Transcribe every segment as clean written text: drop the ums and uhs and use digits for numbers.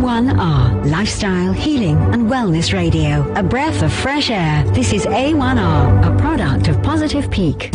A1R, lifestyle, healing and wellness radio. A breath of fresh air. This is A1R, a product of Positive Peak.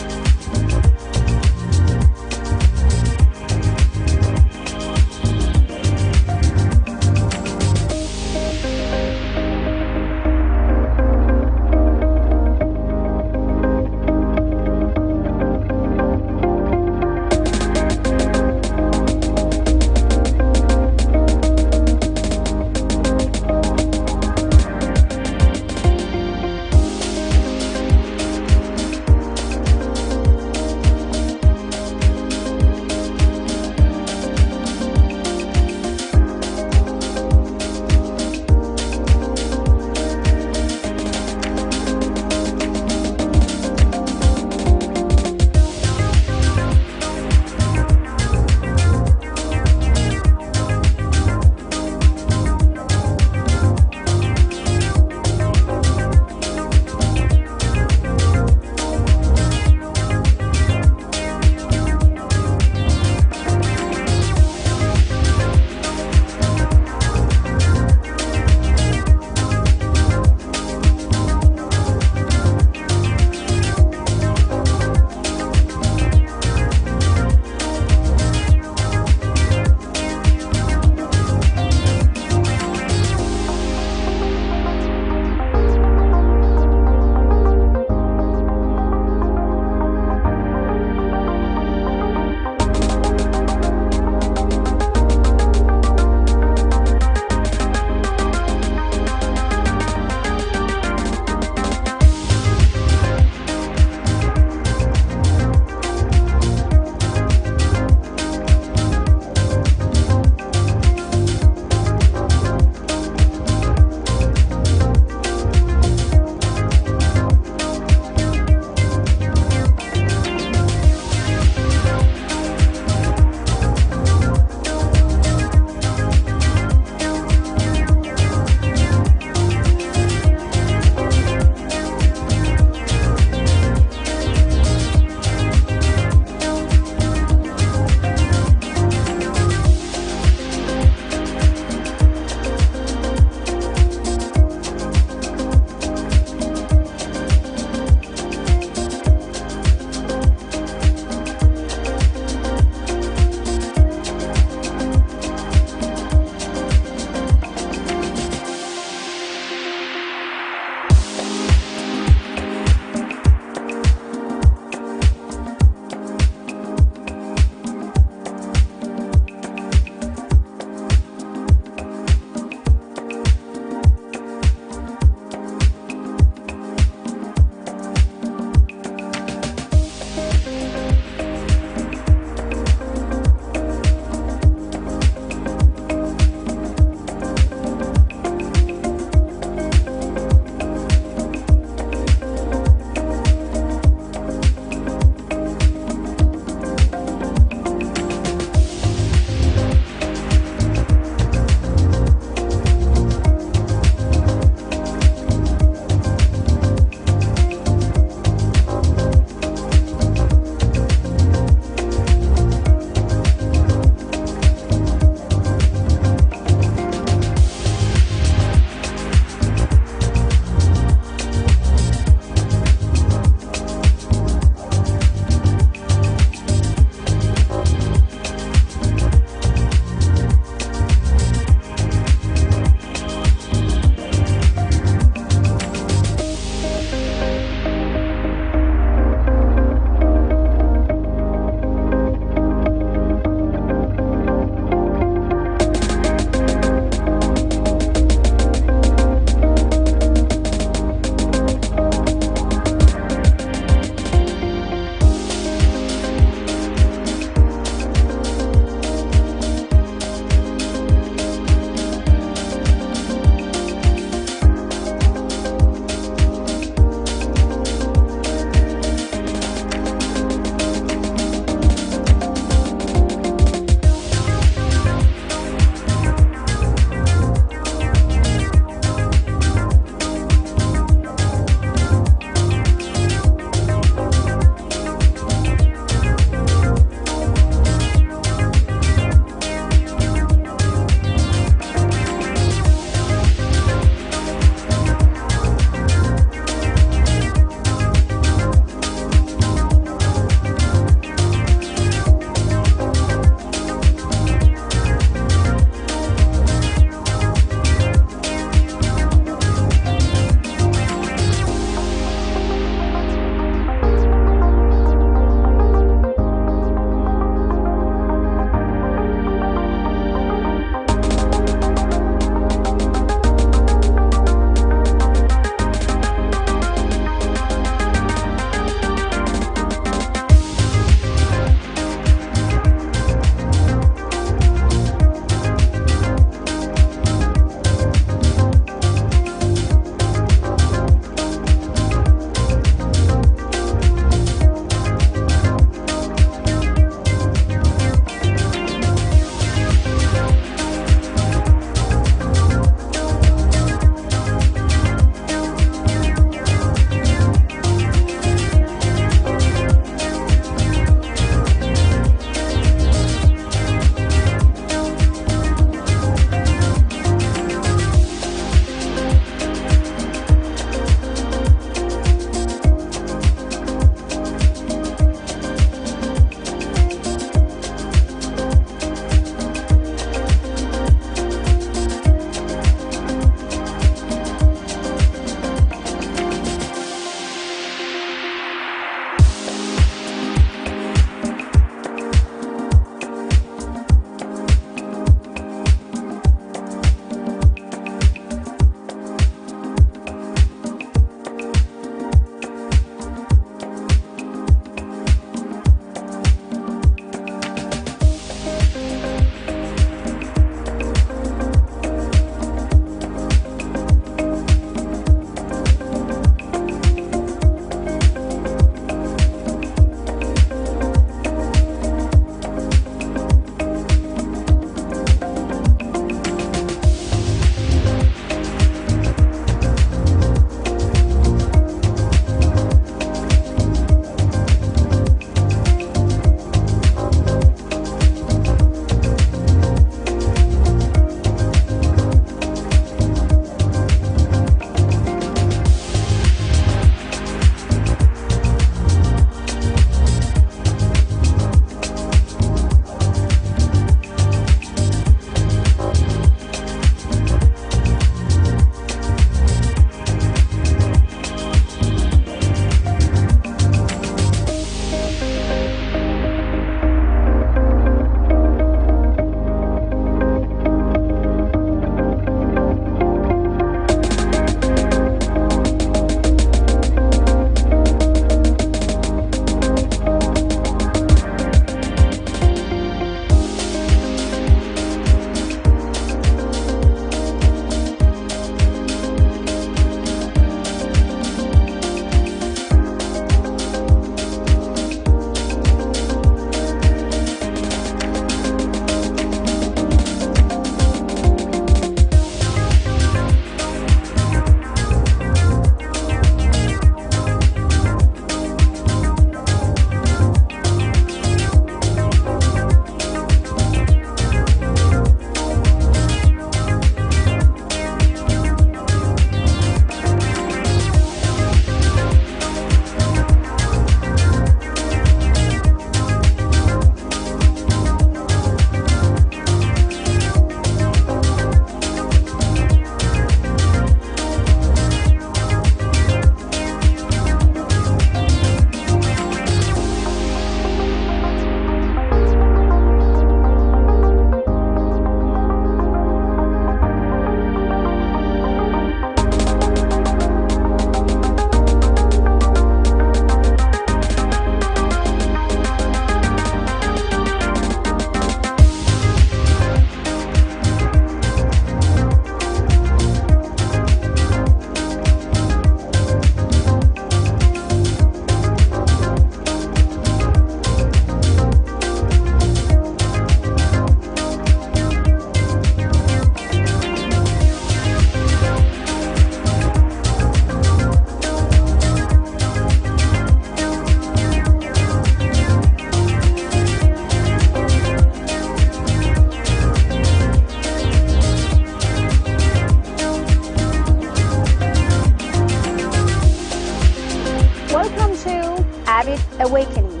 Awakening,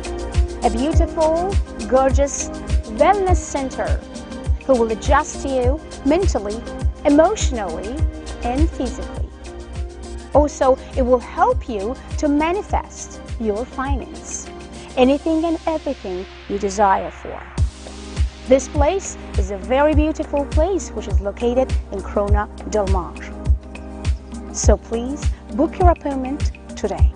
a beautiful, gorgeous wellness center who will adjust you mentally, emotionally, and physically. Also, it will help you to manifest your finance, anything and everything you desire for. This place is a very beautiful place which is located in Crona Del Mar. So please book your appointment today.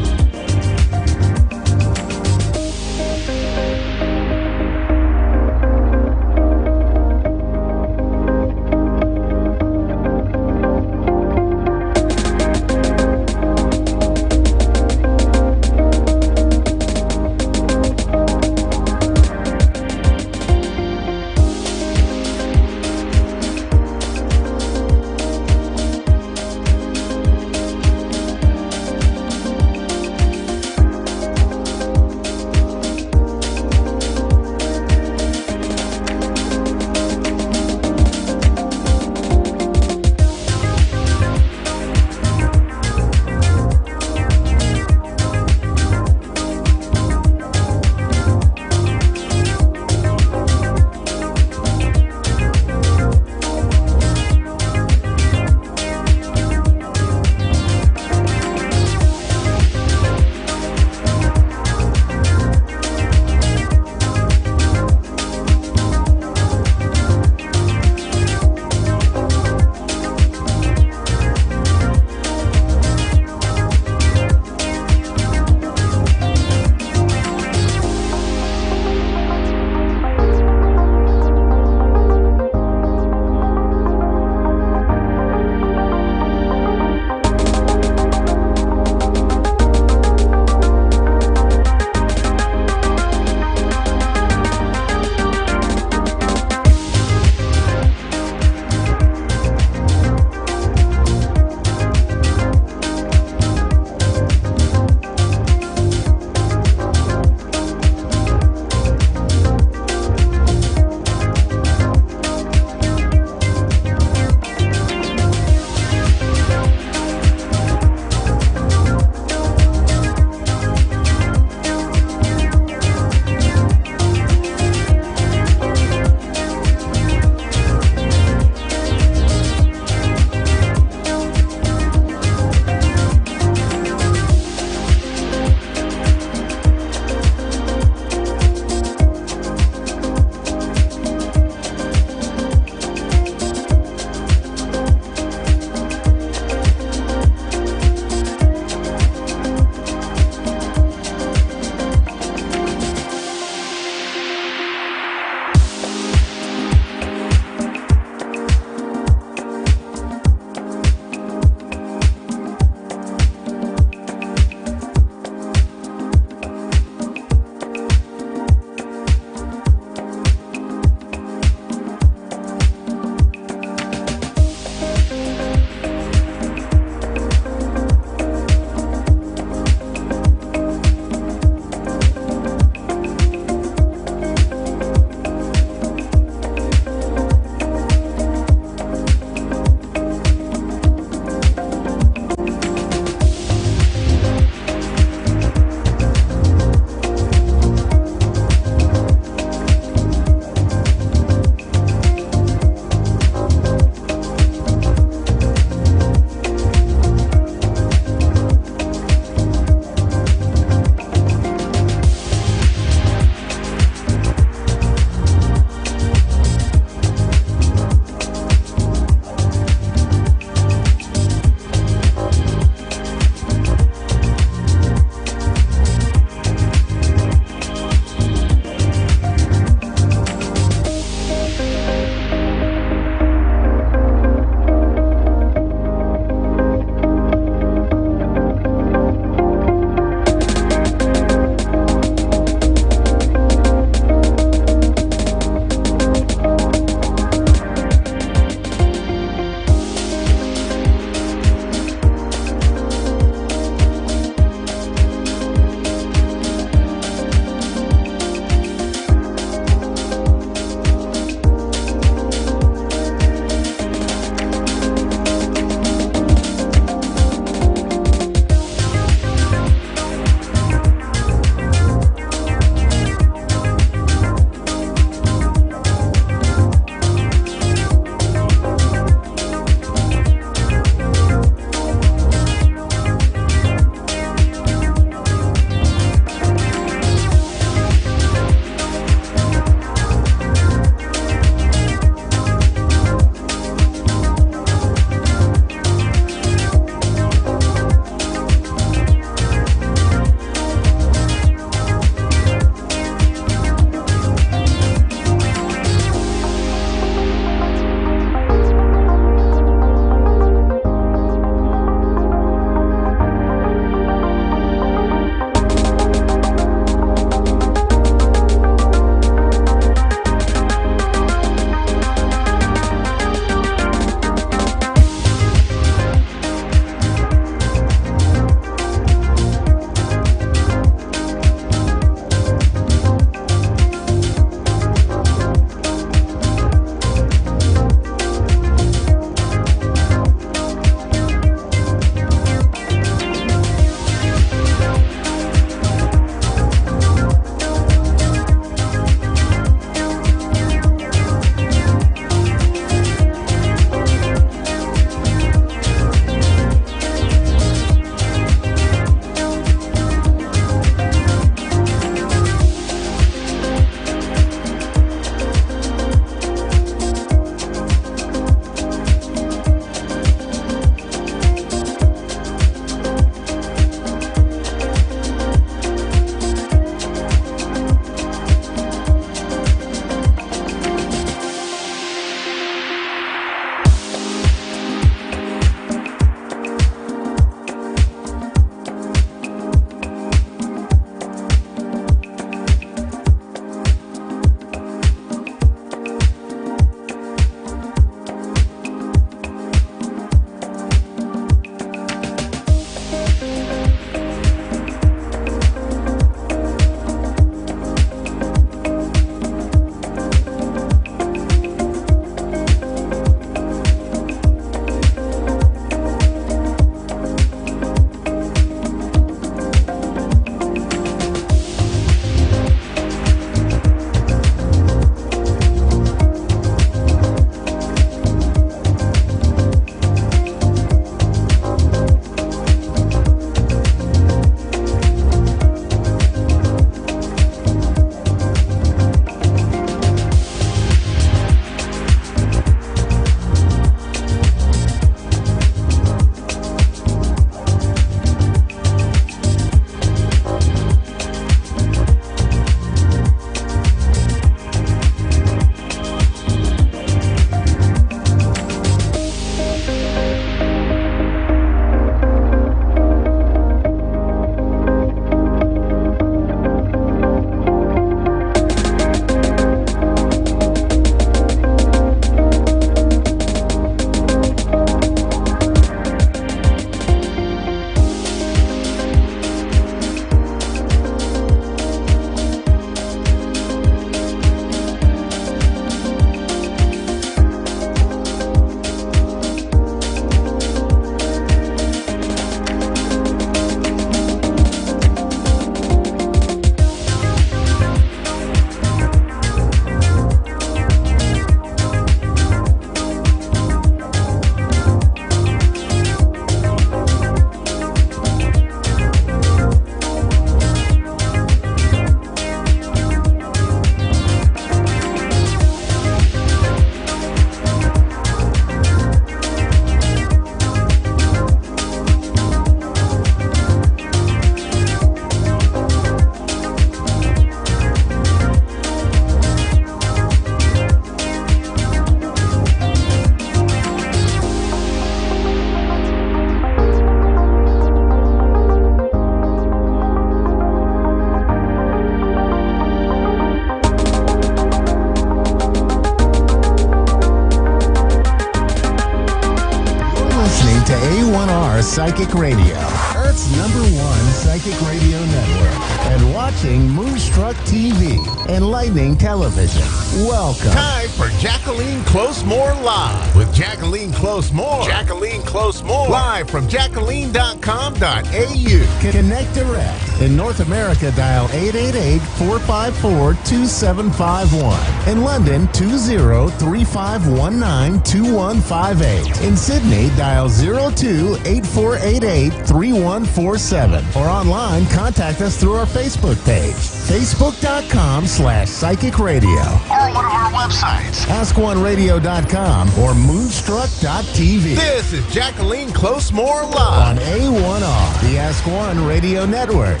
A1R Psychic Radio, Earth's #1 psychic radio network, and watching Moonstruck TV, enlightening television. Welcome. Time for Jacqueline Close-More Live with Jacqueline Close-More. Jacqueline Close-More. Live from jacqueline.com.au. Connect direct. In North America, dial 888-454-2751. In London, 20-3519-2158. In Sydney, dial 02-8488-3147. Or online, contact us through our Facebook page, facebook.com/psychic radio. Or one of our websites, askoneradio.com or moonstruck.tv. This is Jacqueline Close-More Live on A1R, the Ask One Radio Network.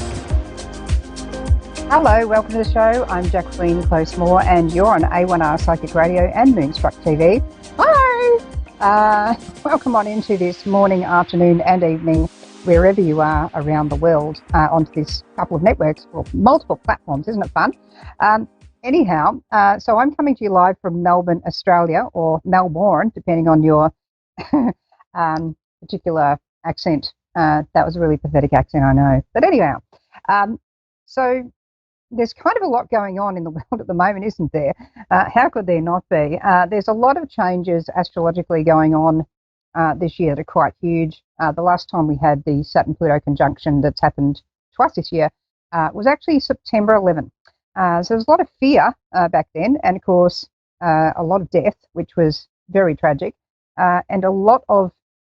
Hello, welcome to the show. I'm Jacqueline Close-More, and you're on A1R Psychic Radio and Moonstruck TV. Hi! Welcome on into this morning, afternoon and evening, wherever you are around the world, onto this couple of networks, or multiple platforms. Isn't it fun? Anyhow, so I'm coming to you live from Melbourne, Australia, or Melbourne, depending on your particular accent. That was a really pathetic accent, I know. But anyhow, so there's kind of a lot going on in the world at the moment, isn't there? How could there not be? There's a lot of changes astrologically going on this year that are quite huge. The last time we had the Saturn-Pluto conjunction that's happened twice this year was actually September 11. So there was a lot of fear back then, and of course a lot of death, which was very tragic, and a lot of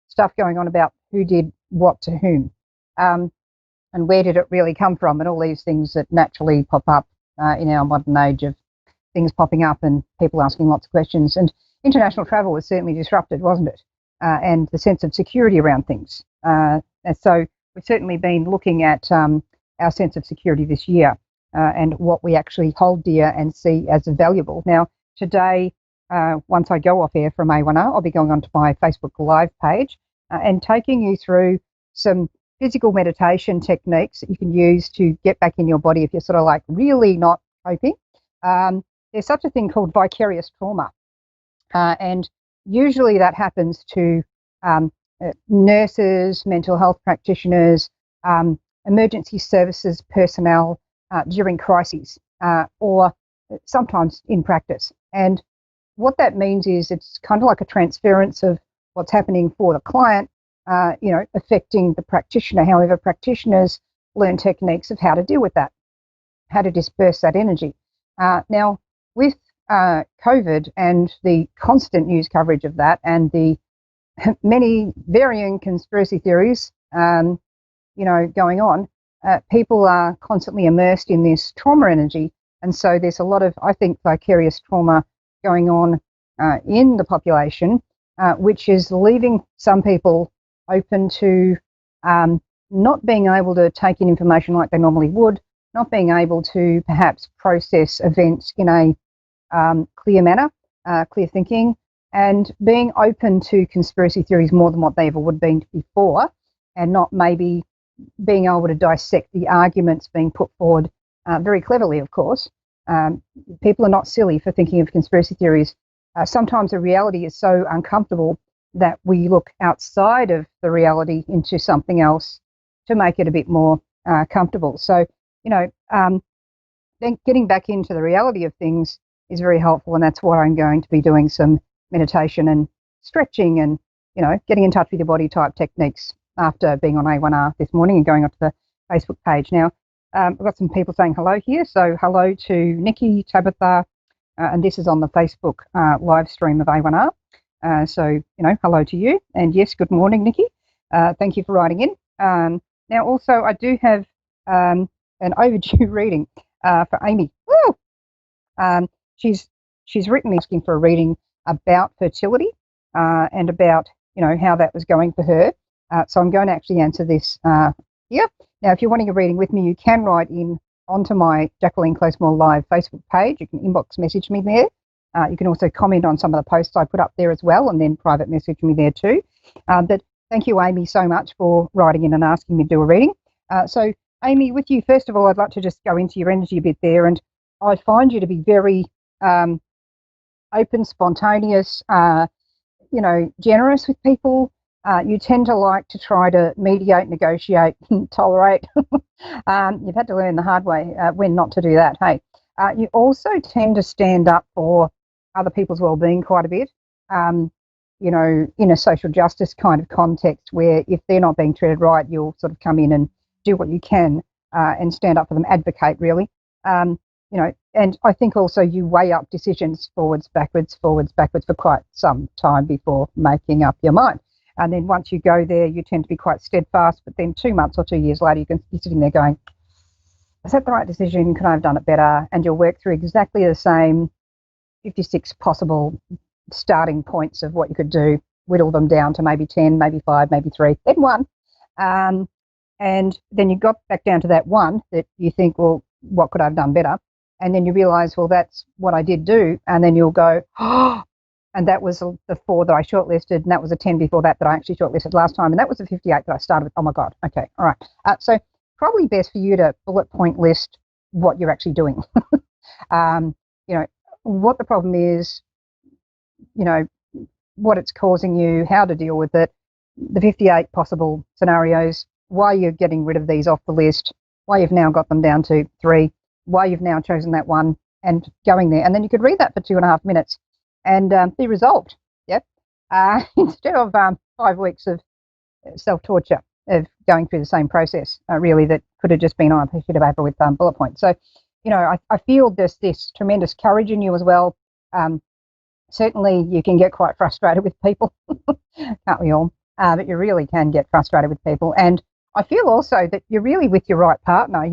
stuff going on about who did what to whom. And where did it really come from, and all these things that naturally pop up in our modern age of things popping up and people asking lots of questions. And international travel was certainly disrupted, wasn't it? And the sense of security around things. And so we've certainly been looking at our sense of security this year and what we actually hold dear and see as valuable. Now, today, once I go off air from A1R, I'll be going onto my Facebook Live page and taking you through some physical meditation techniques that you can use to get back in your body if you're sort of like really not coping. There's such a thing called vicarious trauma, and usually that happens to nurses, mental health practitioners, emergency services personnel during crises, or sometimes in practice. And what that means is it's kind of like a transference of what's happening for the client, affecting the practitioner. However, practitioners learn techniques of how to deal with that, how to disperse that energy. Now, with COVID and the constant news coverage of that and the many varying conspiracy theories, going on, people are constantly immersed in this trauma energy. And so there's a lot of, I think, vicarious trauma going on in the population, which is leaving some people open to not being able to take in information like they normally would, not being able to perhaps process events in a clear manner, clear thinking, and being open to conspiracy theories more than what they ever would have been before, and not maybe being able to dissect the arguments being put forward very cleverly, of course. People are not silly for thinking of conspiracy theories. Sometimes the reality is so uncomfortable that we look outside of the reality into something else to make it a bit more comfortable. So, then getting back into the reality of things is very helpful, and that's why I'm going to be doing some meditation and stretching and, getting in touch with your body type techniques after being on A1R this morning and going onto the Facebook page. Now, I've got some people saying hello here. So hello to Nikki, Tabitha, and this is on the Facebook live stream of A1R. So, hello to you. And yes, good morning, Nikki. Thank you for writing in. Now, also, I do have an overdue reading for Amy. Woo! She's written me asking for a reading about fertility and about, how that was going for her. So I'm going to actually answer this here. Now, if you're wanting a reading with me, you can write in onto my Jacqueline Close-More Live Facebook page. You can inbox message me there. You can also comment on some of the posts I put up there as well, and then private message me there too. But thank you, Amy, so much for writing in and asking me to do a reading. So, Amy, with you, first of all, I'd like to just go into your energy a bit there, and I find you to be very open, spontaneous, generous with people. you tend to like to try to mediate, negotiate, tolerate. You've had to learn the hard way when not to do that. Hey, you also tend to stand up for other people's well-being quite a bit. In a social justice kind of context, where if they're not being treated right, you'll sort of come in and do what you can and stand up for them, advocate really. And I think also you weigh up decisions forwards, backwards for quite some time before making up your mind. And then once you go there, you tend to be quite steadfast. But then 2 months or 2 years later, you're sitting there going, is that the right decision? Could I have done it better? And you'll work through exactly the same 56 possible starting points of what you could do, whittle them down to maybe 10, maybe 5, maybe 3, then 1. And then you got back down to that 1 that you think, well, what could I have done better? And then you realise, well, that's what I did do. And then you'll go, oh, and that was the 4 that I shortlisted, and that was a 10 before that I actually shortlisted last time, and that was the 58 that I started with. Oh, my God. Okay, all right. So probably best for you to bullet point list what you're actually doing. What the problem is, what it's causing you, how to deal with it, the 58 possible scenarios, why you're getting rid of these off the list, why you've now got them down to 3, why you've now chosen that 1 and going there. And then you could read that for 2.5 minutes and be resolved, instead of 5 weeks of self-torture of going through the same process, really, that could have just been on a piece of paper with bullet points. So, I feel there's this tremendous courage in you as well. Certainly you can get quite frustrated with people, can't we all? But you really can get frustrated with people. And I feel also that you're really with your right partner.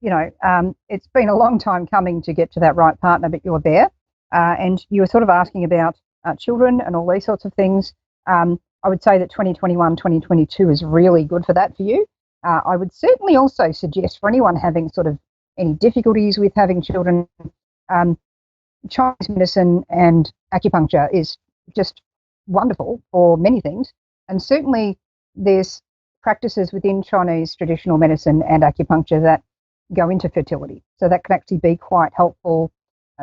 It's been a long time coming to get to that right partner, but you're there. And you were sort of asking about children and all these sorts of things. I would say that 2021, 2022 is really good for that for you. I would certainly also suggest for anyone having sort of any difficulties with having children, Chinese medicine and acupuncture is just wonderful for many things. And certainly there's practices within Chinese traditional medicine and acupuncture that go into fertility. So that can actually be quite helpful.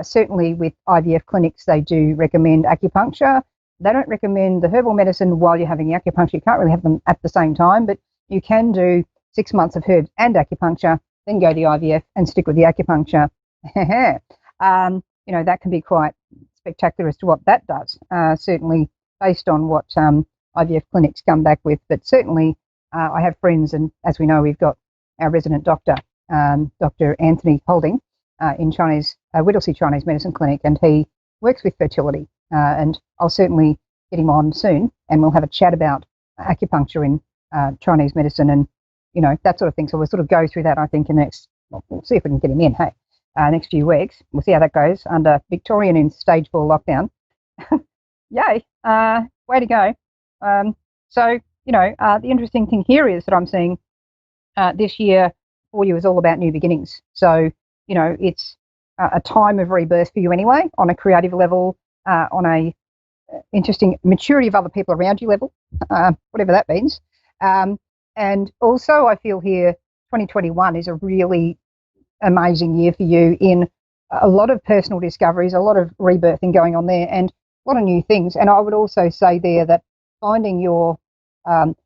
Certainly with IVF clinics, they do recommend acupuncture. They don't recommend the herbal medicine while you're having the acupuncture. You can't really have them at the same time, but you can do 6 months of herbs and acupuncture, then go to the IVF and stick with the acupuncture. That can be quite spectacular as to what that does, certainly based on what IVF clinics come back with. But certainly I have friends, and as we know, we've got our resident doctor, Dr. Anthony Holding, in Whittlesea Chinese Medicine Clinic, and he works with fertility. And I'll certainly get him on soon, and we'll have a chat about acupuncture in Chinese medicine and, that sort of thing. So we'll sort of go through that, I think, we'll see if we can get him in, next few weeks. We'll see how that goes under Victorian in stage 4 lockdown. Yay, way to go. The interesting thing here is that I'm seeing this year for you is all about new beginnings. So, it's a time of rebirth for you anyway, on a creative level, on a interesting maturity of other people around you level, whatever that means. And also I feel here 2021 is a really amazing year for you in a lot of personal discoveries, a lot of rebirthing going on there, and a lot of new things. And I would also say there that finding your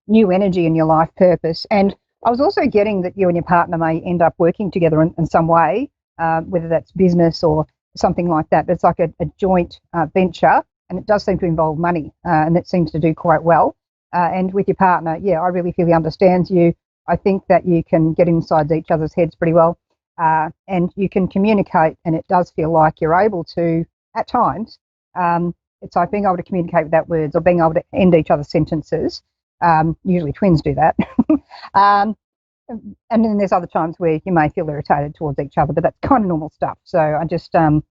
new energy in your life purpose. And I was also getting that you and your partner may end up working together in some way, whether that's business or something like that. It's like a joint venture, and it does seem to involve money, and it seems to do quite well. And with your partner, I really feel he understands you. I think that you can get inside each other's heads pretty well, and you can communicate, and it does feel like you're able to, at times, it's like being able to communicate without words or being able to end each other's sentences. Usually twins do that. And then there's other times where you may feel irritated towards each other, but that's kind of normal stuff. So I just, I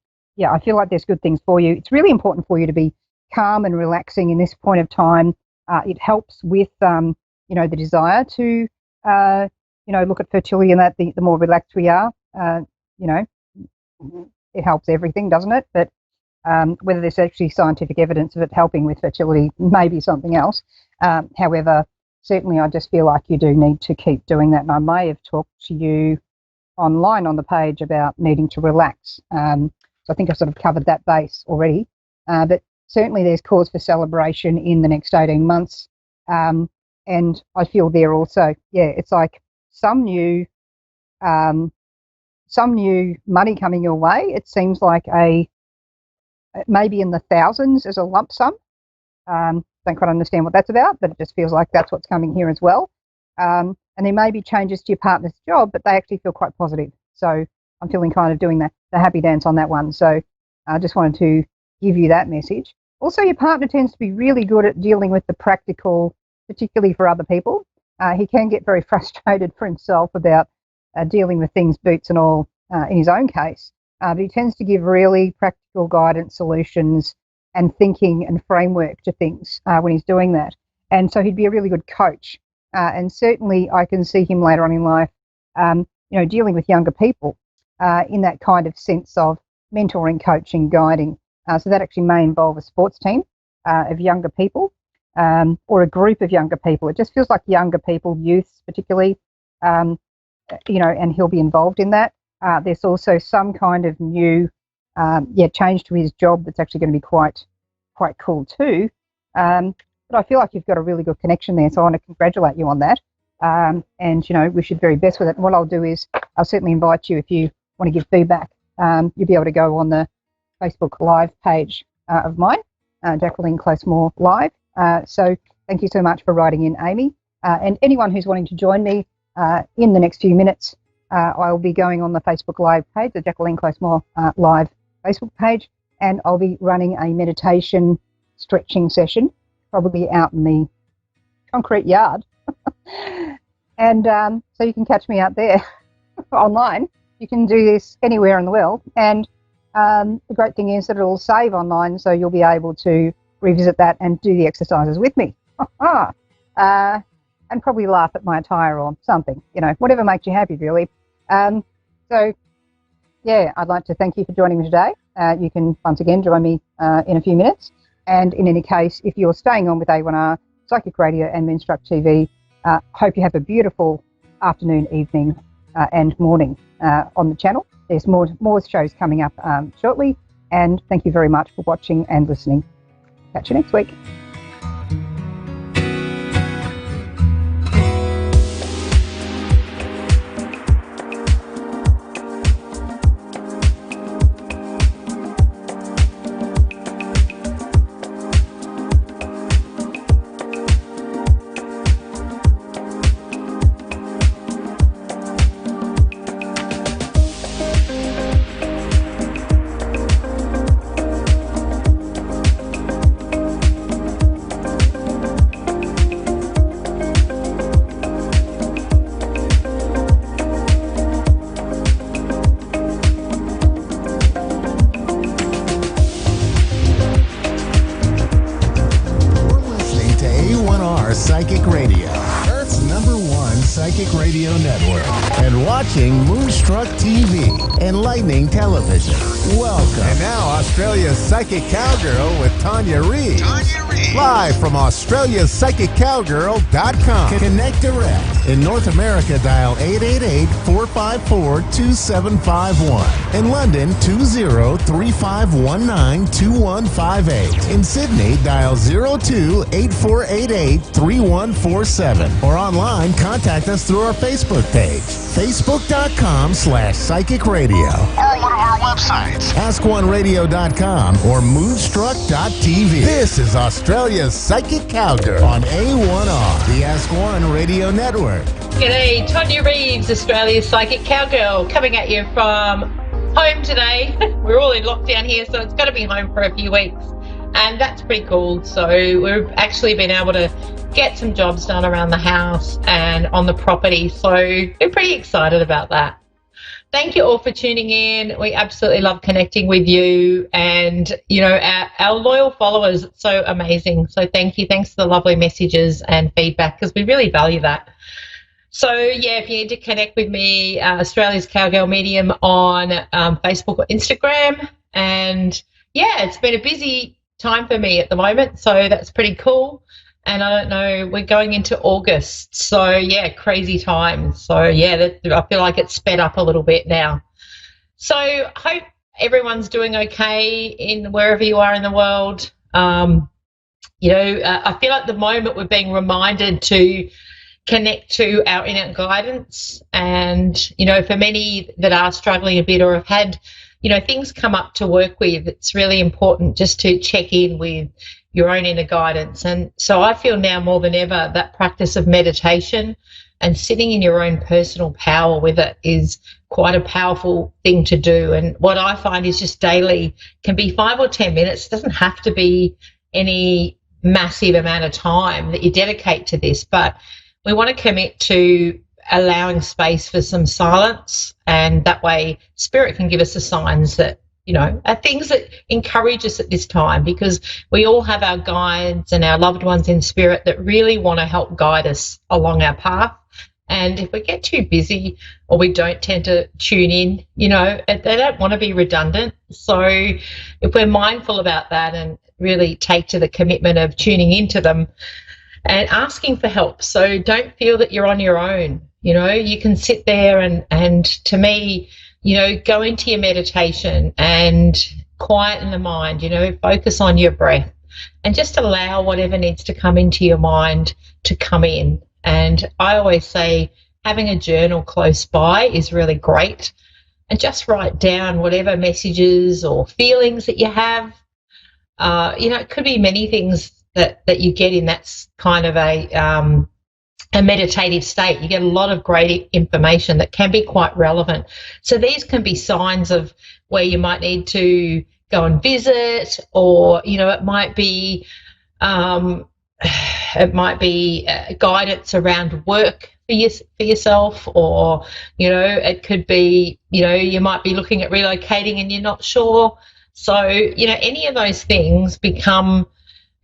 feel like there's good things for you. It's really important for you to be calm and relaxing in this point of time. It helps with, the desire to, look at fertility, and that the more relaxed we are, it helps everything, doesn't it? But whether there's actually scientific evidence of it helping with fertility may be something else. However, certainly I just feel like you do need to keep doing that. And I may have talked to you online on the page about needing to relax. So I think I've sort of covered that base already. But certainly there's cause for celebration in the next 18 months. And I feel there also, it's like some new money coming your way. It seems like maybe in the thousands as a lump sum. Don't quite understand what that's about, but it just feels like that's what's coming here as well. And there may be changes to your partner's job, but they actually feel quite positive. So I'm feeling kind of doing the happy dance on that one. So I just wanted to give you that message. Also, your partner tends to be really good at dealing with the practical, particularly for other people. He can get very frustrated for himself about dealing with things, boots and all, in his own case. But he tends to give really practical guidance, solutions, and thinking and framework to things when he's doing that. And so he'd be a really good coach. And certainly I can see him later on in life, dealing with younger people in that kind of sense of mentoring, coaching, guiding. So that actually may involve a sports team of younger people or a group of younger people. It just feels like younger people, youths particularly, and he'll be involved in that. There's also some kind of new change to his job that's actually going to be quite cool too. But I feel like you've got a really good connection there, so I want to congratulate you on that. And wish you the very best with it. And what I'll do is I'll certainly invite you, if you want to give feedback, you'll be able to go on the Facebook Live page of mine, Jacqueline Close-Moore Live. So thank you so much for writing in, Amy. And anyone who's wanting to join me in the next few minutes, I'll be going on the Facebook Live page, the Jacqueline Close-Moore Live Facebook page, and I'll be running a meditation stretching session, probably out in the concrete yard. And so you can catch me out there online. You can do this anywhere in the world. And the great thing is that it'll save online, so you'll be able to revisit that and do the exercises with me. And probably laugh at my attire or something, whatever makes you happy, really. So, I'd like to thank you for joining me today. You can once again join me in a few minutes. And in any case, if you're staying on with A1R, Psychic Radio and Moonstruck TV, hope you have a beautiful afternoon, evening and morning on the channel. There's more shows coming up shortly. And thank you very much for watching and listening. Catch you next week. Psychic Radio, Earth's #1 psychic radio network, and watching Moonstruck TV, enlightening television. Welcome. And now Australia's Psychic Cowgirl with Tanya Reeves. Live from AustraliaPsychicCowgirl.com. Connect direct. In North America, dial 888-454-2751. In London, 20-3519-2158. In Sydney, dial 02-8488-3147. Or online, contact us through our Facebook page, facebook.com/Psychic Radio. Or one of our websites, askoneradio.com or moonstruck.tv. This is Australia's Psychic Cowgirl on A1R, the Ask One Radio Network. G'day, Tanya Reeves, Australia's Psychic Cowgirl, coming at you from home today. We're all in lockdown here, so it's got to be home for a few weeks, and that's pretty cool. So we've actually been able to get some jobs done around the house and on the property, so we're pretty excited about that. Thank you all for tuning in. We absolutely love connecting with you and, our loyal followers. It's so amazing. So thank you. Thanks for the lovely messages and feedback, because we really value that. So, if you need to connect with me, Australia's Cowgirl Medium on Facebook or Instagram. And, it's been a busy time for me at the moment, so that's pretty cool. And I don't know, we're going into August, so crazy times. So I feel like it's sped up a little bit now. So hope everyone's doing okay in wherever you are in the world. I feel at the moment we're being reminded to connect to our inner guidance. And, for many that are struggling a bit or have had, things come up to work with, it's really important just to check in with your own inner guidance. And so I feel now more than ever that practice of meditation and sitting in your own personal power with it is quite a powerful thing to do. And what I find is just daily, can be 5 or 10 minutes. It doesn't have to be any massive amount of time that you dedicate to this, but we want to commit to allowing space for some silence, and that way spirit can give us the signs that, are things that encourage us at this time, because we all have our guides and our loved ones in spirit that really want to help guide us along our path. And if we get too busy or we don't tend to tune in, they don't want to be redundant. So if we're mindful about that and really take to the commitment of tuning into them and asking for help, so don't feel that you're on your own. You can sit there and to me, go into your meditation and quieten the mind, focus on your breath and just allow whatever needs to come into your mind to come in. And I always say having a journal close by is really great, and just write down whatever messages or feelings that you have. It could be many things that you get in that kind of a meditative state. You get a lot of great information that can be quite relevant. So these can be signs of where you might need to go and visit, or it might be guidance around work for yourself, or it could be you might be looking at relocating and you're not sure. So any of those things become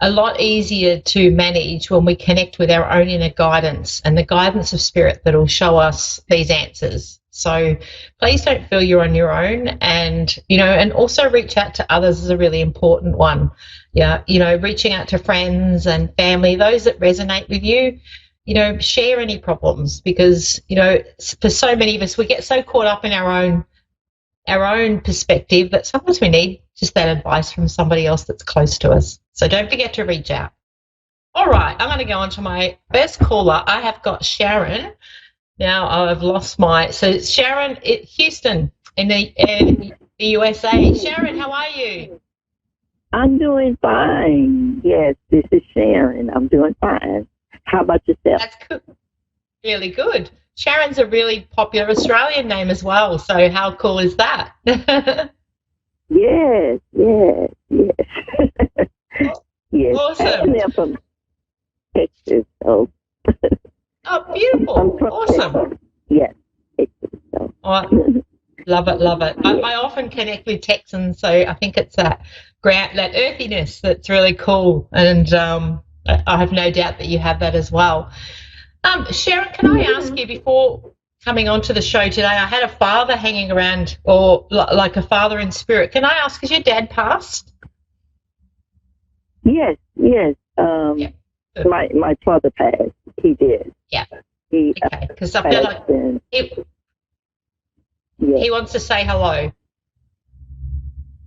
a lot easier to manage when we connect with our own inner guidance and the guidance of spirit that will show us these answers. So please don't feel you're on your own, and and also reach out to others is a really important one. Reaching out to friends and family, those that resonate with you, share any problems, because for so many of us we get so caught up in our own perspective that sometimes we need just that advice from somebody else that's close to us. So don't forget to reach out. All right, I'm going to go on to my first caller. I have got Sharon. Now I've lost so Sharon, Houston in the USA. Sharon, how are you? I'm doing fine. Yes, this is Sharon. I'm doing fine. How about yourself? That's good. Really good. Sharon's a really popular Australian name as well, so how cool is that? Yes. Yes. Awesome. I'm from Texas, so. Oh, beautiful. Awesome. Texas. Yes, Texas, so. Oh, love it. I often connect with Texans, so I think it's that earthiness that's really cool, and I have no doubt that you have that as well. Sharon, can I ask you, before coming onto the show today, I had a father hanging around, or like a father in spirit. Can I ask, has your dad passed? Yes. Yeah. My father passed. He did. Yeah. Okay, because I feel like he wants to say hello.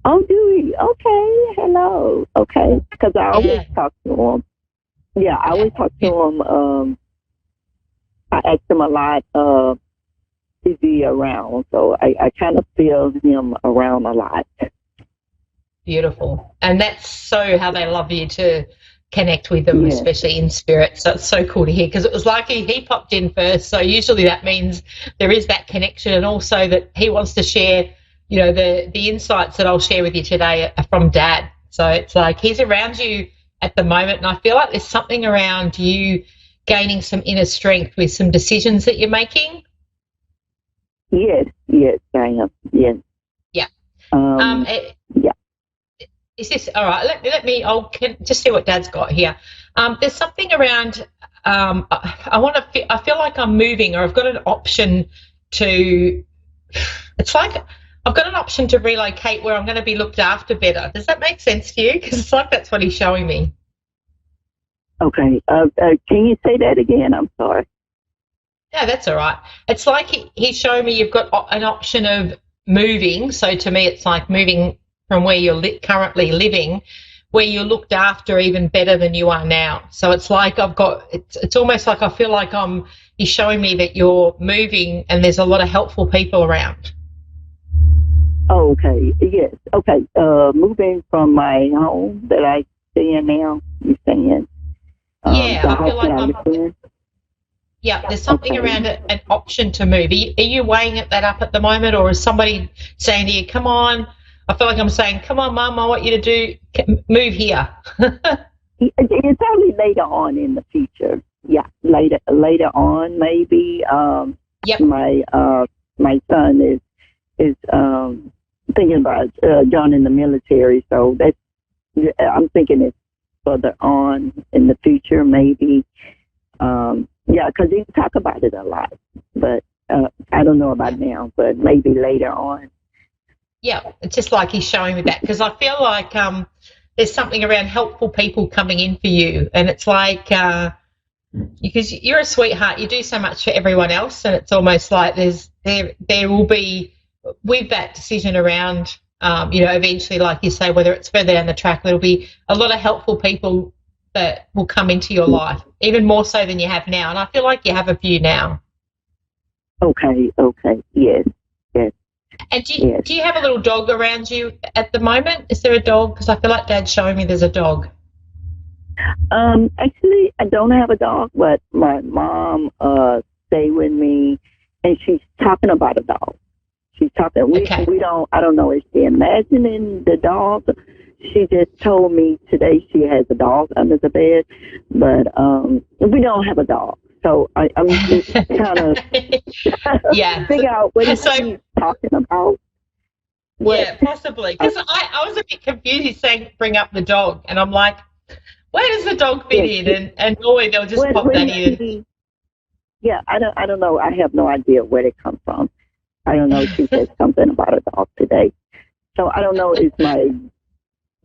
Oh, do he? Okay, hello. Okay, because I always talk to him. Yeah, I always talk to him. I ask him a lot to be around, so I kind of feel him around a lot. Beautiful. And that's so how they love you, to connect with them, especially in spirit. So it's so cool to hear, because it was like he popped in first, so usually that means there is that connection, and also that he wants to share, the insights that I'll share with you today are from Dad. So it's like he's around you at the moment, and I feel like there's something around you gaining some inner strength with some decisions that you're making. Yes, I am. Yes. Yeah. Yeah. Is this all right? Let me. I'll just see what Dad's got here. There's something around. I feel like I'm moving, or I've got an option to. It's like I've got an option to relocate where I'm going to be looked after better. Does that make sense to you? Because it's like that's what he's showing me. Okay. Can you say that again? I'm sorry. Yeah, that's all right. It's like he's showing me you've got an option of moving. So to me, it's like moving from where you're currently living, where you're looked after even better than you are now. So it's like it's almost like I feel like he's showing me that you're moving and there's a lot of helpful people around. Oh, okay. Yes. Okay. Moving from my home that I stay in now, you're saying? I feel like there's something around an option to move. Are you weighing that up at the moment, or is somebody saying to you, come on? I feel like I'm saying, come on, Mum, I want you to move here. It's only later on in the future. Yeah, later on, maybe. My son is thinking about joining the military, so I'm thinking it's further on in the future, maybe. Because he talk about it a lot, but I don't know about now, but maybe later on. Yeah, it's just like he's showing me that, because I feel like there's something around helpful people coming in for you, and it's like because you're a sweetheart, you do so much for everyone else, and it's almost like there will be, with that decision around, eventually, like you say, whether it's further down the track, there'll be a lot of helpful people that will come into your life, even more so than you have now. And I feel like you have a few now. Okay, yes. And do you have a little dog around you at the moment? Is there a dog? Because I feel like Dad's showing me there's a dog. Actually, I don't have a dog, but my mom stay with me, and she's talking about a dog. She's talking. We don't. I don't know if she's imagining the dog. She just told me today she has a dog under the bed, but we don't have a dog. So I'm just kind of figure out what is she talking about. Yeah, possibly. Because I was a bit confused. He's saying bring up the dog, and I'm like, where does the dog fit in? And normally they'll just pop that in. Yeah, I don't know. I have no idea where it comes from. I don't know if she said something about a dog today. So I don't know if my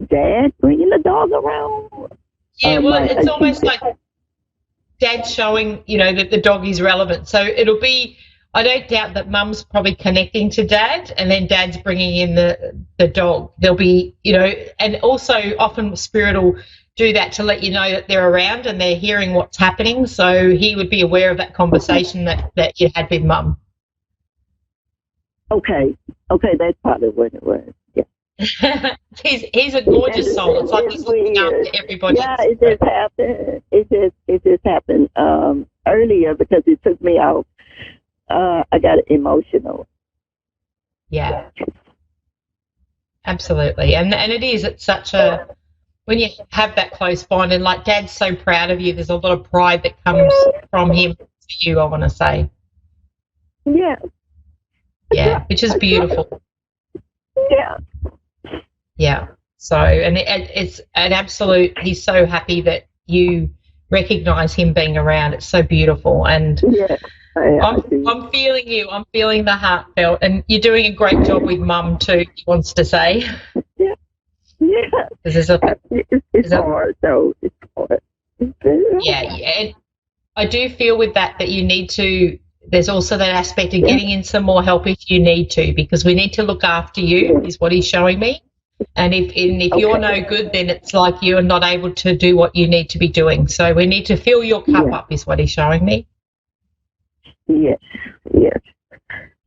dad bringing the dog around. Yeah, it's almost like Dad showing, that the dog is relevant. So it'll be, I don't doubt that Mum's probably connecting to Dad, and then Dad's bringing in the dog. There'll be, and also often Spirit will do that to let you know that they're around and they're hearing what's happening. So he would be aware of that conversation that you had with Mum. Okay, that's probably what it was. Yeah. he's a gorgeous soul. It's like he's looking after everybody. Yeah, it just happened. It just happened earlier because it took me out. I got emotional. Yeah, absolutely, and it's such a, when you have that close bond, and like Dad's so proud of you. There's a lot of pride that comes from him to you, I want to say. Yeah. Yeah, which is beautiful. Yeah. Yeah. So, and it's an absolute, he's so happy that you recognise him being around. It's so beautiful. And I'm feeling you. I'm feeling the heartfelt. And you're doing a great job with Mum too, he wants to say. Yeah. Yeah. It's hard, though. It's hard. Yeah. And I do feel with that you need to, there's also that aspect of getting in some more help if you need to, because we need to look after you, is what he's showing me. And if you're no good, then it's like you're not able to do what you need to be doing. So we need to fill your cup up, is what he's showing me. Yes.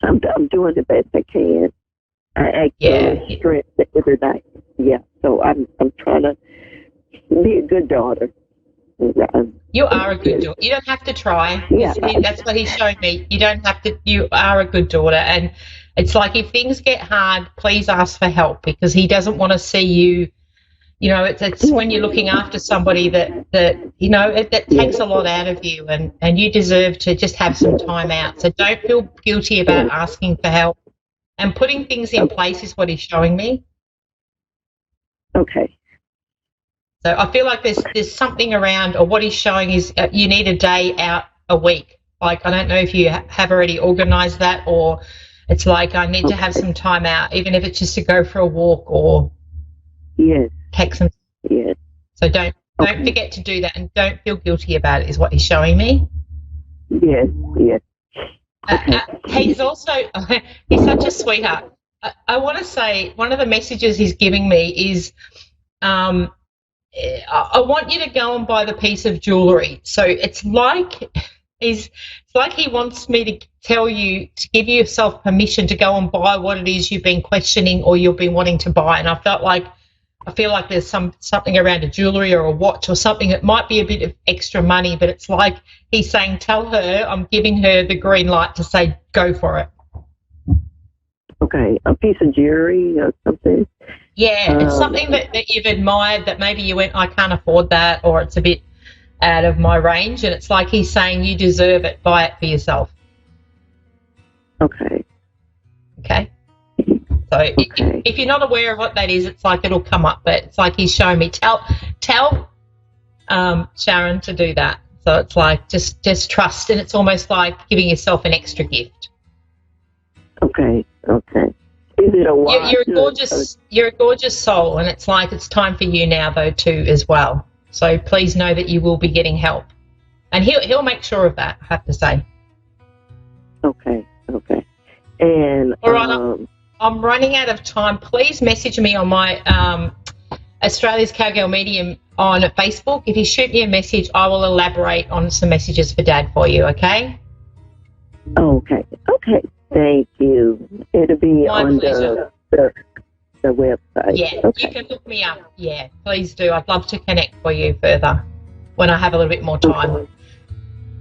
I'm doing the best I can. I actually stress every night. Yeah. So I'm trying to be a good daughter. You are a good daughter. You don't have to try. Yeah. That's what he's showing me. You don't have to. You are a good daughter. And it's like if things get hard, please ask for help, because he doesn't want to see you. It's when you're looking after somebody that takes a lot out of you, and you deserve to just have some time out. So don't feel guilty about asking for help, and putting things in place is what he's showing me. Okay. So I feel like there's something around, or what he's showing is you need a day out a week. Like, I don't know if you have already organised that, or it's like I need to have some time out, even if it's just to go for a walk or take some. Yes. So don't forget to do that, and don't feel guilty about it, is what he's showing me. Yes. He's also he's such a sweetheart. I want to say one of the messages he's giving me is I want you to go and buy the piece of jewelry. So it's like he wants me to tell you to give yourself permission to go and buy what it is you've been questioning or you've been wanting to buy. And I feel like there's something around a jewelry or a watch or something that might be a bit of extra money, but it's like he's saying, tell her I'm giving her the green light to say go for it. Okay, a piece of jewelry or something. Yeah, it's something that you've admired that maybe you went, I can't afford that, or it's a bit out of my range, and it's like he's saying you deserve it, buy it for yourself. Okay. So if you're not aware of what that is, it's like it'll come up, but it's like he's showing me, tell Sharon to do that. So it's like just trust, and it's almost like giving yourself an extra gift. Okay. Is it a watch? You're a gorgeous soul, and it's like it's time for you now though too as well. So please know that you will be getting help, and he'll make sure of that, I have to say. Okay. And all right, I'm running out of time. Please message me on my Australia's Cowgirl Medium on Facebook. If you shoot me a message, I will elaborate on some messages for Dad for you. Okay. Okay. Thank you. It'll be on the website. Yeah, okay. You can look me up. Yeah, please do. I'd love to connect for you further when I have a little bit more time. Okay.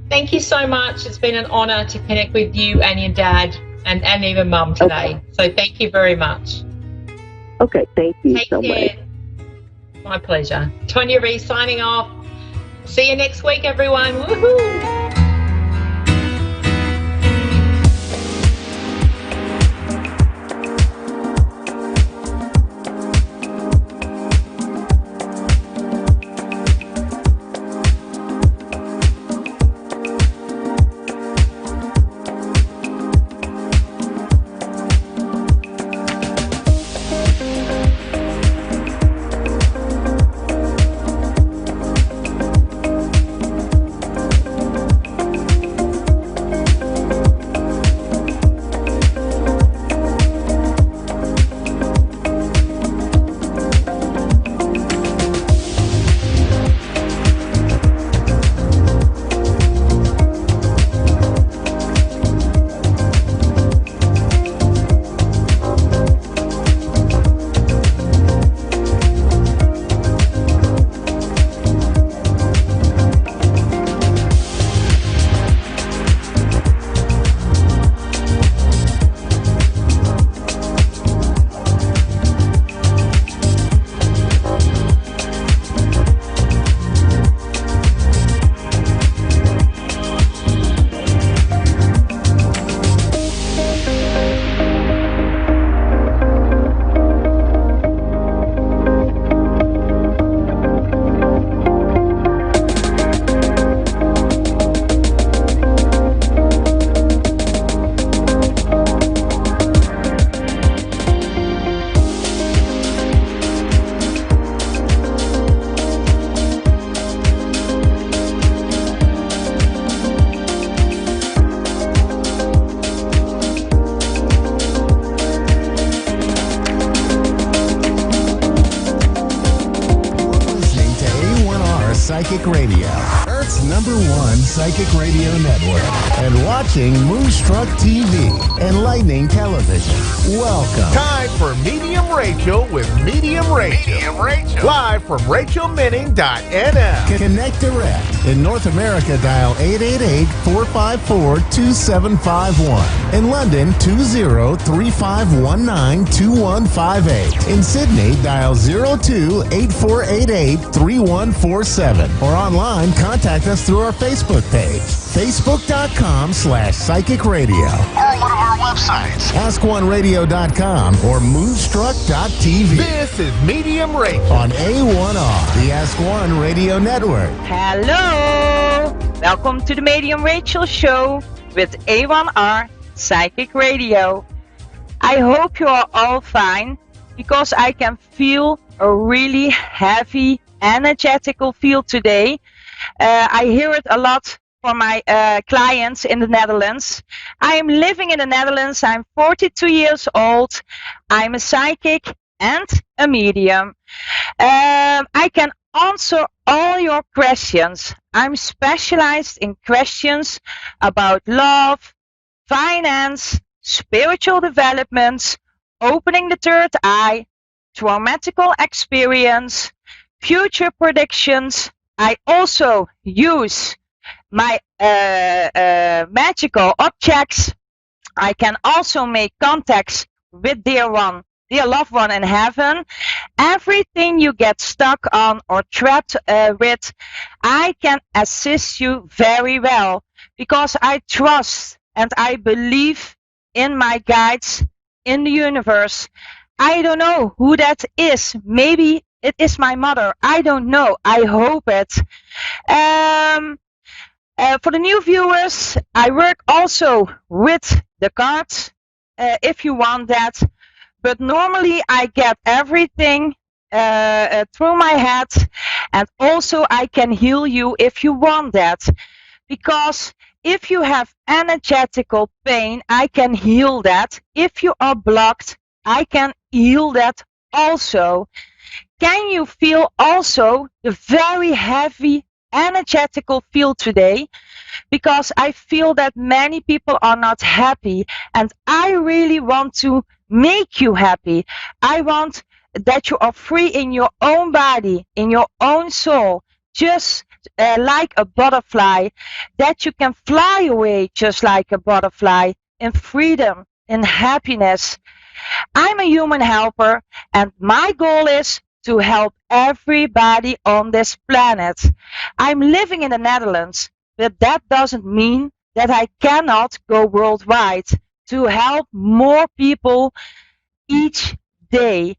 Thank you so much. It's been an honour to connect with you and your dad and even Mum today. Okay. So thank you very much. Okay, thank you Take so care. much. My pleasure. Tonya Ree signing off. See you next week, everyone. Woohoo! Psychic Radio, Earth's #1 psychic radio network, and watching Moonstruck TV, enlightening television. Welcome. Time for Medium Rachel with Medium Rachel. Live from RachelMinning.nl. Connect direct. In North America, dial 888-454-2751. In London, 20-3519-2158. In Sydney, dial 02-8488-3147. Or online, contact us through our Facebook page, facebook.com/psychic radio. Or one of our websites, askoneradio.com or moonstruck.tv. This is Medium Rachel on A1R, the Ask One Radio Network. Hello! Welcome to the Medium Rachel Show with A1R Psychic Radio. I hope you are all fine, because I can feel a really heavy, energetical feel today. I hear it a lot from my clients in the Netherlands. I am living in the Netherlands. I'm 42 years old. I'm a psychic and a medium. I can answer all your questions. I'm specialized in questions about love, finance, spiritual developments, opening the third eye, traumatical experience, future predictions. I also use my magical objects. I can also make contacts with dear loved one in heaven. Everything you get stuck on or trapped with, I can assist you very well because I trust and I believe in my guides in the universe. I don't know who that is. Maybe it is my mother. I don't know. I hope it. For the new viewers, I work also with the cards if you want that. But normally I get everything through my head, and also I can heal you if you want that. Because if you have energetical pain, I can heal that. If you are blocked, I can heal that also. Can you feel also the very heavy energetical field today? Because I feel that many people are not happy, and I really want to make you happy. I want that you are free in your own body, in your own soul, just like a butterfly, that you can fly away just like a butterfly in freedom, in happiness. I'm a human helper, and my goal is to help everybody on this planet. I'm living in the Netherlands, but that doesn't mean that I cannot go worldwide to help more people each day.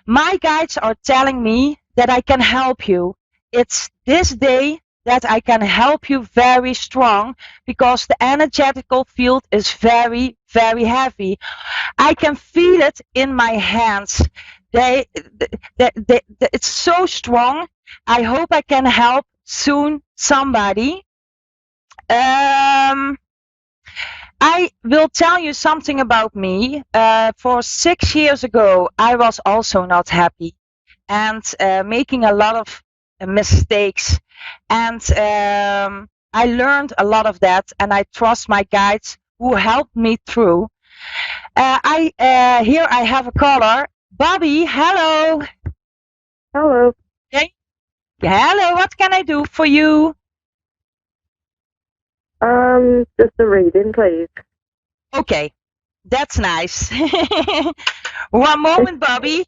My guides are telling me that I can help you. It's this day that I can help you very strong because the energetical field is very, very heavy. I can feel it in my hands. It's so strong. I hope I can help soon somebody. I will tell you something about me. For 6 years ago, I was also not happy and making a lot of mistakes. And I learned a lot of that, and I trust my guides who helped me through. Here I have a caller. Bobby, hello. Hello. Okay. Hello, what can I do for you? Just a reading, please. Okay, that's nice. One moment, Bobby.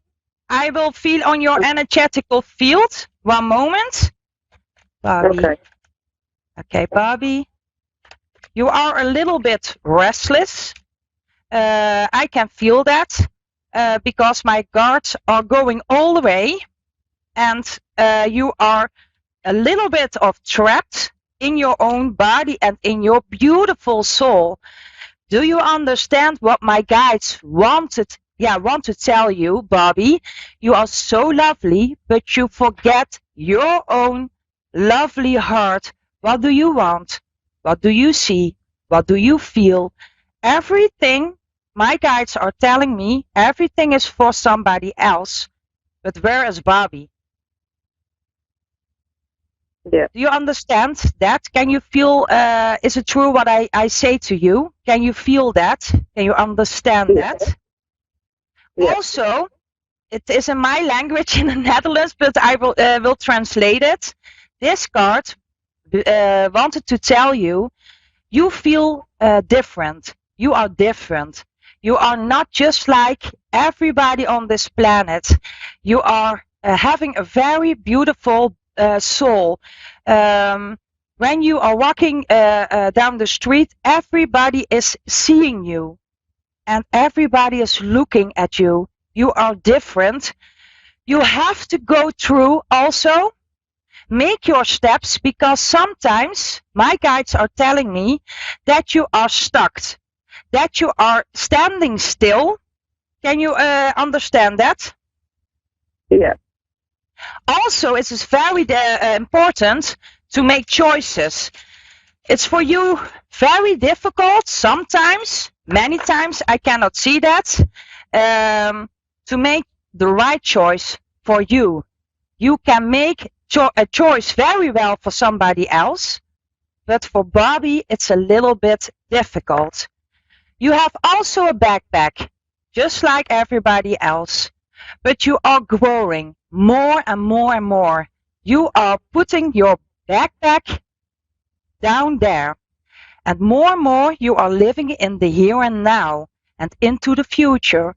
I will feel on your energetical field. One moment. Bobby. Okay. Okay, Bobby. You are a little bit restless. I can feel that because my guards are going all the way, and you are a little bit of trapped in your own body and in your beautiful soul. Do you understand what my guides want to tell you, Bobby? You are so lovely, but you forget your own lovely heart. What do you want? What do you see? What do you feel? Everything my guides are telling me, everything is for somebody else. But where is Bobby? Yeah. Do you understand that? Can you feel, is it true what I say to you? Can you feel that? Can you understand that? Yeah. Also, it is in my language in the Netherlands, but I will translate it. This card wanted to tell you, you feel different. You are different. You are not just like everybody on this planet. You are having a very beautiful soul. When you are walking down the street, everybody is seeing you and everybody is looking at you. You are different. You have to go through also, make your steps, because sometimes my guides are telling me that you are stuck, that you are standing still. Can you understand that? Yeah. Also, it is very important to make choices. It's for you very difficult sometimes, many times I cannot see that, to make the right choice for you. You can make a choice very well for somebody else, but for Bobby, it's a little bit difficult. You have also a backpack, just like everybody else, but you are growing more and more and more. You are putting your backpack down there, and more you are living in the here and now and into the future.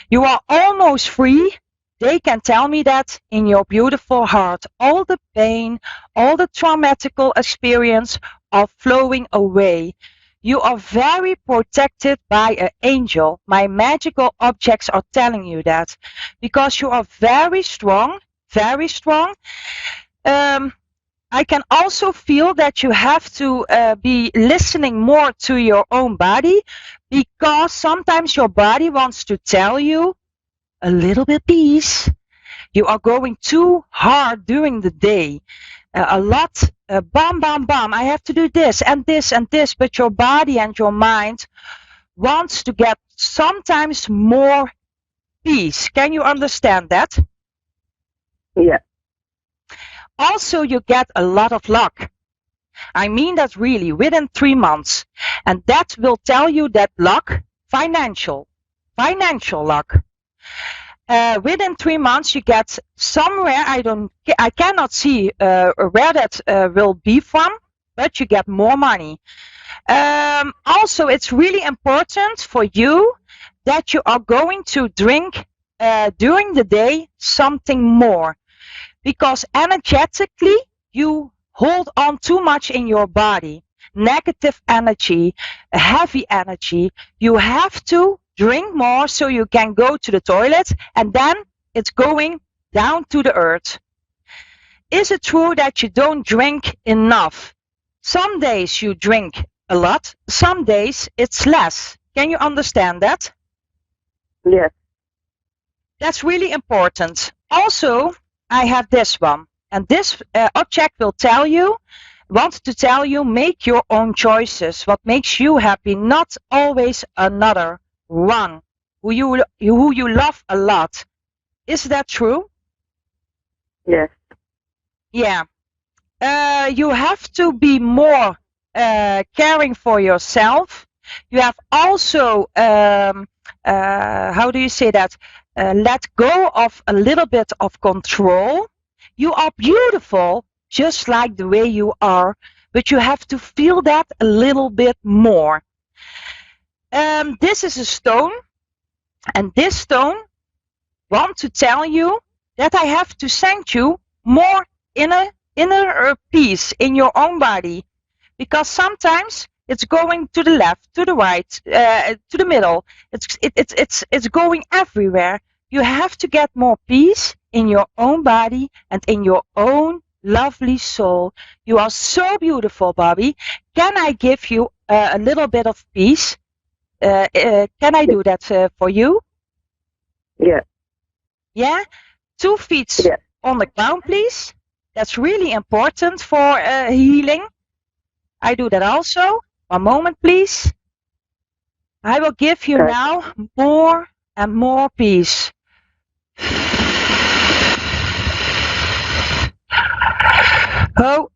You are almost free. They can tell me that in your beautiful heart. All the pain, all the traumatical experience are flowing away. You are very protected by an angel. My magical objects are telling you that. Because you are very strong, very strong. I can also feel that you have to be listening more to your own body, because sometimes your body wants to tell you a little bit peace. You are going too hard during the day. A lot, bam, bam, bam, I have to do this and this and this, but your body and your mind wants to get sometimes more peace. Can you understand that? Yeah. Also, you get a lot of luck. I mean that really, within 3 months. And that will tell you that luck, financial luck. Within 3 months, you get somewhere, I cannot see where that will be from, but you get more money. Also, it's really important for you that you are going to drink during the day something more, because energetically you hold on too much in your body. Negative energy, heavy energy. You have to drink more so you can go to the toilet, and then it's going down to the earth. Is it true that you don't drink enough? Some days you drink a lot, some days it's less. Can you understand that? Yes. That's really important. Also, I have this one, and this object will want to tell you, make your own choices. What makes you happy, not always another one who you love a lot. Is that true? Yes. Yeah. You have to be more caring for yourself. You have also, how do you say that? Let go of a little bit of control. You are beautiful just like the way you are, but you have to feel that a little bit more. This is a stone, and this stone wants to tell you that I have to send you more inner peace in your own body, because sometimes it's going to the left, to the right, to the middle. It's going everywhere. You have to get more peace in your own body and in your own lovely soul. You are so beautiful, Bobby. Can I give you a little bit of peace? Can I do that for you? Yeah. Yeah? 2 feet on the ground, please. That's really important for healing. I do that also. One moment, please. I will give you now more and more peace. Oh.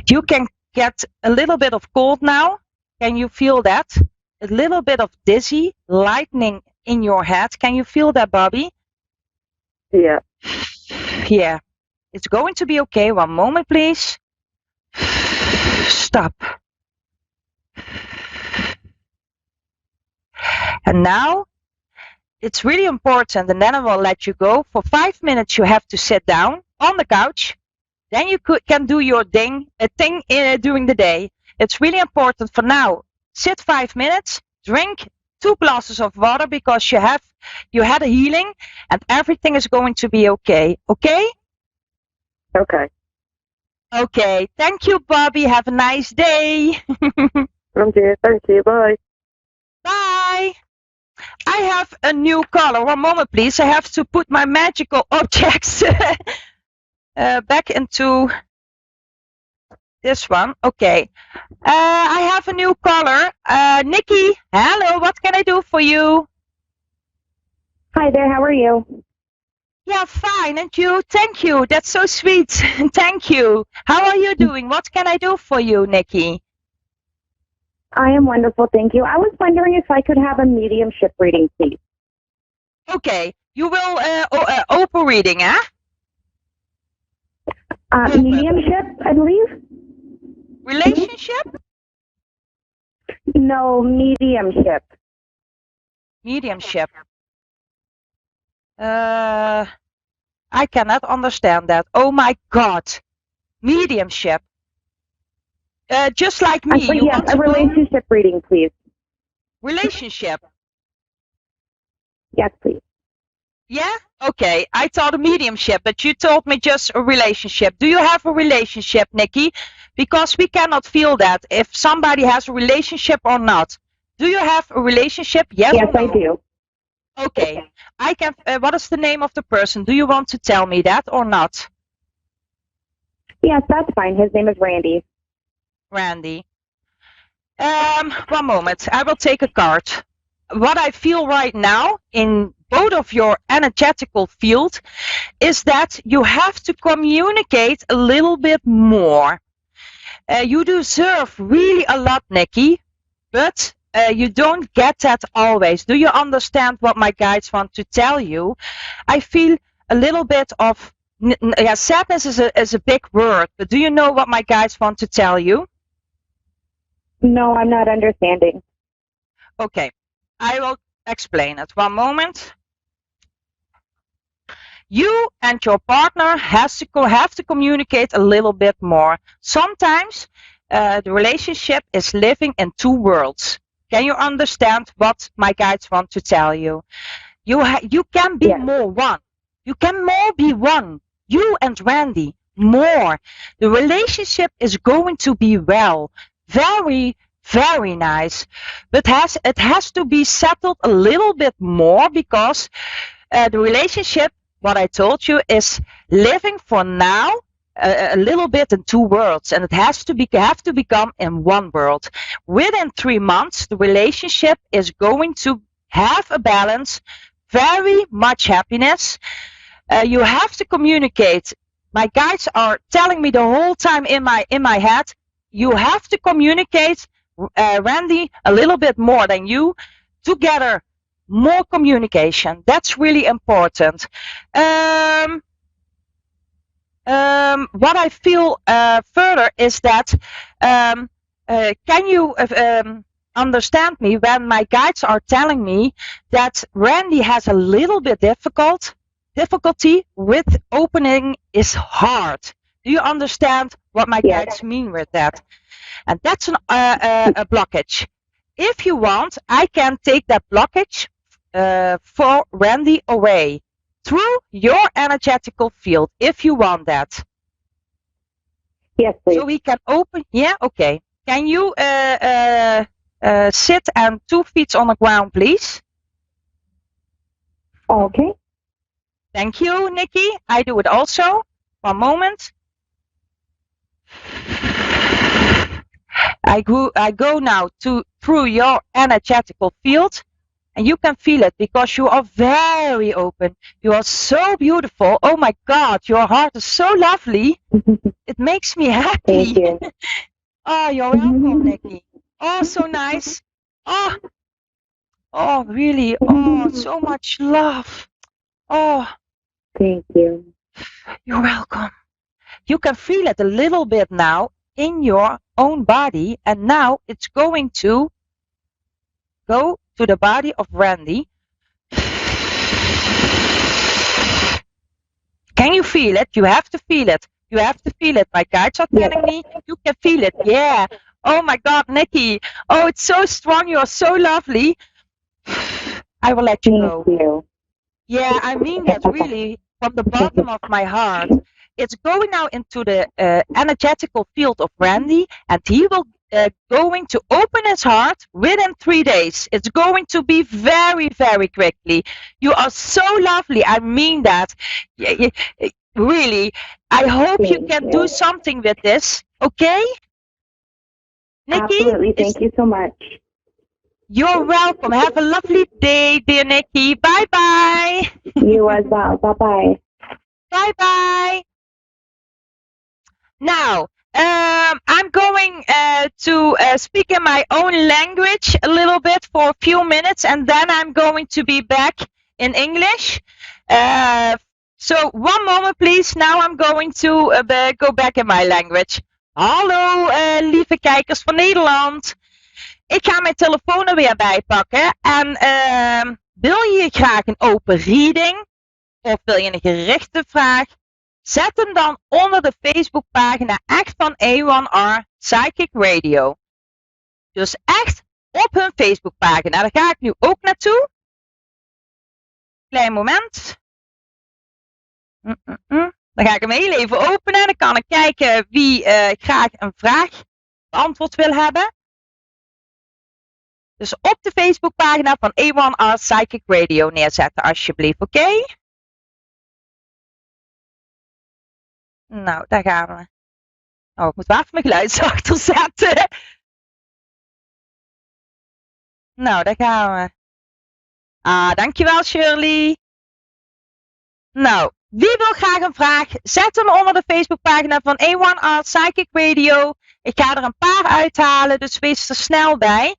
You can get a little bit of cold now. Can you feel that? A little bit of dizzy, lightning in your head. Can you feel that, Bobby? Yeah. Yeah. It's going to be okay. One moment, please. Stop. And now, it's really important, and then I will let you go. For 5 minutes, you have to sit down on the couch. Then you can do your thing during the day. It's really important for now. Sit 5 minutes, drink 2 glasses of water, because you had a healing, and everything is going to be okay. Okay? Okay. Okay. Thank you, Bobby. Have a nice day. Okay. Thank you. Bye. Bye. I have a new caller. One moment, please. I have to put my magical objects back into this one. Okay. I have a new caller. Nikki, hello. What can I do for you? Hi there, how are you? Yeah, fine. And you? Thank you. That's so sweet. Thank you. How are you doing? What can I do for you, Nikki? I am wonderful, thank you. I was wondering if I could have a mediumship reading, please. Okay. You will open reading, huh? Mediumship, I believe? Relationship? No, mediumship. Mediumship. I cannot understand that. Oh my God. Mediumship. Just like me. You Yes, want a to go? relationship reading, please. Relationship. Yes, please. Yeah? Okay. I thought a mediumship, but you told me just a relationship. Do you have a relationship, Nikki? Because we cannot feel that if somebody has a relationship or not. Do you have a relationship? Yes Yes, or no? I do. Okay. I can. What is the name of the person? Do you want to tell me that or not? Yes, that's fine. His name is Randy. Randy. One moment. I will take a card. What I feel right now in both of your energetical field is that you have to communicate a little bit more. You deserve really a lot, Nikki, but you don't get that always. Do you understand what my guides want to tell you? I feel a little bit of sadness is a big word, but do you know what my guides want to tell you? No, I'm not understanding. Okay, I will explain it. One moment. You and your partner have to communicate a little bit more. Sometimes the relationship is living in two worlds. Can you understand what my guides want to tell you? You can be more one. You can more be one. You and Randy, more. The relationship is going to be well. Very, very nice. But it has to be settled a little bit more because the relationship, what I told you, is living for now a little bit in two worlds, and it have to become in one world. Within 3 months, the relationship is going to have a balance, very much happiness. You have to communicate. My guides are telling me the whole time in my head, you have to communicate, Randy, a little bit more than you, together. More communication. That's really important. What I feel further is that can you understand me when my guides are telling me that Randy has a little bit difficulty with opening his heart? Do you understand what my guides mean with that? And that's a blockage. If you want, I can take that blockage for Randy away through your energetical field, if you want that. Yes, please. So we can open. Yeah, okay. Can you sit and 2 feet on the ground, please? Okay. Thank you, Nikki. I do it also. One moment. I go now through your energetical field, and you can feel it because you are very open. You are so beautiful. Oh my God, your heart is so lovely. It makes me happy. Thank you. Oh, you're welcome, Nikki. Oh, so nice. Oh, really. Oh, so much love. Oh. Thank you. You're welcome. You can feel it a little bit now in your own body, and now it's going to go to the body of Randy. Can you feel it? You have to feel it. You have to feel it. My guides are telling me you can feel it. Yeah. Oh my God, Nikki. Oh, it's so strong. You're so lovely. I will let you go. Thank you. Yeah, I mean that really from the bottom of my heart. It's going now into the energetical field of Randy, and he will going to open his heart within 3 days. It's going to be very, very quickly. You are so lovely. I mean that. Really. I hope you can do something with this. Okay? Nikki? Absolutely. Thank you so much. You're welcome. Have a lovely day, dear Nikki. Bye-bye. You as well. Bye-bye. Bye-bye. Now, I'm going to speak in my own language a little bit for a few minutes, and then I'm going to be back in English. So one moment, please. Now I'm going to go back in my language. Hallo, lieve kijkers van Nederland. Ik ga mijn telefoon er weer bij pakken. En wil je graag een open reading? Of wil je een gerichte vraag? Zet hem dan onder de Facebookpagina echt van A1R Psychic Radio. Dus echt op hun Facebookpagina. Daar ga ik nu ook naartoe. Klein moment. Dan ga ik hem heel even openen. Dan kan ik kijken wie graag een vraag beantwoord wil hebben. Dus op de Facebookpagina van A1R Psychic Radio neerzetten alsjeblieft, oké? Nou, daar gaan we. Oh, ik moet wel even mijn geluid zachter zetten. Nou, daar gaan we. Dankjewel Shirley. Nou, wie wil graag een vraag? Zet hem onder de Facebookpagina van A1R Psychic Radio. Ik ga er een paar uithalen, dus wees er snel bij.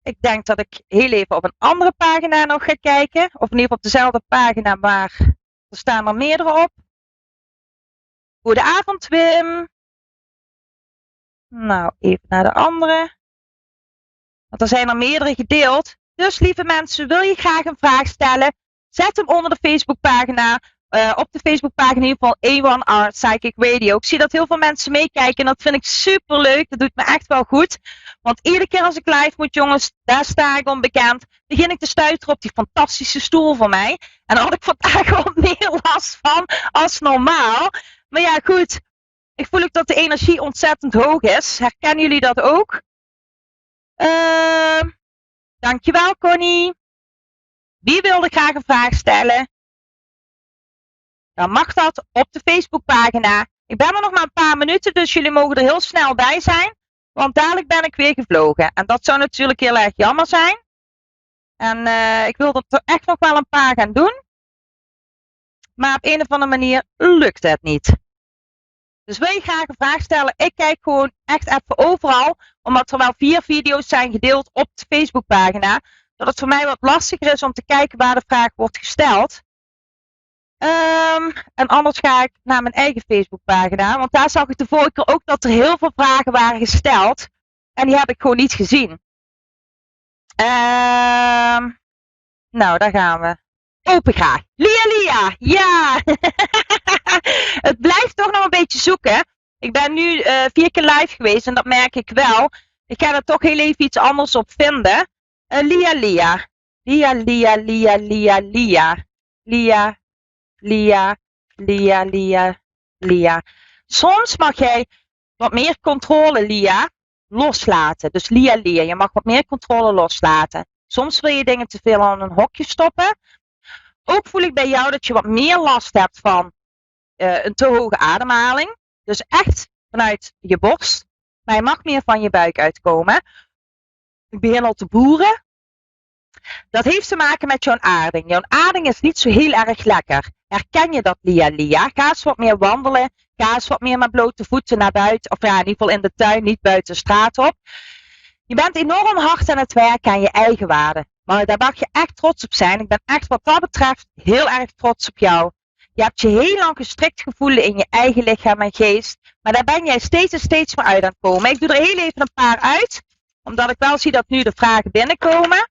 Ik denk dat ik heel even op een andere pagina nog ga kijken. Of in ieder geval op dezelfde pagina, maar er staan er meerdere op. Goedenavond Wim. Nou, even naar de andere. Want er zijn er meerdere gedeeld. Dus lieve mensen, wil je graag een vraag stellen? Zet hem onder de Facebookpagina. Op de Facebookpagina in ieder geval A1R Psychic Radio. Ik zie dat heel veel mensen meekijken en dat vind ik super leuk. Dat doet me echt wel goed. Want iedere keer als ik live moet, jongens, daar sta ik onbekend. Begin ik te stuiteren op die fantastische stoel van mij. En daar had ik vandaag wat meer last van als normaal. Maar ja, goed. Ik voel ook dat de energie ontzettend hoog is. Herkennen jullie dat ook? Dankjewel, Connie. Wie wilde graag een vraag stellen? Dan mag dat op de Facebookpagina. Ik ben er nog maar een paar minuten, dus jullie mogen er heel snel bij zijn. Want dadelijk ben ik weer gevlogen. En dat zou natuurlijk heel erg jammer zijn. En ik wil er echt nog wel een paar gaan doen. Maar op een of andere manier lukt het niet. Dus wil je graag een vraag stellen? Ik kijk gewoon echt even overal. Omdat er wel 4 video's zijn gedeeld op de Facebookpagina. Dat het voor mij wat lastiger is om te kijken waar de vraag wordt gesteld. En anders ga ik naar mijn eigen Facebookpagina. Want daar zag ik de vorige keer ook dat er heel veel vragen waren gesteld. En die heb ik gewoon niet gezien. Nou, daar gaan we. Open graag. Lia, ja! Het blijft toch nog een beetje zoeken. Ik ben nu 4 keer live geweest en dat merk ik wel. Ik ga er toch heel even iets anders op vinden. Lia. Lia. Soms mag jij wat meer controle, Lia, loslaten. Dus Lia, je mag wat meer controle loslaten. Soms wil je dingen te veel aan een hokje stoppen. Ook voel ik bij jou dat je wat meer last hebt van een te hoge ademhaling. Dus echt vanuit je borst. Maar je mag meer van je buik uitkomen. Ik begin al te boeren. Dat heeft te maken met jouw aarding. Jouw aarding is niet zo heel erg lekker. Herken je dat, Lia? Ga eens wat meer wandelen. Ga eens wat meer met blote voeten naar buiten. Of ja, in ieder geval in de tuin, niet buiten de straat op. Je bent enorm hard aan het werken aan je eigen waarde. Maar daar mag je echt trots op zijn. Ik ben echt wat dat betreft heel erg trots op jou. Je hebt je heel lang gestrikt gevoeld in je eigen lichaam en geest. Maar daar ben jij steeds meer uit aan het komen. Ik doe er heel even een paar uit. Omdat ik wel zie dat nu de vragen binnenkomen.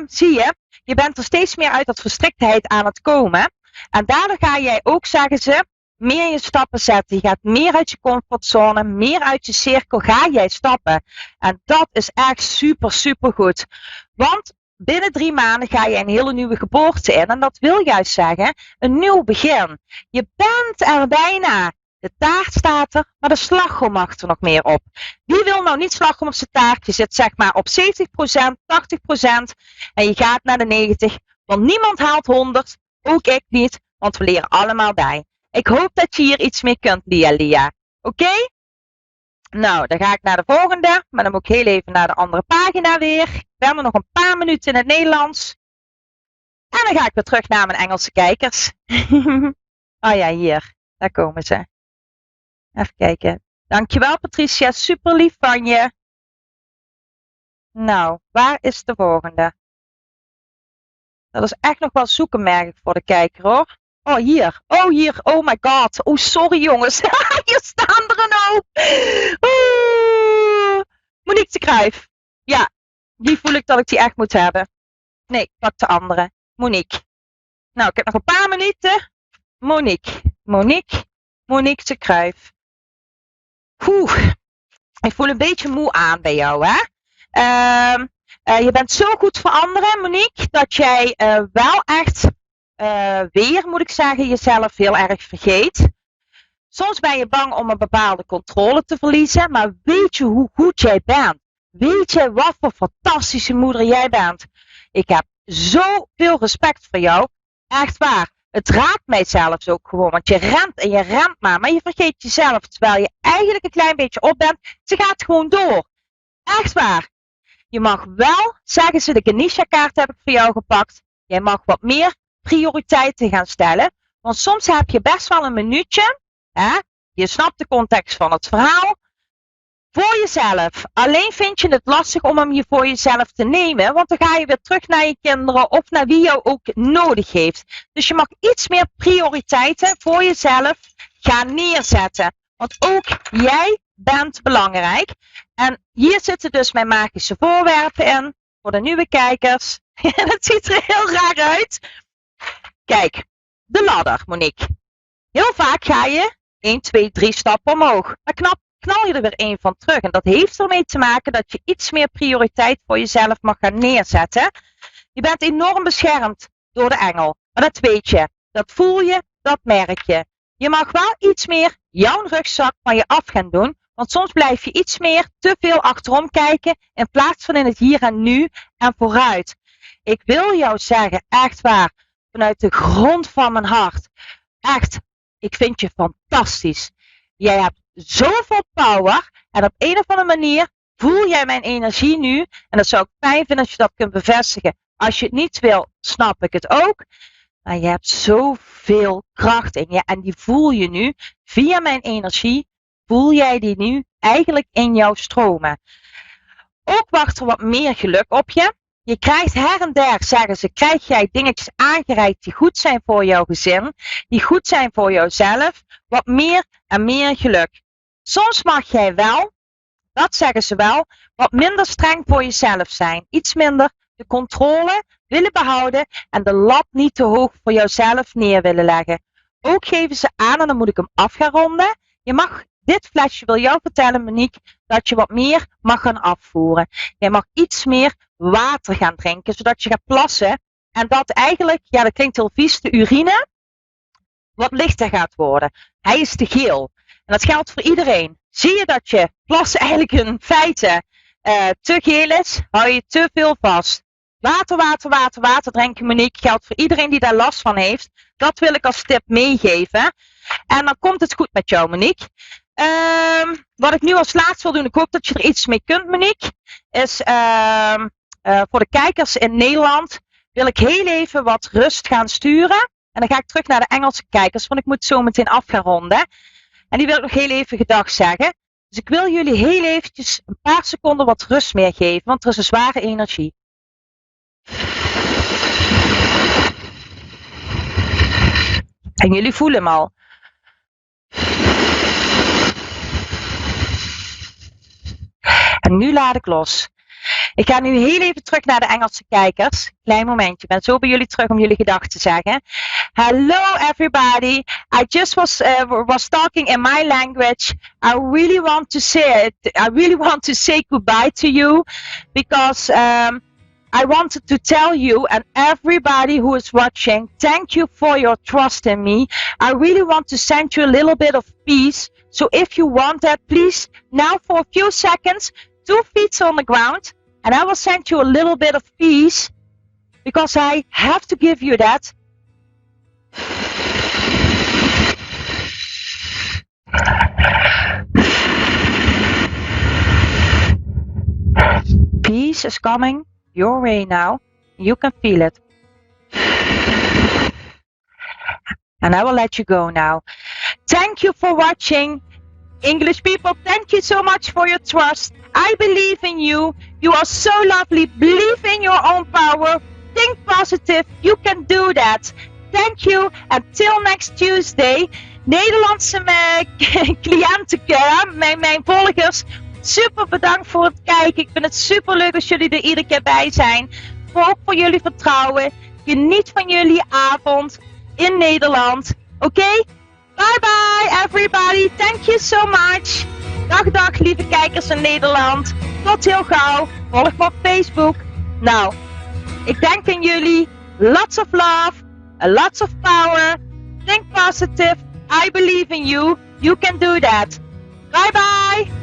Zie je, je bent er steeds meer uit dat verstriktheid aan het komen. En daardoor ga jij ook, zeggen ze, meer je stappen zetten. Je gaat meer uit je comfortzone, meer uit je cirkel ga jij stappen. En dat is echt super goed. Want binnen 3 maanden ga je een hele nieuwe geboorte in. En dat wil juist zeggen, een nieuw begin. Je bent er bijna. De taart staat er, maar de slagroom mag er nog meer op. Wie wil nou niet slagroom op zijn taart? Je zit zeg maar op 70%, 80% en je gaat naar de 90%. Want niemand haalt 100, ook ik niet, want we leren allemaal bij. Ik hoop dat je hier iets mee kunt, Lia. Oké? Nou, dan ga ik naar de volgende. Maar dan moet ik heel even naar de andere pagina weer. Ik ben er nog een paar minuten in het Nederlands. En dan ga ik weer terug naar mijn Engelse kijkers. Oh ja, hier. Daar komen ze. Even kijken. Dankjewel Patricia, super lief van je. Nou, waar is de volgende? Dat is echt nog wel zoeken, merk ik, voor de kijker hoor. Oh, hier. Oh, hier. Oh my god. Oh, sorry jongens. Hier staan er een hoop. Monique de Cruijff. Ja, die voel ik dat ik die echt moet hebben. Nee, ik pak de andere. Monique. Nou, ik heb nog een paar minuten. Monique de Cruijff. Ik voel een beetje moe aan bij jou, hè? Je bent zo goed voor anderen, Monique, dat jij wel echt weer, moet ik zeggen, jezelf heel erg vergeet. Soms ben je bang om een bepaalde controle te verliezen, maar weet je hoe goed jij bent? Weet je wat voor fantastische moeder jij bent? Ik heb zoveel respect voor jou. Echt waar. Het raakt mij zelfs ook gewoon, want je rent en je rent maar je vergeet jezelf, terwijl je eigenlijk een klein beetje op bent. Ze gaat gewoon door. Echt waar. Je mag wel, zeggen ze, de Ganesha-kaart heb ik voor jou gepakt. Jij mag wat meer prioriteiten gaan stellen. Want soms heb je best wel een minuutje. Hè? Je snapt de context van het verhaal. Voor jezelf. Alleen vind je het lastig om hem voor jezelf te nemen. Want dan ga je weer terug naar je kinderen of naar wie jou ook nodig heeft. Dus je mag iets meer prioriteiten voor jezelf gaan neerzetten. Want ook jij bent belangrijk. En hier zitten dus mijn magische voorwerpen in. Voor de nieuwe kijkers. Het ziet er heel raar uit. Kijk, de ladder, Monique. Heel vaak ga je 1, 2, 3 stappen omhoog. Maar knal je er weer 1 van terug. En dat heeft ermee te maken dat je iets meer prioriteit voor jezelf mag gaan neerzetten. Je bent enorm beschermd door de engel. Maar dat weet je. Dat voel je. Dat merk je. Je mag wel iets meer jouw rugzak van je af gaan doen. Want soms blijf je iets meer te veel achterom kijken. In plaats van in het hier en nu en vooruit. Ik wil jou zeggen, echt waar. Vanuit de grond van mijn hart. Echt, ik vind je fantastisch. Jij hebt zoveel power. En op een of andere manier voel jij mijn energie nu. En dat zou ik fijn vinden als je dat kunt bevestigen. Als je het niet wil, snap ik het ook. Maar je hebt zoveel kracht in je. En die voel je nu via mijn energie. Voel jij die nu eigenlijk in jouw stromen. Ook wacht er wat meer geluk op je. Je krijgt her en der, zeggen ze, krijg jij dingetjes aangereikt die goed zijn voor jouw gezin. Die goed zijn voor jouzelf. Wat meer en meer geluk. Soms mag jij wel, dat zeggen ze wel, wat minder streng voor jezelf zijn. Iets minder de controle willen behouden en de lat niet te hoog voor jouzelf neer willen leggen. Ook geven ze aan, en dan moet ik hem af gaan ronden. Je mag, dit flesje wil jou vertellen, Monique, dat je wat meer mag gaan afvoeren. Je mag iets meer water gaan drinken, zodat je gaat plassen. En dat eigenlijk, ja dat klinkt heel vies, de urine wat lichter gaat worden. Hij is te geel. En dat geldt voor iedereen. Zie je dat je plas eigenlijk in feite te geel is, hou je te veel vast. Water drinken, Monique, geldt voor iedereen die daar last van heeft. Dat wil ik als tip meegeven. En dan komt het goed met jou, Monique. Wat ik nu als laatst wil doen, ik hoop dat je er iets mee kunt, Monique, is voor de kijkers in Nederland wil ik heel even wat rust gaan sturen. En dan ga ik terug naar de Engelse kijkers, want ik moet zo meteen af gaan ronden. En die wil ik nog heel even gedag zeggen. Dus ik wil jullie heel eventjes een paar seconden wat rust meer geven, want er is een zware energie. En jullie voelen hem al. En nu laat ik los. Ik ga nu heel even terug naar de Engelse kijkers. Klein momentje, ik ben zo bij jullie terug om jullie gedag te zeggen. Hello everybody. I just was talking in my language. I really want to say goodbye to you because I wanted to tell you and everybody who is watching, thank you for your trust in me. I really want to send you a little bit of peace. So if you want that, please now for a few seconds, 2 feet on the ground. And I will send you a little bit of peace because I have to give you that. release is coming your way now. You can feel it. And I will let you go now. Thank you for watching. English people, thank you so much for your trust. I believe in you. You are so lovely. Believe in your own power. Think positive. You can do that. Thank you. Until next Tuesday. Nederlandse cliënten, mijn volgers. Super bedankt voor het kijken. Ik vind het super leuk als jullie er iedere keer bij zijn. Volg voor jullie vertrouwen. Geniet van jullie avond in Nederland. Oké? Bye bye everybody. Thank you so much. Dag lieve kijkers in Nederland. Tot heel gauw. Volg me op Facebook. Nou, ik denk aan jullie. Lots of love. Lots of power. Think positive. I believe in you. You can do that. Bye bye.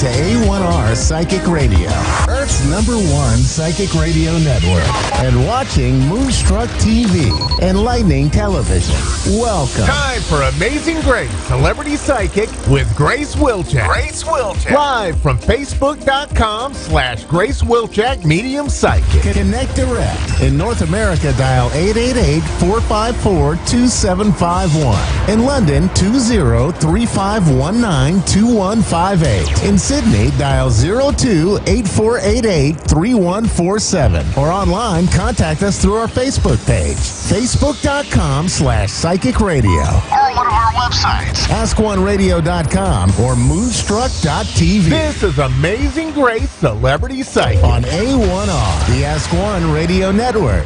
to A1R Psychic Radio, Earth's #1 psychic radio network, and watching Moonstruck TV, enlightening television. Welcome. Time for Amazing Grace, Celebrity Psychic with Grace Wilczek. Grace Wilczek. Live from Facebook.com/Grace Wilczek Medium Psychic. Connect direct. In North America, dial 888-454-2751. In London, 20-3519-2158. In Sydney, dial 02-8488-3147. Or online, contact us through our Facebook page, Facebook.com/Psychic Radio. Or one of our websites, AskOneRadio.com or Moonstruck.tv. This is Amazing Grace Celebrity Psychic on A1R, the Ask One Radio Network.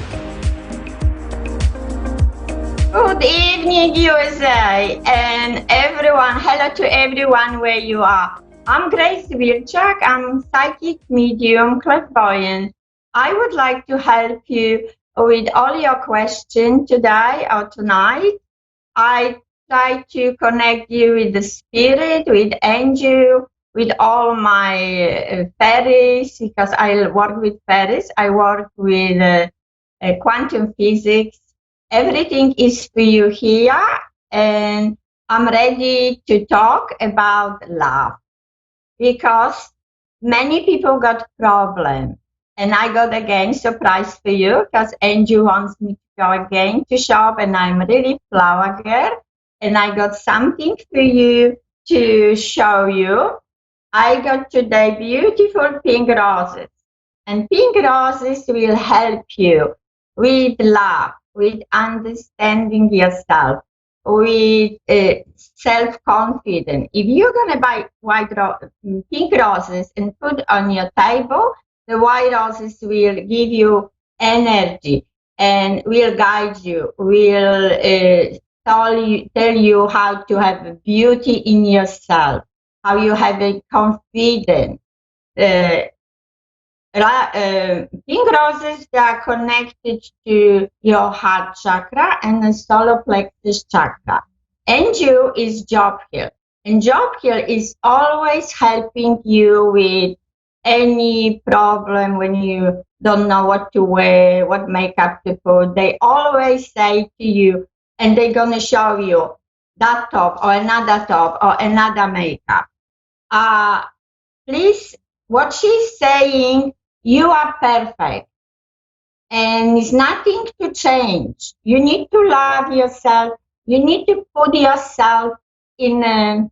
Good evening, USA, and everyone. Hello to everyone where you are. I'm Grace Wilczek. I'm psychic medium clairvoyant. I would like to help you with all your questions today or tonight. I try to connect you with the spirit, with angel, with all my fairies, because I work with fairies. I work with quantum physics. Everything is for you here, and I'm ready to talk about love, because many people got problems. And I got again surprise for you, because Angel wants me to go again to shop, and I'm really flower girl, and I got something for you to show you. I got today beautiful pink roses, and pink roses will help you with love, with understanding yourself, with self-confidence. If you're gonna buy pink roses and put on your table, the white roses will give you energy and will guide you, will tell you how to have beauty in yourself, how you have a confidence. Pink roses, they are connected to your heart chakra and the solar plexus chakra. Angel is job heal, and job heal is always helping you with any problem when you don't know what to wear, what makeup to put. They always say to you, and they're going to show you that top or another makeup. Please, what she's saying, you are perfect, and there's nothing to change. You need to love yourself. You need to put yourself stand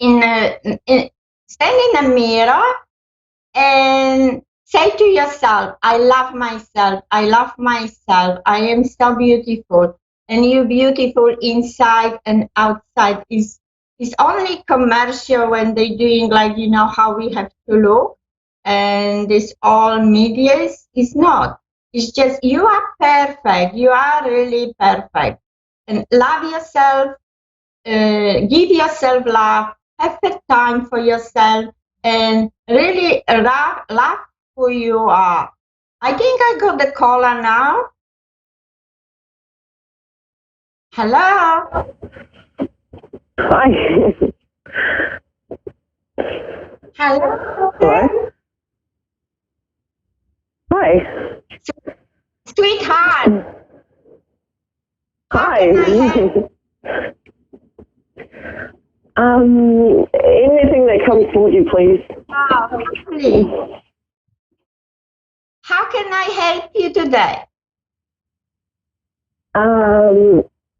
in a mirror and say to yourself, I love myself, I love myself, I am so beautiful. And you're beautiful inside and outside. Is only commercial when they're doing, like, you know, how we have to look. And this all media is not. It's just you are perfect. You are really perfect. And love yourself. Give yourself love. Have the time for yourself. And really love who you are. I think I got the caller now. Hello. Hi. Hello. Hello. Hi. Sweetheart. Hi. Anything that comes forward you, please. Oh, please. How can I help you today?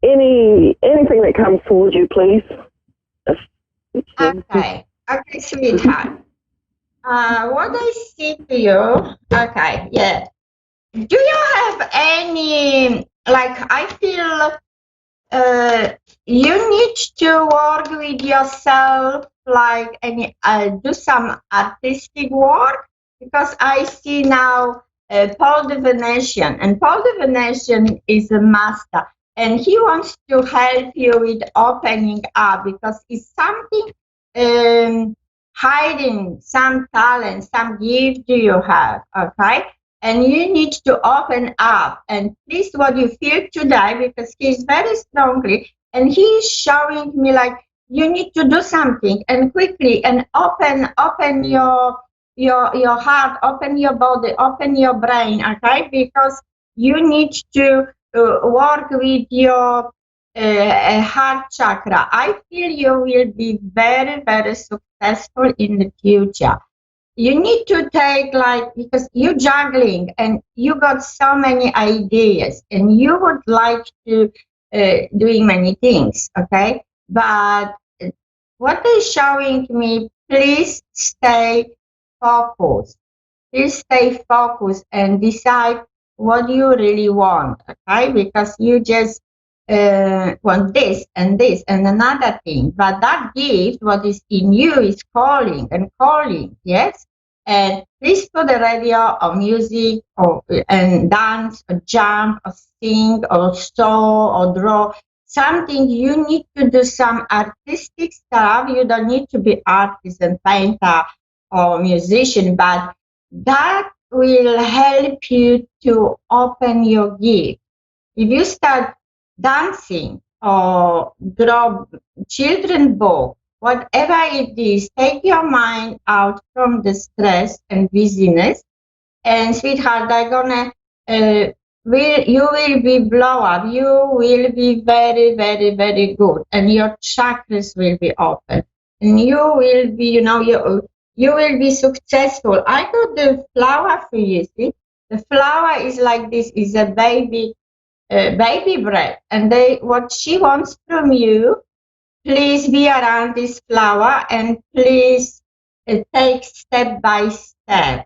Anything that comes forward you, please. Okay, sweetheart. What I see to you, okay, yeah. Do you have any, like, I feel you need to work with yourself, like, any, do some artistic work, because I see now Paul the Venetian, and Paul the Venetian is a master, and he wants to help you with opening up, because it's something hiding, some talent, some gift you have, okay? And you need to open up, and this is what you feel today, because he's very strongly, and he's showing me like you need to do something and quickly and open your heart, open your body, open your brain, okay? Because you need to work with your heart chakra. I feel you will be very, very successful in the future. You need to take because you're juggling and you got so many ideas and you would like to doing many things, okay? But what they're showing me, please stay focused. Please stay focused and decide what you really want, okay? Because you just want this and another thing. But that gift, what is in you, is calling and calling, yes? And please put the radio or music and dance or jump or sing or sew or draw. Something you need to do some artistic stuff. You don't need to be artist and painter or musician, but that will help you to open your gift. If you start dancing or draw children book, whatever it is, take your mind out from the stress and busyness. And sweetheart, they're gonna you will be blow up. You will be very, very, very good, and your chakras will be open, and you will be, you will be successful. I got the flower for you. See, the flower is like this: is a baby breath, and what she wants from you. Please be around this flower and please take step by step.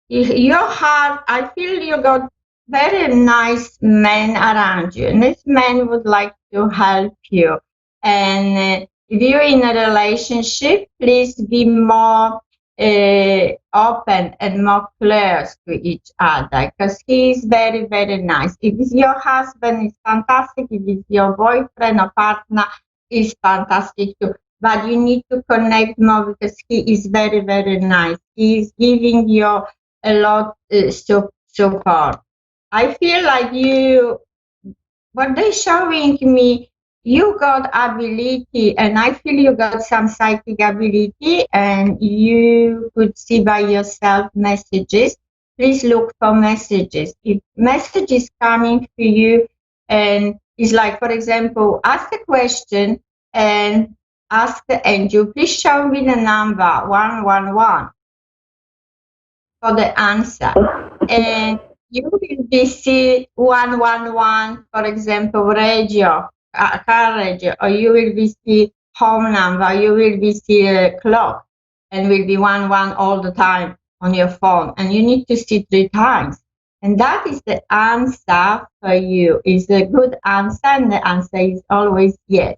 Your heart, I feel you got very nice men around you, and this man would like to help you. And if you're in a relationship, please be more open and more close to each other, because he is very, very nice. If it's your husband, it's fantastic. If it's your boyfriend or partner, it's fantastic too. But you need to connect more because he is very, very nice. He is giving you a lot support. I feel like what they're showing me, you got ability, and I feel you got some psychic ability, and you could see by yourself messages. Please look for messages. If message is coming to you, and it's like, for example, ask a question and ask the angel, please show me the number 111 for the answer. And you will be see 111, for example, radio, car radio, or you will be see home number, you will be see a clock, and will be 11 all the time on your phone, and you need to see 3 times. And that is the answer for you. It's a good answer, and the answer is always yes.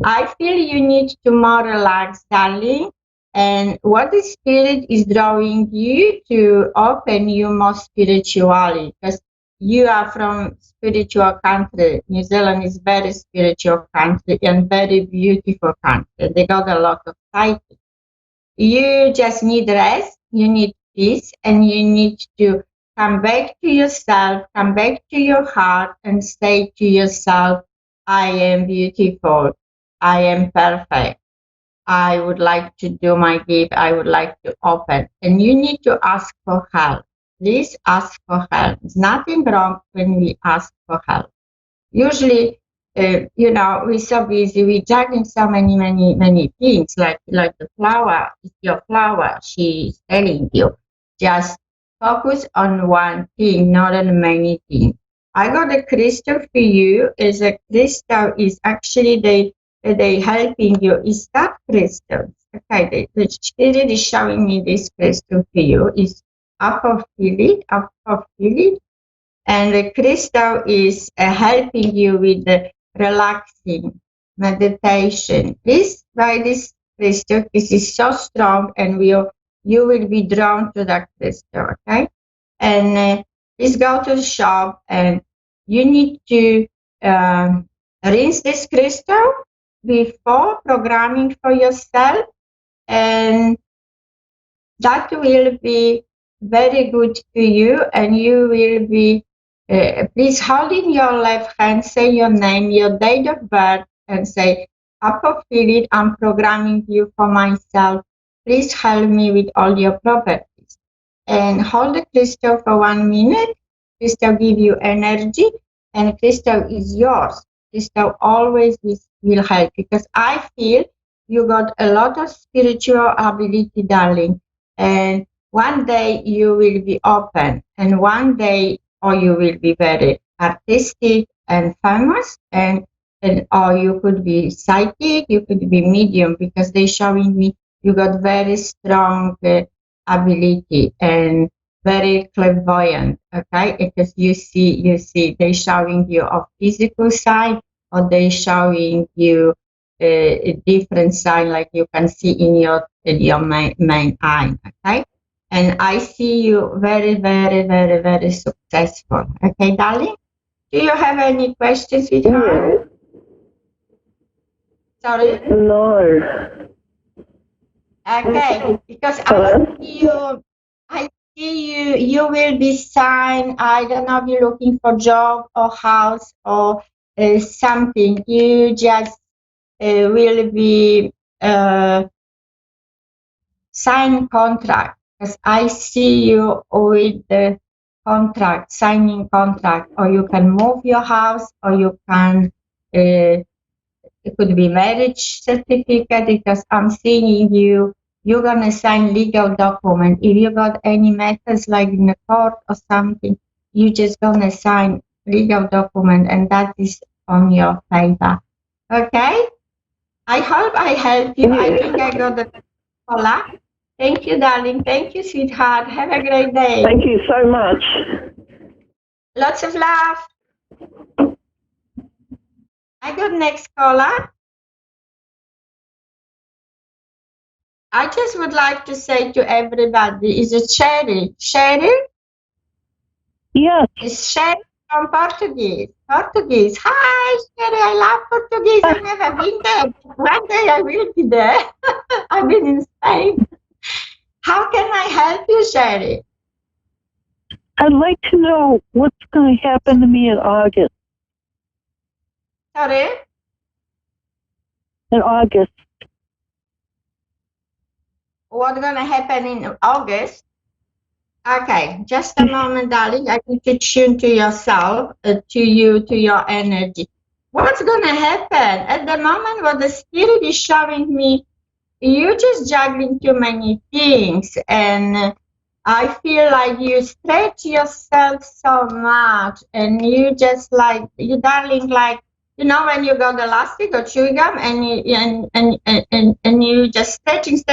I feel you need to more relax, darling. And what the spirit is drawing you to open you more spiritually, because you are from spiritual country. New Zealand is very spiritual country and very beautiful country. They got a lot of psychic. You just need rest, you need peace, and you need to come back to yourself, come back to your heart, and say to yourself, I am beautiful, I am perfect. I would like to do my gift. I would like to open. And you need to ask for help. Please ask for help. There's nothing wrong when we ask for help. Usually, we're so busy. We're juggling so many things. Like the flower. It's your flower. She's telling you. Just focus on one thing, not on many things. I got a crystal for you. As a crystal is actually they helping you. Is that crystal? Okay, the spirit is showing me this crystal for you. Is apophyllite, and the crystal is helping you with the relaxing meditation. This crystal, this is so strong, and you will be drawn to that crystal. Okay, and please go to the shop, and you need to rinse this crystal before programming for yourself, and that will be very good to you, and you will be please hold in your left hand, say your name, your date of birth, and say, fulfill it. I'm programming you for myself. Please help me with all your properties. And hold the crystal for 1 minute. Crystal give you energy, and crystal is yours. Crystal always will help, because I feel you got a lot of spiritual ability, darling. And one day you will be open, and one day, or you will be very artistic and famous, and or you could be psychic, you could be medium, because they're showing me you got very strong ability and very clairvoyant, okay? Because you see, they're showing you a physical side, or they're showing you a different side, like you can see in your main eye, okay? And I see you very, very, very, very successful, okay, darling? Do you have any questions with her? Sorry? No. Okay, because I see you will be signed. I don't know if you're looking for job or house or something. You just will be sign contract, because I see you with the contract, signing contract, or you can move your house, or you can it could be marriage certificate, because I'm seeing you're gonna sign legal document. If you got any matters like in the court or something, you just gonna sign legal document, and that is on your favor. Okay? I hope I helped you. I think I got the caller. Thank you, darling. Thank you, sweetheart. Have a great day. Thank you so much. Lots of love. I got next caller. I just would like to say to everybody, is it Sherry? Sherry? Yes. It's Sherry from Portuguese. Portuguese. Hi, Sherry. I love Portuguese. I've never been there. One day I will be there. I've been in Spain. How can I help you, Sherry? I'd like to know what's going to happen to me in August. Sorry? In August. What's going to happen in August? Okay, just a moment, darling. I need to tune to yourself, to your energy. What's going to happen? At the moment, what the spirit is showing me, you're just juggling too many things, and I feel like you stretch yourself so much, and you just like, you darling, like, you know, when you got elastic or chewing gum, and you just stretching,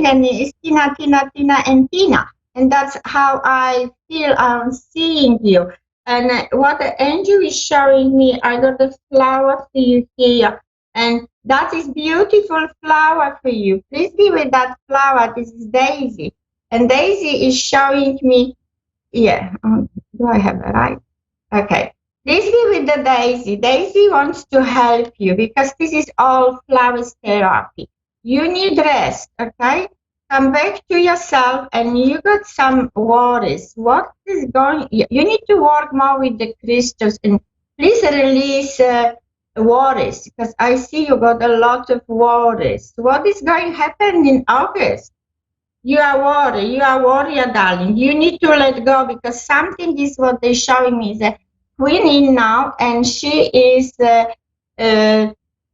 and it's Tina, and that's how I feel. I'm seeing you, and what the angel is showing me, I got the flower for you here, and that is beautiful flower for you. Please be with that flower. This is Daisy, and Daisy is showing me. Yeah, do I have it right? Okay. Please be with the Daisy. Daisy wants to help you, because this is all flowers therapy. You need rest, okay? Come back to yourself, and you got some worries. What is going? You need to work more with the crystals, and please release worries, because I see you got a lot of worries. What is going to happen in August? You are warrior, darling. You need to let go, because something is what they're showing me. The queen in now, and she is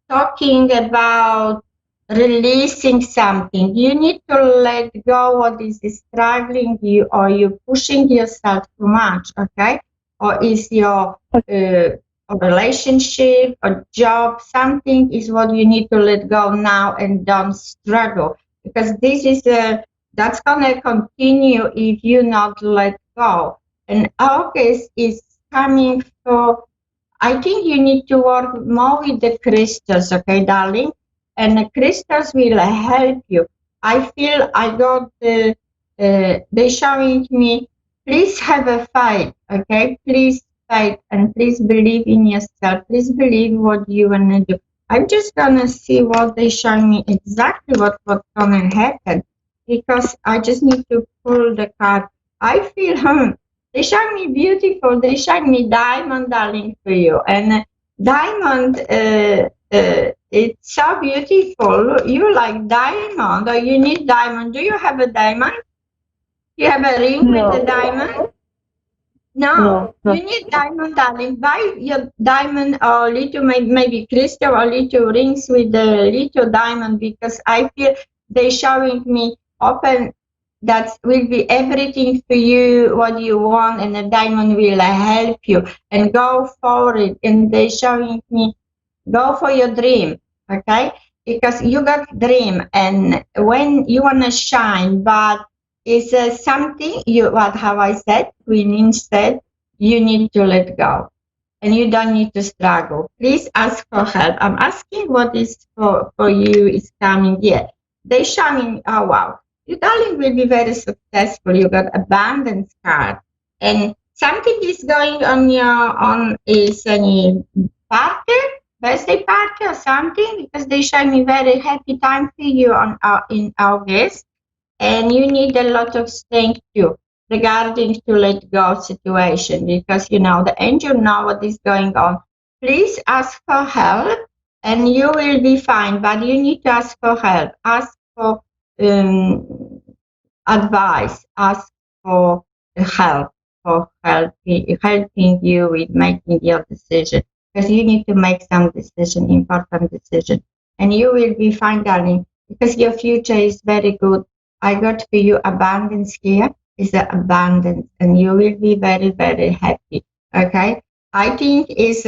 talking about releasing something. You need to let go what is struggling you, or you pushing yourself too much, okay? Or is your a relationship, a job, something is what you need to let go now, and don't struggle, because this is that's gonna continue if you not let go. And August is coming for, I think you need to work more with the crystals, okay, darling? And the crystals will help you. I feel I got they showing me, please have a fight, okay? Please fight, and please believe in yourself. Please believe what you wanna do. I'm just gonna see what they showing me, exactly what's gonna happen, because I just need to pull the card. I feel they shine me beautiful. They shine me diamond, darling, for you. And diamond, it's so beautiful. You like diamond, or you need diamond. Do you have a diamond? You have a ring with a diamond? No, you need diamond, darling. Buy your diamond or little, maybe crystal or little rings with a little diamond, because I feel they showing me open. That will be everything for you, what you want, and the diamond will help you. And go for it. And they showing me, go for your dream, okay? Because you got dream, and when you wanna shine, but it's something you, what have I said? Queen instead, you need to let go, and you don't need to struggle. Please ask for help. I'm asking what is for you is coming here. They showing, oh wow, your darling will be very successful. You got abundance card, and something is going on is any party, birthday party or something, because they show me very happy time for you on in August, and you need a lot of strength too regarding to let go situation, because you know the angel know what is going on. Please ask for help, and you will be fine. But you need to ask for help. Ask for advice. Ask for help, for helping you with making your decision, because you need to make some decision, important decision, and you will be fine, darling, because your future is very good. I got for you abundance here, is the abundance, and you will be very, very happy. Okay, I think is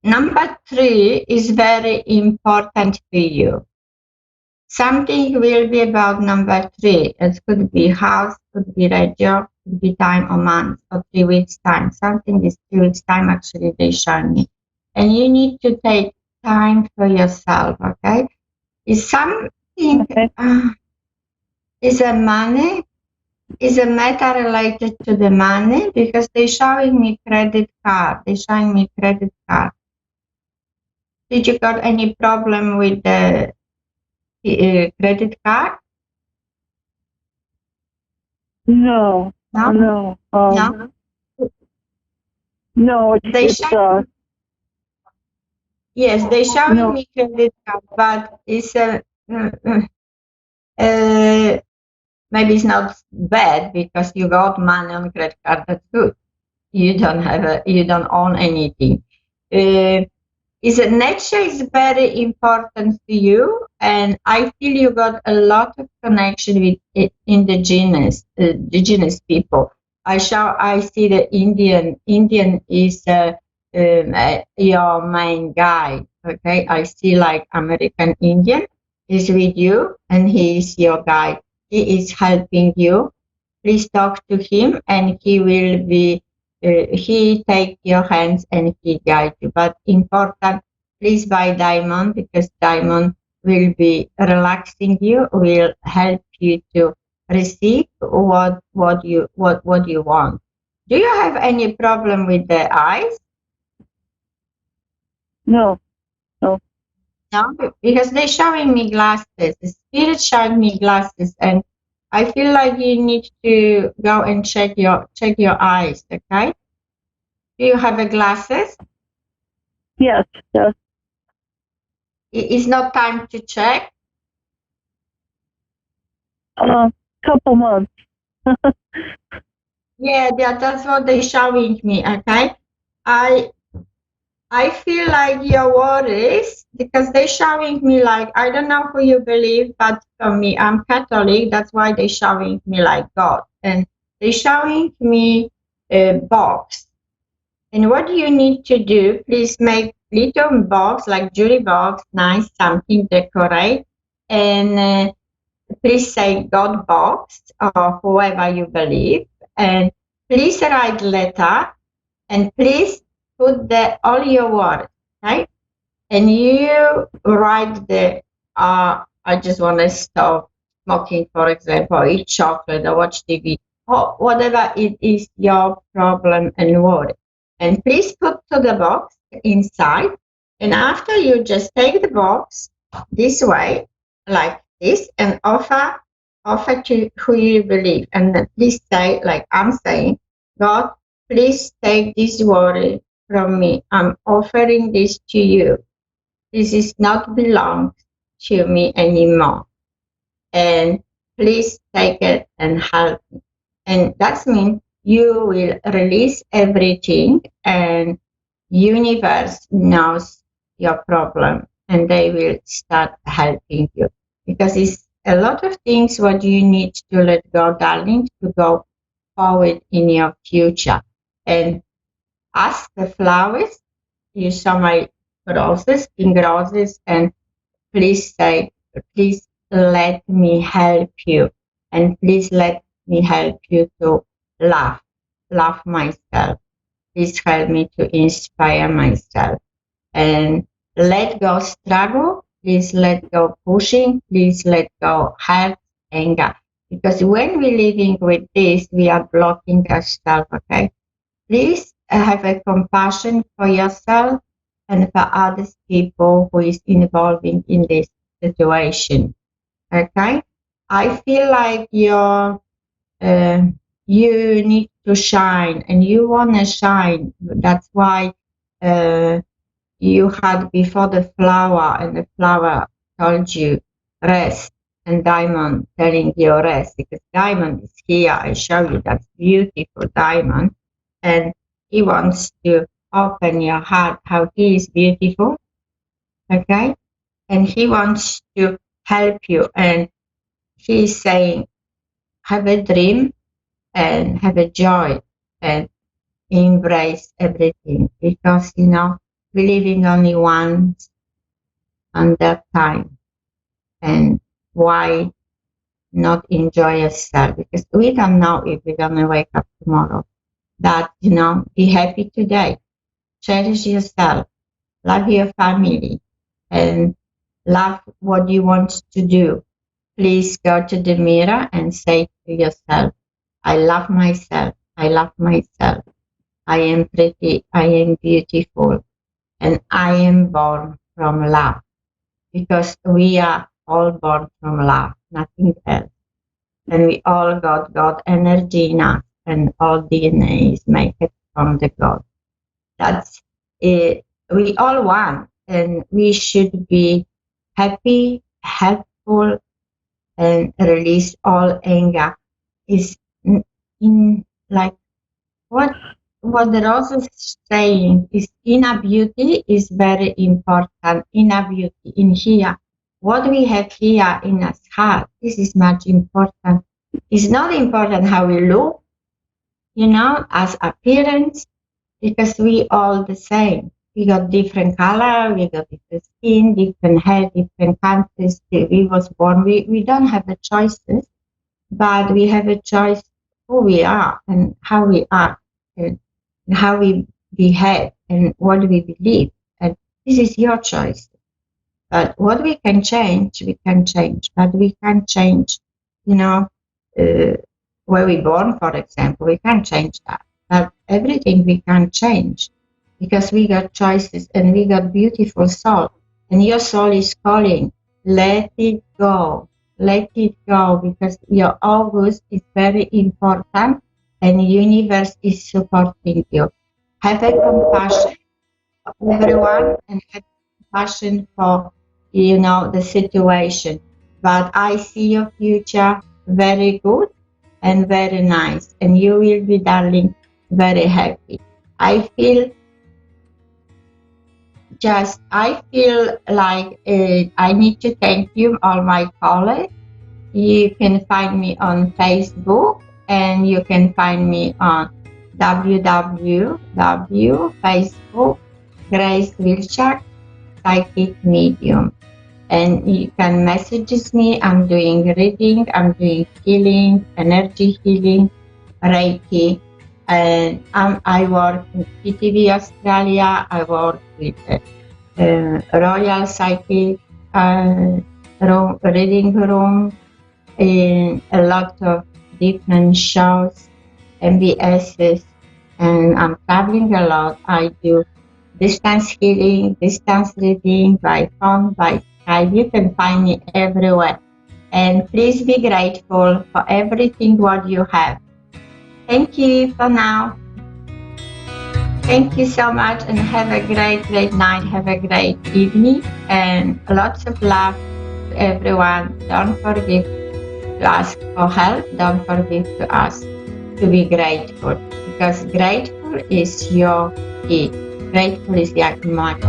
number 3 is very important for you. Something will be about number 3. It could be house, could be radio, could be time or month or 3 weeks time. Something is 3 weeks time actually they show me. And you need to take time for yourself, okay? Is something, is a money, is a matter related to the money, because they're showing me credit card. They're showing me credit card. Did you got any problem with the credit card? No. No. No. No. Yes, they showing me credit card, but it's maybe it's not bad, because you got money on credit card. That's good. You don't own anything. Is nature is very important to you, and I feel you got a lot of connection with indigenous people. I see the Indian is your main guide. Okay, I see like American Indian is with you, and he is your guide. He is helping you. Please talk to him, and he will be. He take your hands and he guide you. But important, please buy diamond, because diamond will be relaxing you, will help you to receive what you want. Do you have any problem with the eyes? No. No, because they're showing me glasses. The spirit showing me glasses, and I feel like you need to go and check your eyes. Okay? Do you have a glasses? Yes. It's not time to check. Couple months. Yeah, that's what they're showing me. Okay, I feel like your worries, because they're showing me like, I don't know who you believe, but for me, I'm Catholic. That's why they're showing me like God, and they're showing me a box. And what do you need to do? Please make little box, like jewelry box, nice, something decorate, and please say God box or whoever you believe, and please write letter, and please put all your words, right? And you write I just want to stop smoking, for example, or eat chocolate or watch TV, or whatever it is your problem and worry. And please put to the box inside, and after you just take the box this way, like this, and offer to who you believe, and then please say, like I'm saying, God, please take this worry from me. I'm offering this to you. This is not belong to me anymore. And please take it and help me. And that means you will release everything, and universe knows your problem, and they will start helping you, because it's a lot of things what you need to let go, darling, to go forward in your future. And ask the flowers, you saw my roses, pink roses, and please say, please let me help you, and please let me help you to love myself. Please help me to inspire myself, and let go struggle. Please let go pushing. Please let go hurt, anger, because when we're living with this, we are blocking ourselves. Okay, please have a compassion for yourself and for other people who is involving in this situation. Okay, I feel like you need to shine, and you want to shine. That's why you had before the flower, and the flower told you rest, and diamond telling you rest, because diamond is here. I show you that beautiful diamond, and he wants to open your heart how he is beautiful. Okay, and he wants to help you, and he's saying have a dream and have a joy and embrace everything, because we're living only once on that time, and why not enjoy yourself, because we don't know if we're gonna wake up tomorrow. That be happy today, cherish yourself, love your family, and love what you want to do. Please go to the mirror and say to yourself, I love myself, I love myself, I am pretty, I am beautiful, and I am born from love, because we are all born from love, nothing else. And we all got God energy in us, and all DNA is made from the God. That's it. We all want, and we should be happy, helpful, and release all anger. Is in like what the Rose is saying is inner beauty is very important. Inner beauty in here, what we have here in our heart, this is much important. It's not important how we look, as appearance, because we all the same. We got different color, we got different skin, different hair, different countries. We was born. We don't have the choices, but we have a choice who we are and how we are and how we behave and what we believe. And this is your choice. But what we can change, But we can't change, where we born, for example. We can't change that. But everything we can change, because we got choices and we got beautiful soul. And your soul is calling. Let it go. Let it go, because your August is very important and the universe is supporting you. Have a compassion for everyone and have compassion for, the situation. But I see your future very good and very nice, and you will be, darling, very happy. I feel like I need to thank you, all my colleagues. You can find me on Facebook, and you can find me on www.facebook Grace Wilczak Psychic Medium. And you can message me. I'm doing reading, I'm doing healing, energy healing, Reiki, and I work in PTV Australia. I work with Royal Psychic reading room, in a lot of different shows, MBSs, and I'm traveling a lot. I do distance healing, distance reading by phone, by Skype. You can find me everywhere. And please be grateful for everything what you have. Thank you for now. Thank you so much and have a great night. Have a great evening and lots of love to everyone. Don't forget to ask for help. Don't forget to ask to be grateful because grateful is your key. Grateful is like mine.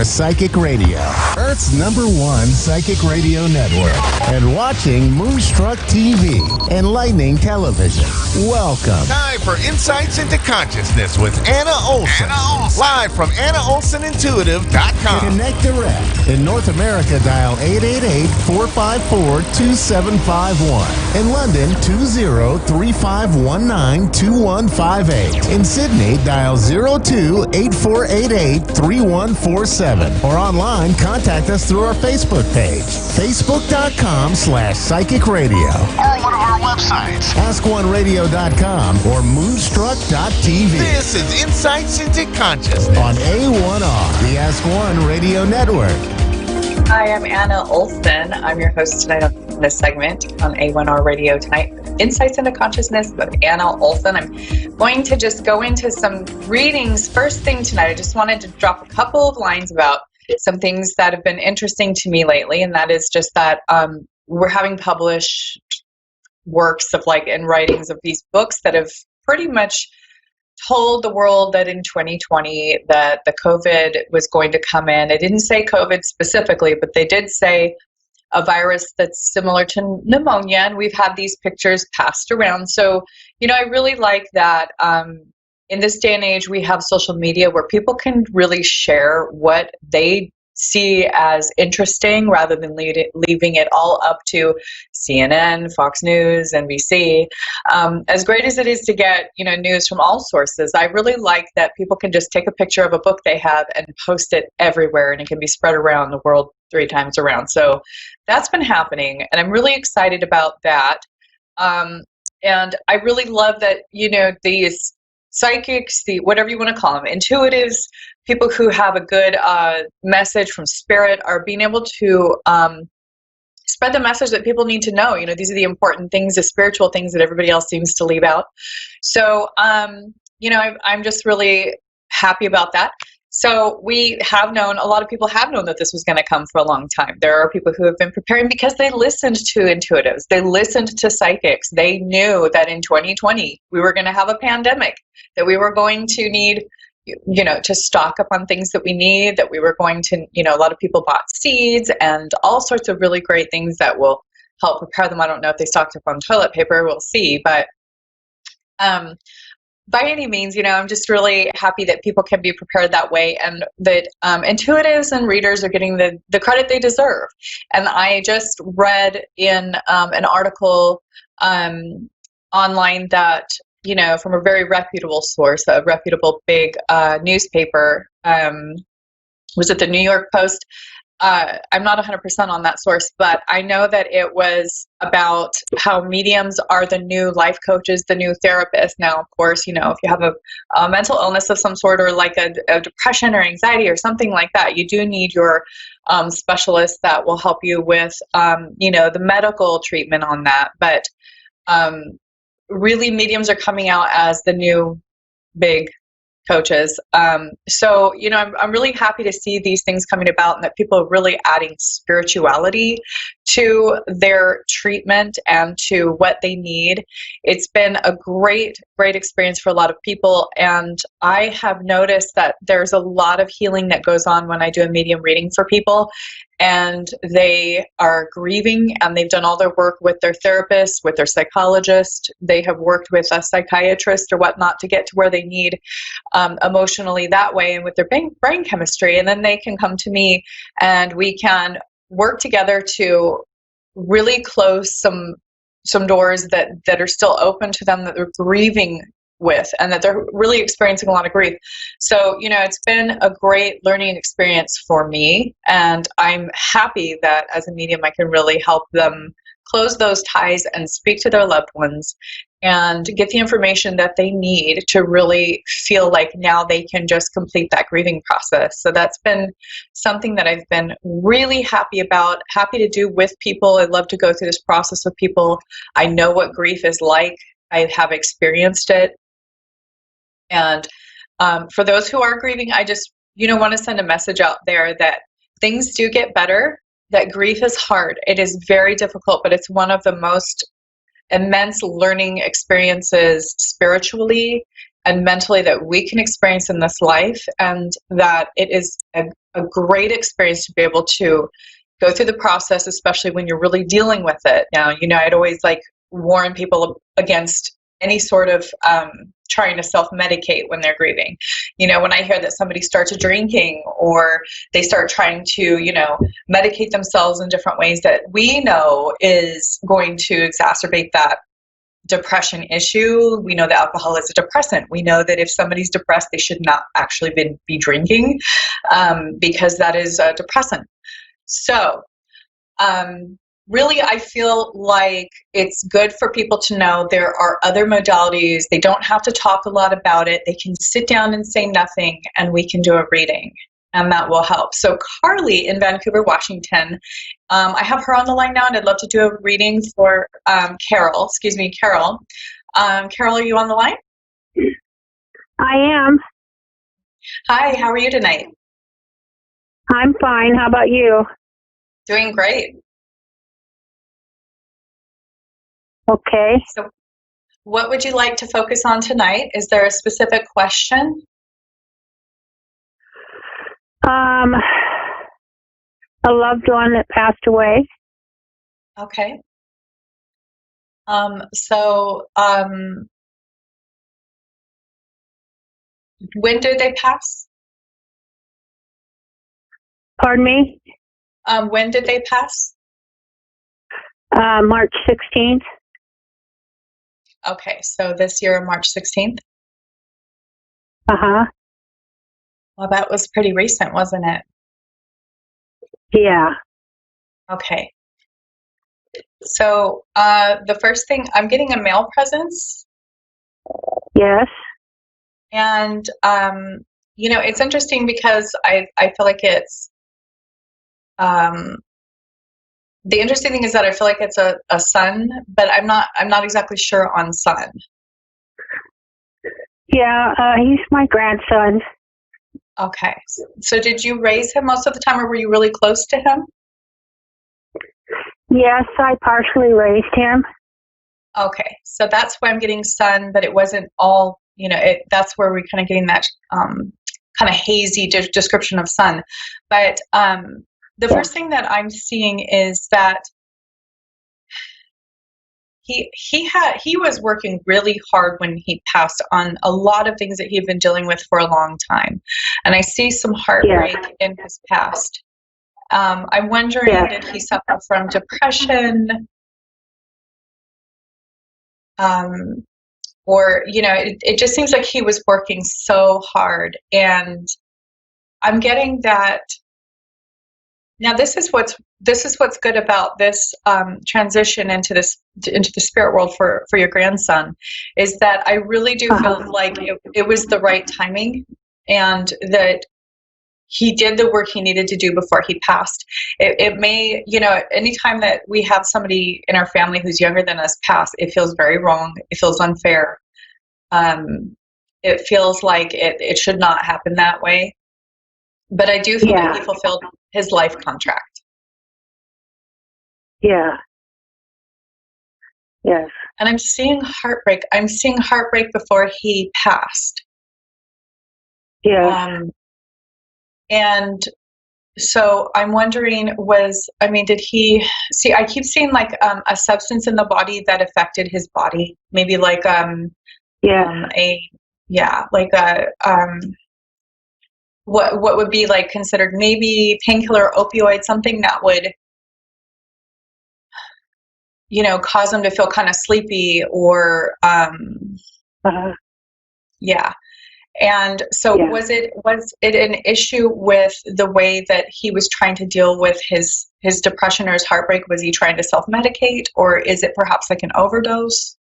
Psychic Radio, Earth's #1 psychic radio network, and watching Moonstruck TV, Enlightening Television. Welcome. Time for Insights into Consciousness with Anna Olson. Live from AnnaOlsonIntuitive.com. Connect direct. In North America, dial 888-454-2751. In London, 20-3519-2158. In Sydney, dial 02-8488-3147. Or online, contact us through our Facebook page, facebook.com/psychic radio. Or one of our websites, askoneradio.com or moonstruck.tv. This is Insights into Consciousness on A1R, the Ask One Radio Network. Hi, I'm Anna Olson. I'm your host tonight on this segment on A1R Radio tonight. Insights into Consciousness with Anna Olson. I'm going to just go into some readings. First thing tonight, I just wanted to drop a couple of lines about some things that have been interesting to me lately, and that is just that we're having published works of and writings of these books that have pretty much told the world that in 2020 that the COVID was going to come in. They didn't say COVID specifically, but they did say a virus that's similar to pneumonia, and we've had these pictures passed around. So, I really like that in this day and age, we have social media where people can really share what they see as interesting rather than leaving it all up to CNN, Fox News, NBC. As great as it is to get, news from all sources, I really like that people can just take a picture of a book they have and post it everywhere, and it can be spread around the world 3 times around. So that's been happening, and I'm really excited about that. And I really love that, these psychics, whatever you want to call them, intuitives, people who have a good message from spirit are being able to spread the message that people need to know. These are the important things, the spiritual things that everybody else seems to leave out. So, I'm just really happy about that. So we have known, a lot of people have known that this was going to come for a long time. There are people who have been preparing because they listened to intuitives. They listened to psychics. They knew that in 2020, we were going to have a pandemic, that we were going to need, to stock up on things that we need, that we were going to, a lot of people bought seeds and all sorts of really great things that will help prepare them. I don't know if they stocked up on toilet paper. We'll see. But by any means, I'm just really happy that people can be prepared that way, and that intuitives and readers are getting the credit they deserve. And I just read in an article online that, from a very reputable source, a reputable big newspaper, was it the New York Post? I'm not 100% on that source, but I know that it was about how mediums are the new life coaches, the new therapists. Now, of course, if you have a mental illness of some sort, or like a depression or anxiety or something like that, you do need your specialist that will help you with, the medical treatment on that. But really, mediums are coming out as the new big coaches. So, I'm really happy to see these things coming about, and that people are really adding spirituality to their treatment and to what they need. It's been a great experience for a lot of people, and I have noticed that there's a lot of healing that goes on when I do a medium reading for people, and they are grieving, and they've done all their work with their therapist, with their psychologist. They have worked with a psychiatrist or whatnot to get to where they need emotionally that way and with their brain chemistry, and then they can come to me and we can work together to really close some doors that are still open to them, that they're grieving with, and that they're really experiencing a lot of grief. So, it's been a great learning experience for me, and I'm happy that as a medium I can really help them close those ties and speak to their loved ones and get the information that they need to really feel like now they can just complete that grieving process. So that's been something that I've been really happy about, happy to do with people. I love to go through this process with people. I know what grief is like. I have experienced it. And for those who are grieving, I just, want to send a message out there that things do get better, that grief is hard. It is very difficult, but it's one of the most immense learning experiences spiritually and mentally that we can experience in this life, and that it is a great experience to be able to go through the process, especially when you're really dealing with it. Now, I'd always warn people against any sort of trying to self-medicate when they're grieving. When I hear that somebody starts drinking or they start trying to, medicate themselves in different ways that we know is going to exacerbate that depression issue. We know that alcohol is a depressant. We know that if somebody's depressed, they should not actually be drinking because that is a depressant. So, really, I feel like it's good for people to know there are other modalities. They don't have to talk a lot about it. They can sit down and say nothing, and we can do a reading, and that will help. So Carly in Vancouver, Washington, I have her on the line now, and I'd love to do a reading for Carol. Carol, are you on the line? I am. Hi, how are you tonight? I'm fine. How about you? Doing great. Okay. So what would you like to focus on tonight? Is there a specific question? A loved one that passed away. Okay. When did they pass? Pardon me? When did they pass? March 16th. Okay, so this year, March 16th? Uh-huh. Well, that was pretty recent, wasn't it? Yeah. Okay. So the first thing, I'm getting a mail presence. Yes. And, it's interesting because I feel like it's, the interesting thing is that I feel like it's a son, but I'm not exactly sure on son. Yeah, he's my grandson. Okay. So did you raise him most of the time, or were you really close to him? Yes, I partially raised him. Okay. So that's why I'm getting son, but it wasn't all, that's where we're kind of getting that kind of hazy description of son. But the first thing that I'm seeing is that he was working really hard when he passed on a lot of things that he'd been dealing with for a long time, and I see some heartbreak in his past. I'm wondering, did he suffer from depression? Or it just seems like he was working so hard, and I'm getting that. Now, this is what's good about this transition into the spirit world for your grandson, is that I really do feel like it was the right timing, and that he did the work he needed to do before he passed. It may, anytime that we have somebody in our family who's younger than us pass, it feels very wrong. It feels unfair. It feels like it should not happen that way. But I do feel that he fulfilled his life contract. Yeah. Yes. And I'm seeing heartbreak. I'm seeing heartbreak before he passed. Yeah. And so I'm wondering, did he see? I keep seeing like a substance in the body that affected his body. Maybe like what would be like considered maybe painkiller, opioid, something that would, cause him to feel kind of sleepy or yeah. And so was it an issue with the way that he was trying to deal with his depression or his heartbreak? Was he trying to self-medicate, or is it perhaps like an overdose?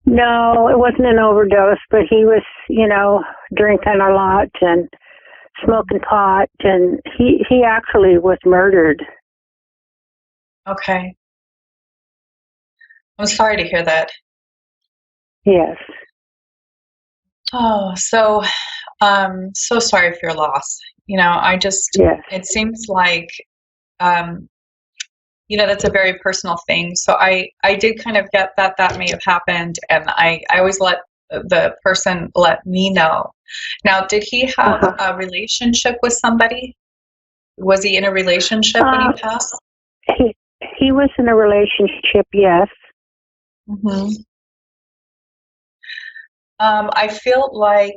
No, it wasn't an overdose, but he was, drinking a lot and smoking pot, and he actually was murdered. Okay. I'm sorry to hear that. Yes. Oh, so sorry for your loss. It seems like, that's a very personal thing. So I did kind of get that may have happened, and I always let the person let me know. Now, did he have a relationship with somebody? Was he in a relationship when he passed? He was in a relationship, yes. Mm-hmm. I feel like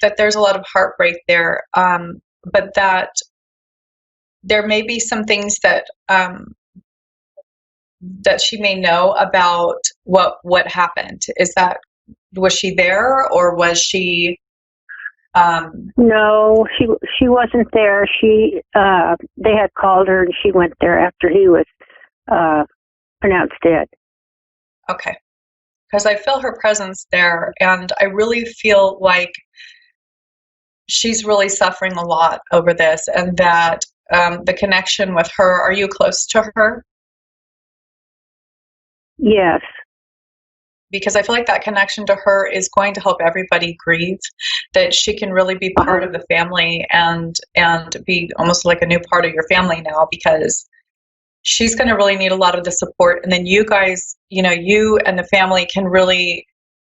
that there's a lot of heartbreak there, but that there may be some things that that she may know about what happened. Was she there, or was she? No, she wasn't there. They had called her, and she went there after he was pronounced dead. Okay. Because I feel her presence there, and I really feel like she's really suffering a lot over this, and that the connection with her, are you close to her? Yes. Because I feel like that connection to her is going to help everybody grieve, that she can really be part of the family and be almost like a new part of your family now, because she's going to really need a lot of the support. And then you guys, you and the family can really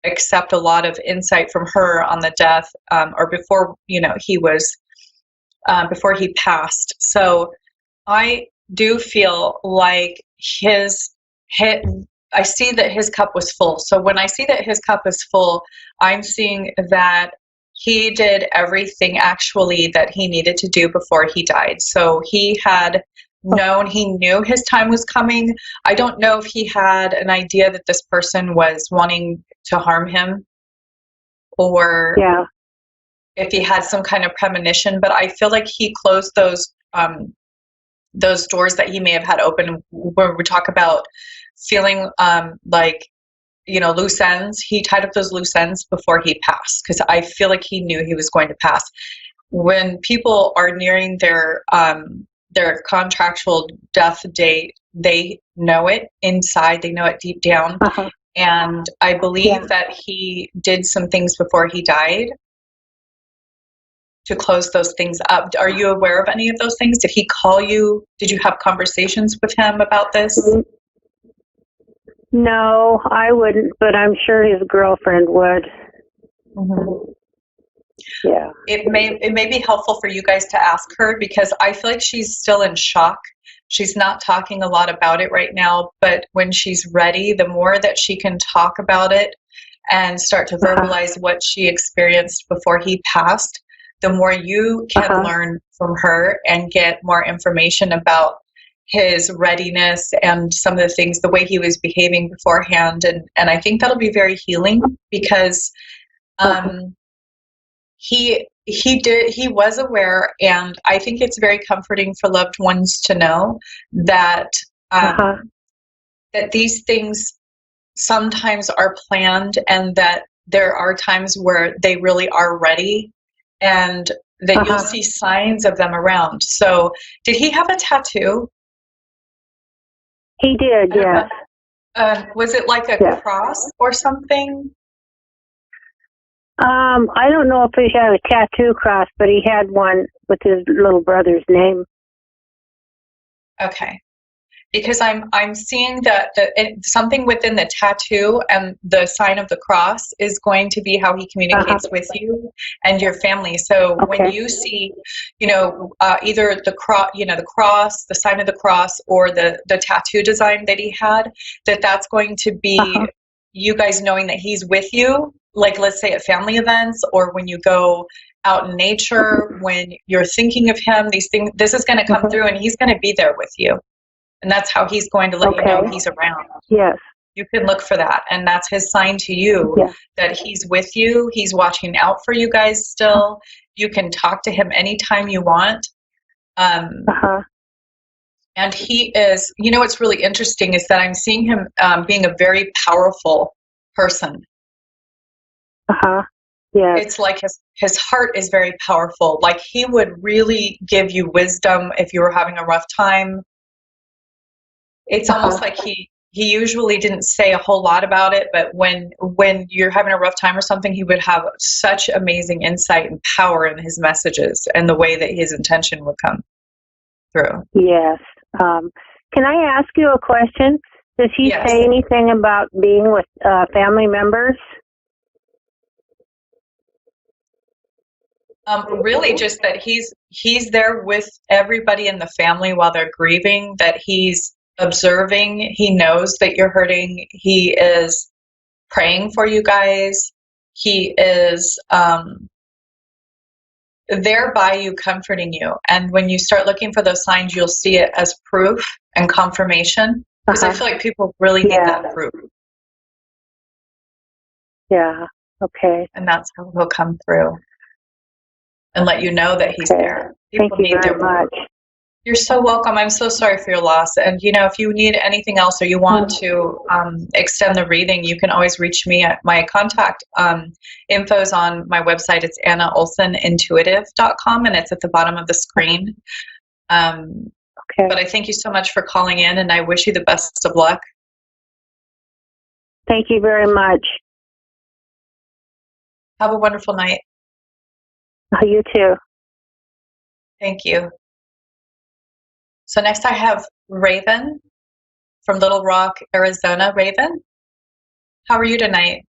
accept a lot of insight from her on the death, or before, before he passed. So I do feel like I see that his cup was full. So when I see that his cup is full, I'm seeing that he did everything actually that he needed to do before he died. So he knew his time was coming. I don't know if he had an idea that this person was wanting to harm him, or if he had some kind of premonition, but I feel like he closed those doors that he may have had open, where we talk about feeling loose ends. He tied up those loose ends before he passed, because I feel like he knew he was going to pass. When people are nearing their contractual death date, they know it inside, they know it deep down. And I believe that he did some things before he died to close those things up. Are you aware of any of those things? Did he call you? Did you have conversations with him about this? No, I wouldn't, but I'm sure his girlfriend would. Mm-hmm. Yeah. It may be helpful for you guys to ask her, because I feel like she's still in shock. She's not talking a lot about it right now, but when she's ready, the more that she can talk about it and start to verbalize what she experienced before he passed, the more you can learn from her and get more information about his readiness and some of the things, the way he was behaving beforehand. And I think that'll be very healing, because he was aware, and I think it's very comforting for loved ones to know that that these things sometimes are planned, and that there are times where they really are ready, and that you'll see signs of them around. So did he have a tattoo? He did, yes. Was it like a cross or something? I don't know if he had a tattoo cross, but he had one with his little brother's name. Okay. Because I'm seeing that something within the tattoo and the sign of the cross is going to be how he communicates with you and your family. So when you see, either the cross, the cross, the sign of the cross, or the tattoo design that he had, that's going to be you guys knowing that he's with you. Like, let's say at family events, or when you go out in nature, when you're thinking of him, these things, this is going to come through, and he's going to be there with you. And that's how he's going to let you know he's around. Yes. You can look for that. And that's his sign to you that he's with you. He's watching out for you guys still. You can talk to him anytime you want. And he is, what's really interesting is that I'm seeing him being a very powerful person. Yeah. It's like his heart is very powerful. Like, he would really give you wisdom if you were having a rough time. It's almost like he usually didn't say a whole lot about it, but when you're having a rough time or something, he would have such amazing insight and power in his messages and the way that his intention would come through. Yes. Can I ask you a question? Does he say anything about being with family members? Really just that he's there with everybody in the family while they're grieving, that he's observing, he knows that you're hurting, he is praying for you guys, he is there by you, comforting you. And when you start looking for those signs, you'll see it as proof and confirmation, because I feel like people really need that proof. Yeah. Okay. And that's how he'll come through and let you know that he's there. People Thank you very much. You're so welcome. I'm so sorry for your loss. And, if you need anything else or you want to extend the reading, you can always reach me at my contact info's on my website. It's AnnaOlsonIntuitive.com, and it's at the bottom of the screen. But I thank you so much for calling in, and I wish you the best of luck. Thank you very much. Have a wonderful night. You too. Thank you. So next I have Raven from Little Rock, Arizona. Raven, how are you tonight?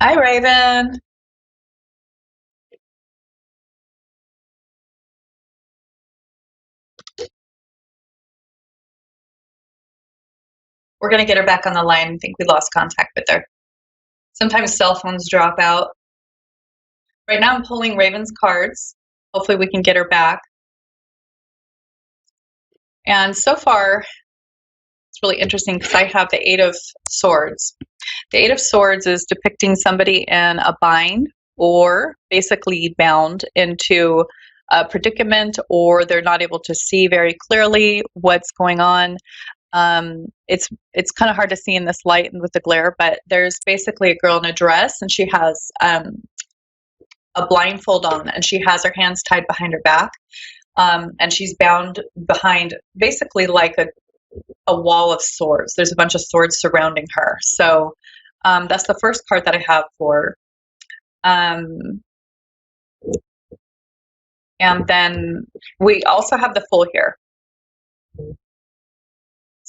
Hi, Raven. We're going to get her back on the line. I think we lost contact with her. Sometimes cell phones drop out. Right now I'm pulling Raven's cards. Hopefully we can get her back. And so far, it's really interesting because I have the Eight of Swords. The Eight of Swords is depicting somebody in a bind, or basically bound into a predicament, or they're not able to see very clearly what's going on. It's kind of hard to see in this light and with the glare, but there's basically a girl in a dress, and she has a blindfold on, and she has her hands tied behind her back, and she's bound behind basically like a wall of swords. There's a bunch of swords surrounding her. So that's the first card that I have for her. And then we also have the Fool here.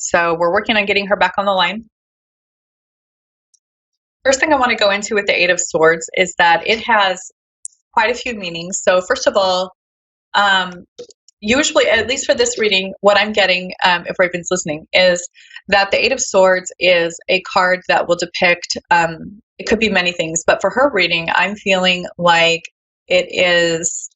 So we're working on getting her back on the line. First thing I want to go into with the Eight of Swords is that it has quite a few meanings. So first of all, usually, at least for this reading, what I'm getting, if Raven's listening, is that the Eight of Swords is a card that will depict, it could be many things, but for her reading, I'm feeling like it is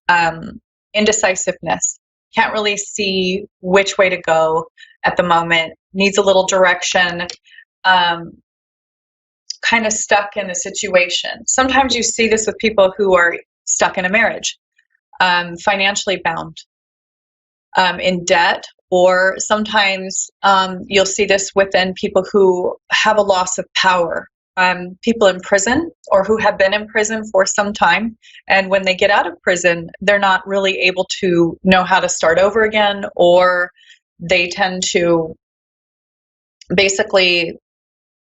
indecisiveness. Can't really see which way to go at the moment, needs a little direction, kind of stuck in a situation. Sometimes you see this with people who are stuck in a marriage, financially bound, in debt, or sometimes you'll see this within people who have a loss of power, people in prison or who have been in prison for some time, and when they get out of prison, they're not really able to know how to start over again, or they tend to basically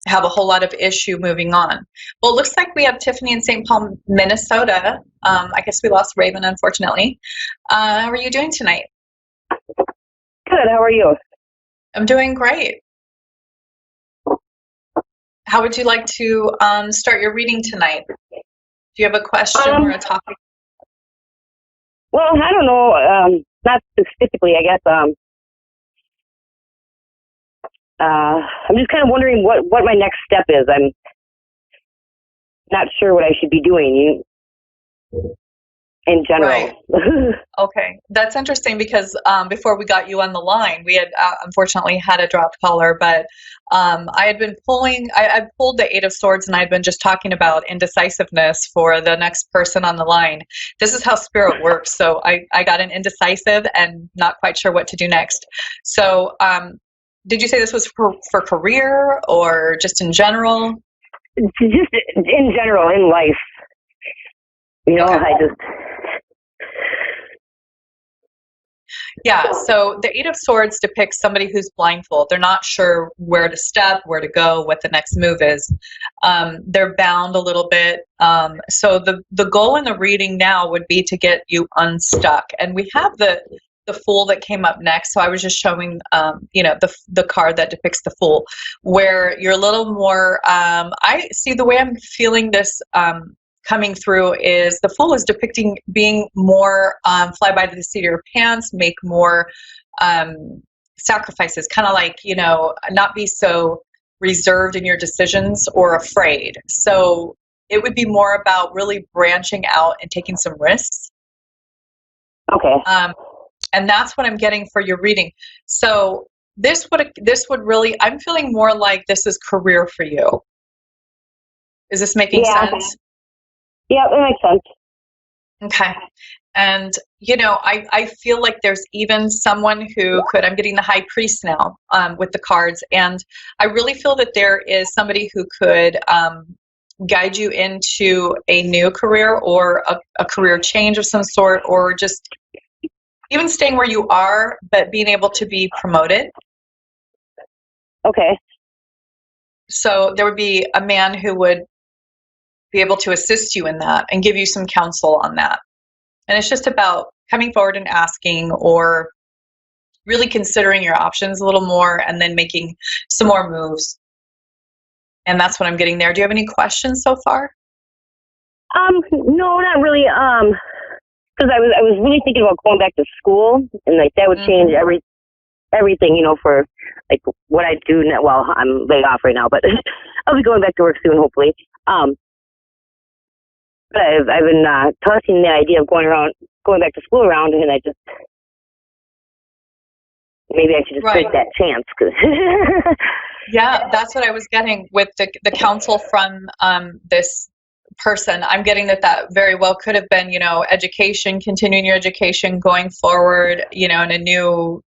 have a whole lot of issue moving on. Well, it looks like we have Tiffany in St. Paul, Minnesota. I guess we lost Raven, unfortunately. How are you doing tonight? Good. How are you? I'm doing great. How would you like to start your reading tonight? Do you have a question or a topic? Well, I don't know. Not specifically, I guess. I'm just kind of wondering what my next step is. I'm not sure what I should be doing in general. Right. Okay. That's interesting because before we got you on the line, we had unfortunately had a dropped caller, but I had been I pulled the Eight of Swords, and I had been just talking about indecisiveness for the next person on the line. This is how spirit works. So I got an indecisive and not quite sure what to do next. So did you say this was for career or just in general? Just in general, in life. You know, Okay. Yeah, so the Eight of Swords depicts somebody who's blindfold. They're not sure where to step, where to go, what the next move is. They're bound a little bit. So the goal in the reading now would be to get you unstuck. And we have the Fool that came up next. So I was just showing, the card that depicts the Fool, where you're a little more, I see the way I'm feeling this coming through is the Fool is depicting being more fly by the seat of your pants, make more sacrifices, kind of like, not be so reserved in your decisions or afraid. So it would be more about really branching out and taking some risks. Okay. And that's what I'm getting for your reading. So this would really, I'm feeling more like this is career for you. Is this making sense? Yeah, that makes sense. Okay. And, I feel like there's even someone who could, I'm getting the High Priest now with the cards. And I really feel that there is somebody who could guide you into a new career or a career change of some sort, or just even staying where you are, but being able to be promoted. Okay. So there would be a man who would be able to assist you in that and give you some counsel on that. And it's just about coming forward and asking, or really considering your options a little more and then making some more moves. And that's what I'm getting there. Do you have any questions so far? No, not really. Because I was really thinking about going back to school, and like that would change everything, for like what I do now. Well, I'm laid off right now, but I'll be going back to work soon, hopefully. But I've been tossing the idea of going back to school around, and I just maybe I should just take that chance. Cause Yeah, that's what I was getting with the counsel from this person. I'm getting that very well could have been, education, continuing your education, going forward, in a new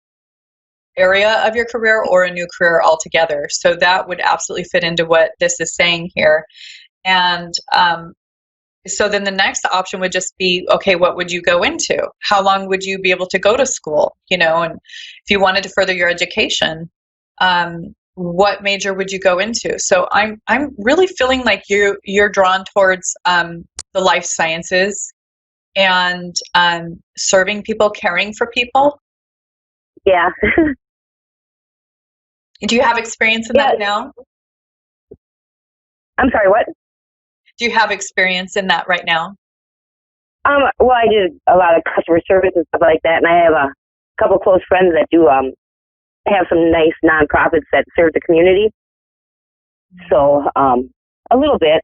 area of your career or a new career altogether. So that would absolutely fit into what this is saying here. And so then the next option would just be, okay, what would you go into? How long would you be able to go to school? And if you wanted to further your education, what major would you go into? So I'm really feeling like you're drawn towards the life sciences and serving people, caring for people. Yeah. Do you have experience in that now? I'm sorry, what? Do you have experience in that right now? Well, I did a lot of customer service and stuff like that, and I have a couple close friends that do have some nice nonprofits that serve the community. So, a little bit.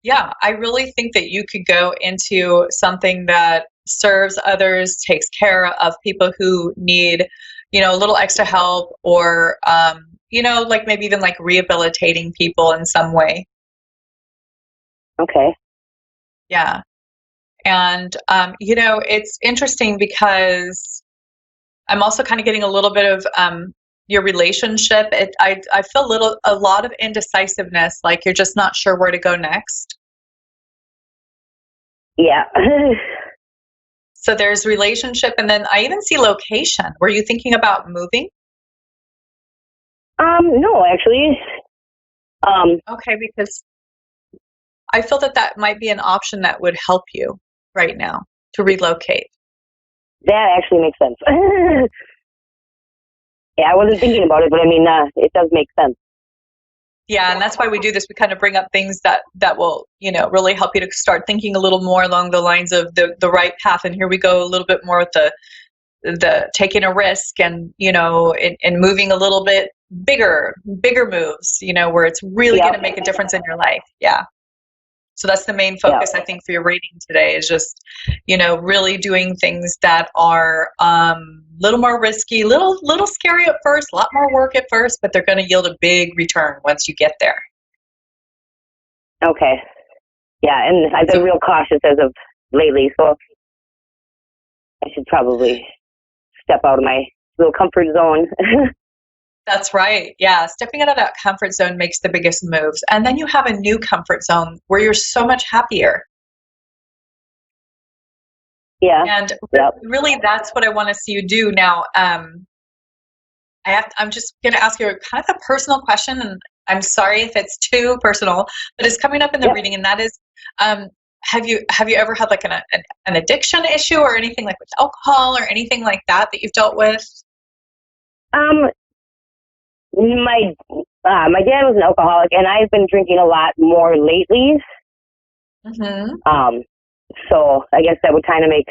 Yeah, I really think that you could go into something that serves others, takes care of people who need, a little extra help, or, like maybe even like rehabilitating people in some way. Okay. Yeah. And, it's interesting because I'm also kind of getting a little bit of your relationship. I feel a lot of indecisiveness, like you're just not sure where to go next. Yeah. So there's relationship, and then I even see location. Were you thinking about moving? No, actually. Okay, because I feel that might be an option that would help you right now to relocate. That actually makes sense. Yeah, I wasn't thinking about it, but I mean, it does make sense. Yeah, and that's why we do this. We kind of bring up things that will, really help you to start thinking a little more along the lines of the right path. And here we go a little bit more with the taking a risk and, and moving a little bit bigger moves, where it's really going to make a difference in your life. Yeah. So that's the main focus, I think, for your rating today is just, really doing things that are a little more risky, little scary at first, a lot more work at first, but they're going to yield a big return once you get there. Okay. Yeah, and I've been real cautious as of lately, so I should probably step out of my little comfort zone. That's right. Yeah. Stepping out of that comfort zone makes the biggest moves. And then you have a new comfort zone where you're so much happier. Yeah. And really, that's what I want to see you do now. I'm just going to ask you kind of a personal question, and I'm sorry if it's too personal, but it's coming up in the reading, and that is, have you ever had like an addiction issue or anything like with alcohol or anything like that you've dealt with? My dad was an alcoholic, and I've been drinking a lot more lately. Mm-hmm. So I guess that would kind of make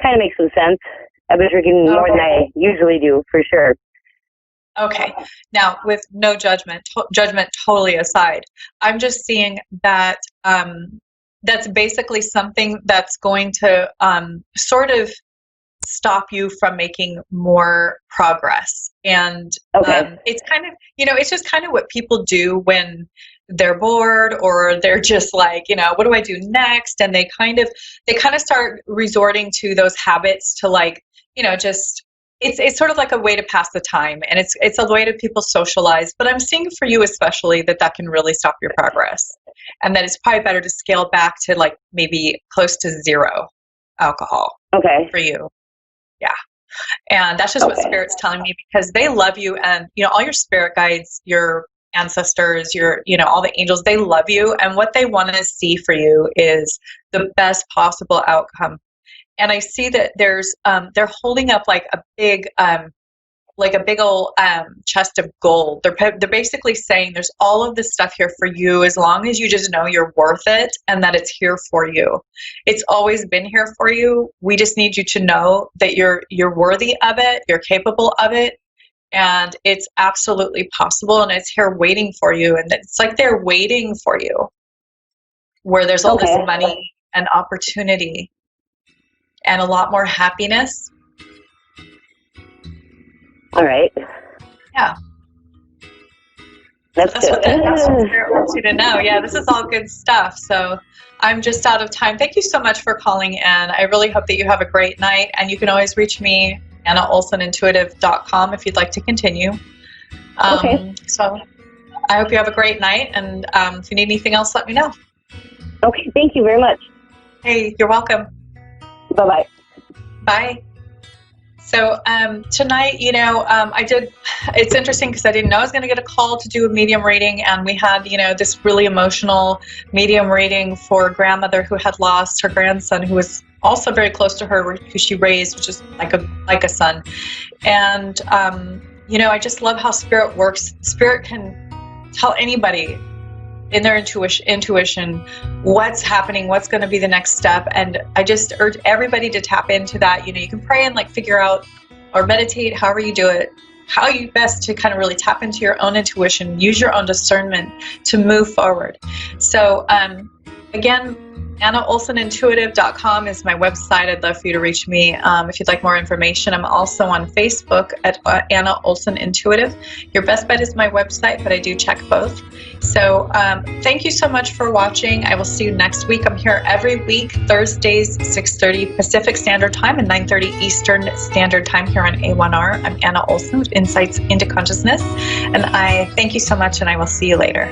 some sense. I've been drinking more than I usually do, for sure. Okay. Now, with no judgment totally aside, I'm just seeing that that's basically something that's going to sort of stop you from making more progress. And it's kind of, it's just kind of what people do when they're bored or they're just like, what do I do next? And they kind of start resorting to those habits to like, just, it's sort of like a way to pass the time, and it's a way to people socialize. But I'm seeing for you especially that can really stop your progress, and that it's probably better to scale back to like maybe close to zero alcohol. Okay. For you. Yeah. And that's just what Spirit's telling me, because they love you, and all your spirit guides, your ancestors, your all the angels, they love you, and what they want to see for you is the best possible outcome. And I see that there's they're holding up like a big old chest of gold. They're basically saying there's all of this stuff here for you as long as you just know you're worth it and that it's here for you. It's always been here for you. We just need you to know that you're worthy of it, you're capable of it, and it's absolutely possible, and it's here waiting for you. And it's like they're waiting for you, where there's all this money and opportunity and a lot more happiness. All right. Yeah. That's what Spirit wants you to know. Yeah, this is all good stuff. So I'm just out of time. Thank you so much for calling in. I really hope that you have a great night. And you can always reach me, AnnaOlsonIntuitive.com, if you'd like to continue. So I hope you have a great night. And if you need anything else, let me know. Okay. Thank you very much. Hey, you're welcome. Bye-bye. Bye. So tonight, it's interesting because I didn't know I was going to get a call to do a medium reading, and we had, this really emotional medium reading for a grandmother who had lost her grandson, who was also very close to her, who she raised, which is like a son. And, I just love how Spirit works. Spirit can tell anybody in their intuition what's happening, what's going to be the next step. And I just urge everybody to tap into that. You can pray and like figure out or meditate, however you do it, how you best to kind of really tap into your own intuition, use your own discernment to move forward. So again, AnnaOlsonIntuitive.com is my website. I'd love for you to reach me if you'd like more information. I'm also on Facebook at Anna Olson Intuitive. Your best bet is my website, but I do check both. So thank you so much for watching. I will see you next week. I'm here every week, Thursdays, 6:30 Pacific Standard Time and 9:30 Eastern Standard Time here on A1R. I'm Anna Olson with Insights into Consciousness. And I thank you so much, and I will see you later.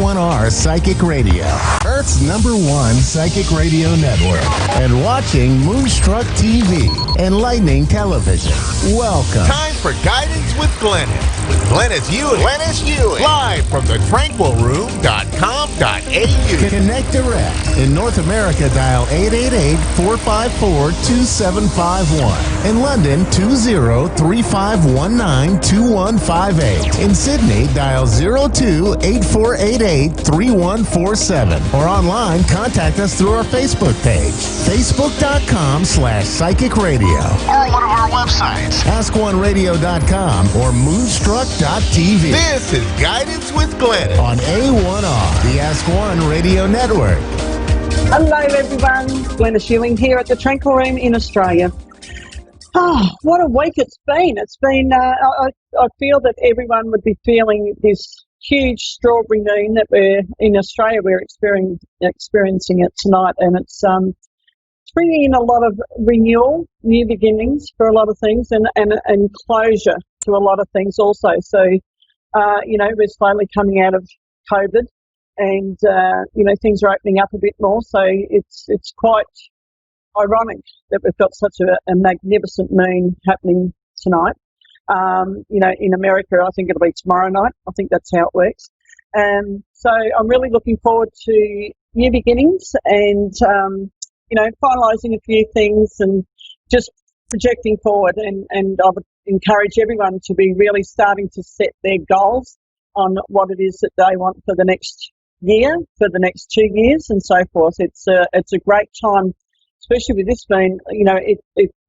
A1R Psychic Radio, Earth's #1 psychic radio network, and watching Moonstruck TV, enlightening television. Welcome. Time for Guidance with Glennis. With Glennis Ewing. Live from the tranquilroom.com.au. Connect direct. In North America, dial 888-454-2751. In London, 20-3519-2158. In Sydney, dial 02-8488-3147. Or online, contact us through our Facebook page, facebook.com/psychic radio. Or one of our websites, askoneradio.com or moonstruck.tv. This is Guidance with Glennis on A1R, the Ask One Radio Network. Hello everyone, Glennis Ewing here at the Tranquil Room in Australia. Oh, what a week it's been. It's been, I feel that everyone would be feeling this huge strawberry moon that we're, in Australia, we're experiencing it tonight, and it's bringing in a lot of renewal, new beginnings for a lot of things, and closure to a lot of things also. So, we're slowly coming out of COVID, and, things are opening up a bit more. So it's quite ironic that we've got such a magnificent moon happening tonight. In America, I think it'll be tomorrow night. I think that's how it works. So I'm really looking forward to new beginnings and, finalising a few things and just projecting forward. And I would encourage everyone to be really starting to set their goals on what it is that they want for the next year, for the next 2 years, and so forth. It's a great time, especially with this moon. It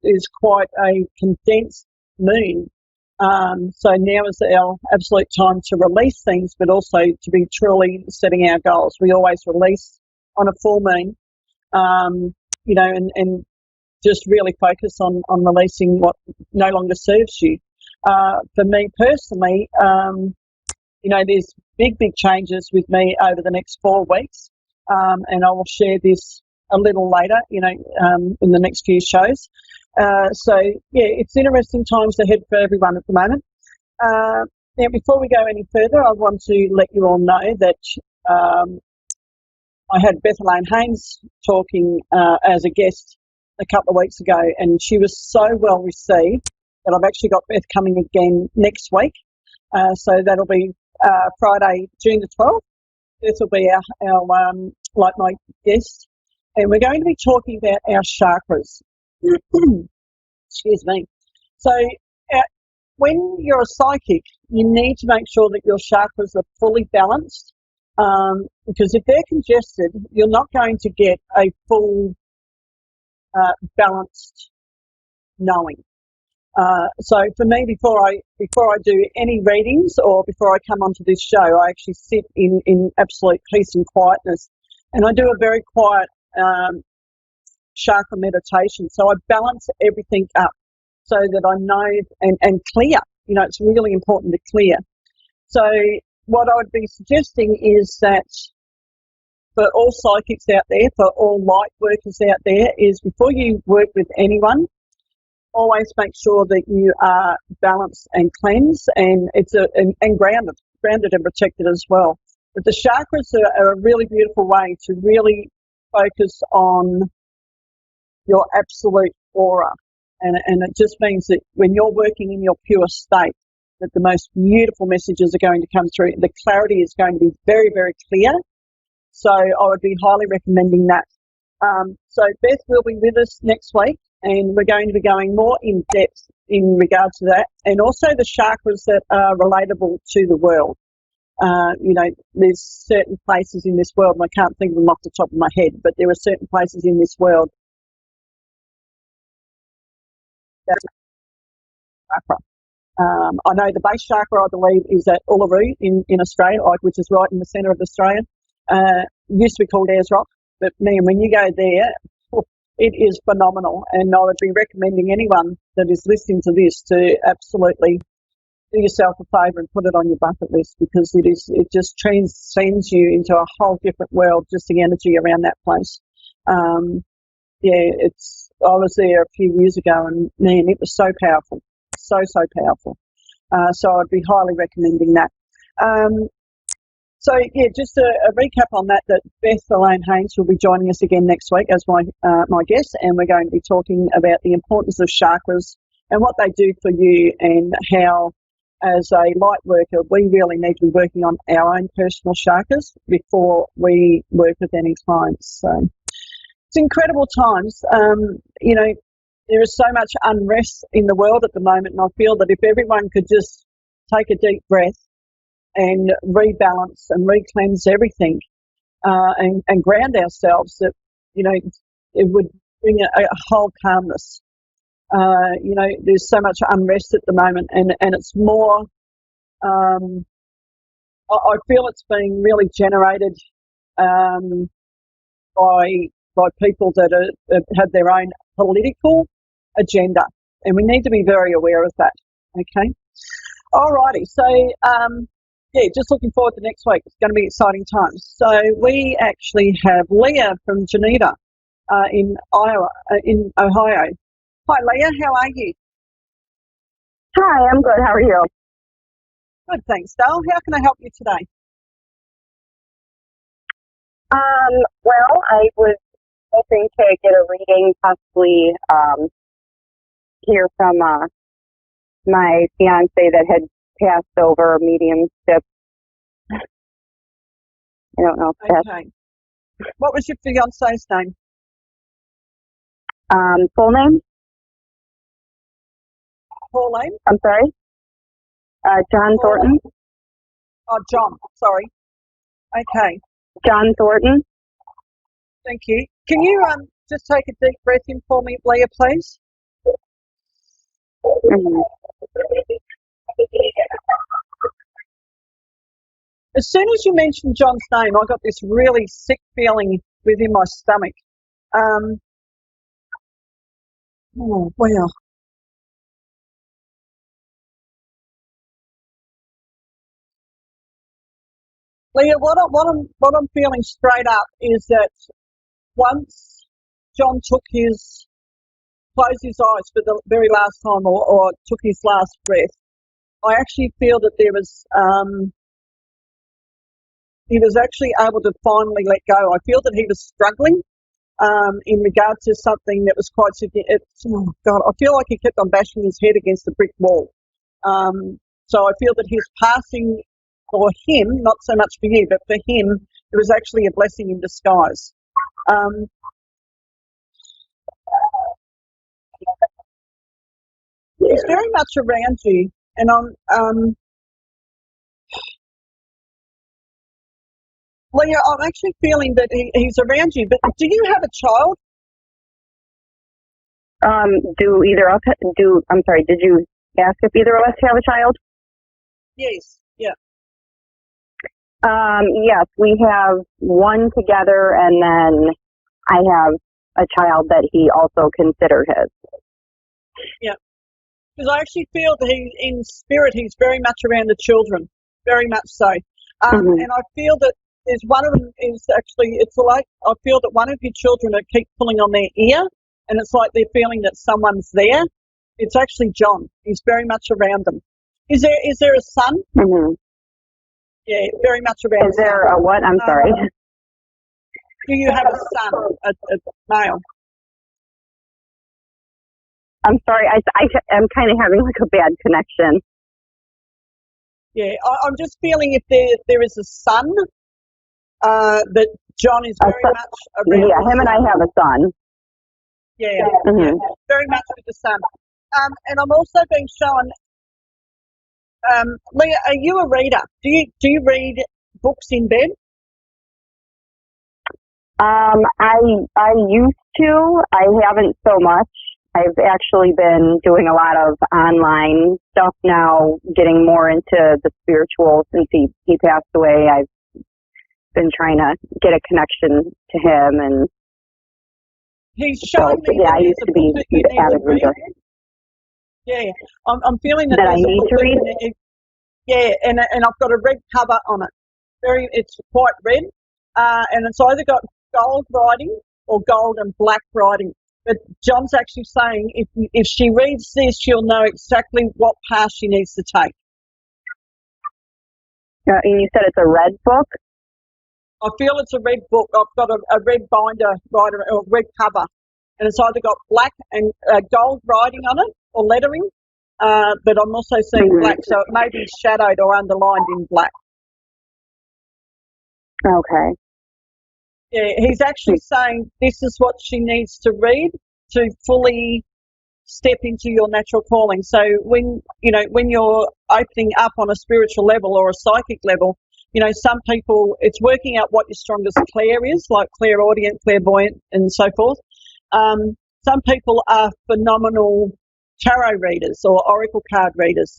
is quite a condensed moon. So now is our absolute time to release things, but also to be truly setting our goals. We always release on a full moon, and just really focus on releasing what no longer serves you. For me personally, there's big changes with me over the next 4 weeks, and I will share this a little later, in the next few shows. It's interesting times ahead for everyone at the moment. Now, before we go any further, I want to let you all know that I had Beth Elaine Haynes talking as a guest a couple of weeks ago, and she was so well received that I've actually got Beth coming again next week. So that'll be Friday, June the 12th. Beth will be our my guest. And we're going to be talking about our chakras. Excuse me. So when you're a psychic, you need to make sure that your chakras are fully balanced, because if they're congested, you're not going to get a full balanced knowing. So for me, before I do any readings or before I come onto this show, I actually sit in absolute peace and quietness, and I do a very quiet chakra meditation. So I balance everything up so that I know and clear. It's really important to clear. So what I would be suggesting is that for all psychics out there, for all light workers out there, is before you work with anyone, always make sure that you are balanced and cleansed, and and grounded and protected as well. But the chakras are a really beautiful way to really focus on your absolute aura, and it just means that when you're working in your pure state, that the most beautiful messages are going to come through. The clarity is going to be very, very clear. So I would be highly recommending that. So Beth will be with us next week, and we're going to be going more in depth in regard to that, and also the chakras that are relatable to the world. There's certain places in this world, and I can't think of them off the top of my head, but there are certain places in this world that's chakra. I know the base chakra, I believe, is at Uluru in Australia, which is right in the centre of Australia. Used to be called Ayers Rock, but man, when you go there, it is phenomenal. And I would be recommending anyone that is listening to this to absolutely do yourself a favour and put it on your bucket list, because it just transcends you into a whole different world, just the energy around that place. I was there a few years ago, and man, it was so powerful. So powerful. So I'd be highly recommending that. So, yeah, just a recap on that Beth Elaine Haynes will be joining us again next week as my guest, and we're going to be talking about the importance of chakras and what they do for you, and how, as a light worker, we really need to be working on our own personal chakras before we work with any clients. So it's incredible times. You know, there is so much unrest in the world at the moment, and I feel that if everyone could just take a deep breath and rebalance and re-cleanse everything, and ground ourselves, that, you know, it would bring a whole calmness. You know, there's so much unrest at the moment, and it's more, I feel it's being really generated by people that have their own political agenda, and we need to be very aware of that. Okay. Alrighty, so yeah, just looking forward to next week. It's going to be exciting times. So we actually have Leah from Geneva in Ohio. Hi, Leah. How are you? Hi, I'm good. How are you? Good, thanks, Dale. How can I help you today? Well, I was hoping to get a reading, possibly hear from my fiance that had passed over mediumship. I don't know if that's... Okay. What was your fiance's name? Full name? Full name? I'm sorry? John Thornton. Oh, John. Sorry. Okay. John Thornton. Thank you. Can you just take a deep breath in for me, Leah, please? Mm-hmm. As soon as you mentioned John's name, I got this really sick feeling within my stomach. Oh, wow. Leah, what I'm feeling straight up is that once John closed his eyes for the very last time, or took his last breath, I actually feel that there was he was actually able to finally let go. I feel that he was struggling in regard to something that was quite significant. Oh God, I feel like he kept on bashing his head against a brick wall. So I feel that his passing, for him, not so much for you, but for him, it was actually a blessing in disguise. He's very much around you, and Leah, I'm actually feeling that he's around you, but do you have a child? I'm sorry, did you ask if either of us have a child? Yes, yeah. Yes, we have one together, and then I have a child that he also considered his. Yeah, because I actually feel that in spirit, he's very much around the children, very much so. And I feel that there's one of them is actually, it's like, I feel that one of your children keep pulling on their ear, and it's like they're feeling that someone's there. It's actually John. He's very much around them. Is there a son? Mm-hmm. Yeah, very much around. Is there a what? I'm sorry. Do you have a son, a male? I'm sorry, I'm kind of having like a bad connection. Yeah, I'm just feeling if there is a son, that John is very much around. Yeah, him and I have a son. Yeah, mm-hmm. Yeah, very much with the son. And I'm also being shown, Leah, are you a reader? Do you read books in bed? I used to. I haven't so much. I've actually been doing a lot of online stuff now, getting more into the spiritual since he passed away. I've been trying to get a connection to him, and he's showing me. Yeah, I used to be an avid reader. Yeah, I'm feeling that I need to read. Yeah, and I've got a red cover on it. It's quite red, and it's either got gold writing or gold and black writing. But John's actually saying if she reads this, she'll know exactly what path she needs to take. And you said it's a red book? I feel it's a red book. I've got a red binder, or a red cover, and it's either got black and gold writing on it or lettering, but I'm also seeing black, so it may be shadowed or underlined in black. Okay. Yeah, he's actually saying this is what she needs to read to fully step into your natural calling. So when you're opening up on a spiritual level or a psychic level, some people, it's working out what your strongest clair is, like clairaudient, clairvoyant, and so forth. Some people are phenomenal tarot readers or oracle card readers,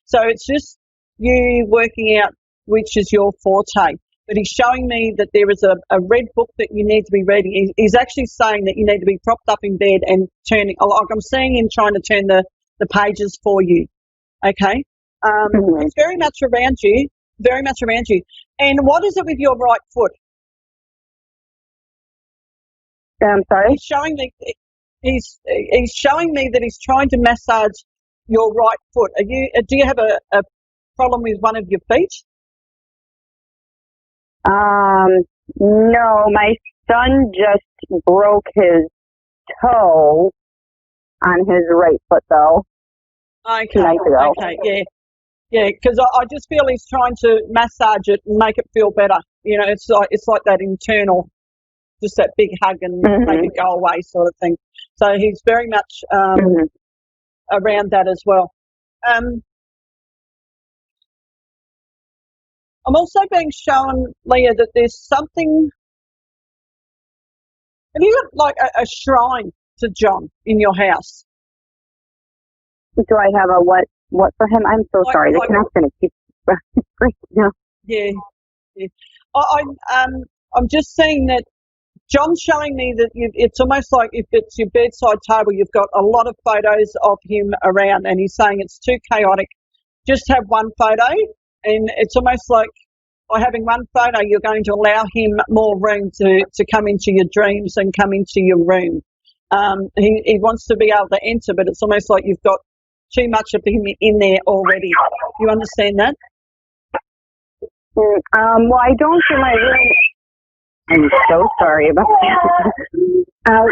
So it's just you working out which is your forte. But he's showing me that there is a red book that you need to be reading. He's actually saying that you need to be propped up in bed and turning, like I'm seeing him trying to turn the pages for you. Okay? He's very much around you. Very much around you. And what is it with your right foot? I'm sorry? He's showing me that he's trying to massage your right foot. Do you have a problem with one of your feet? No, my son just broke his toe on his right foot, though. Okay. 2 nights ago. Okay, yeah. Yeah, because I just feel he's trying to massage it and make it feel better. It's like that internal, just that big hug and make it go away sort of thing. So he's very much around that as well. I'm also being shown, Leah, that there's something. Have you got like a shrine to John in your house? Do I have a what for him? I'm so sorry. The connection keeps breaking up. Yeah. I'm just saying that John's showing me that it's almost like if it's your bedside table, you've got a lot of photos of him around, and he's saying it's too chaotic. Just have one photo, and it's almost like by having one photo, you're going to allow him more room to come into your dreams and come into your room. He wants to be able to enter, but it's almost like you've got too much of him in there already. You understand that? Well, I don't do my room. I'm so sorry about that.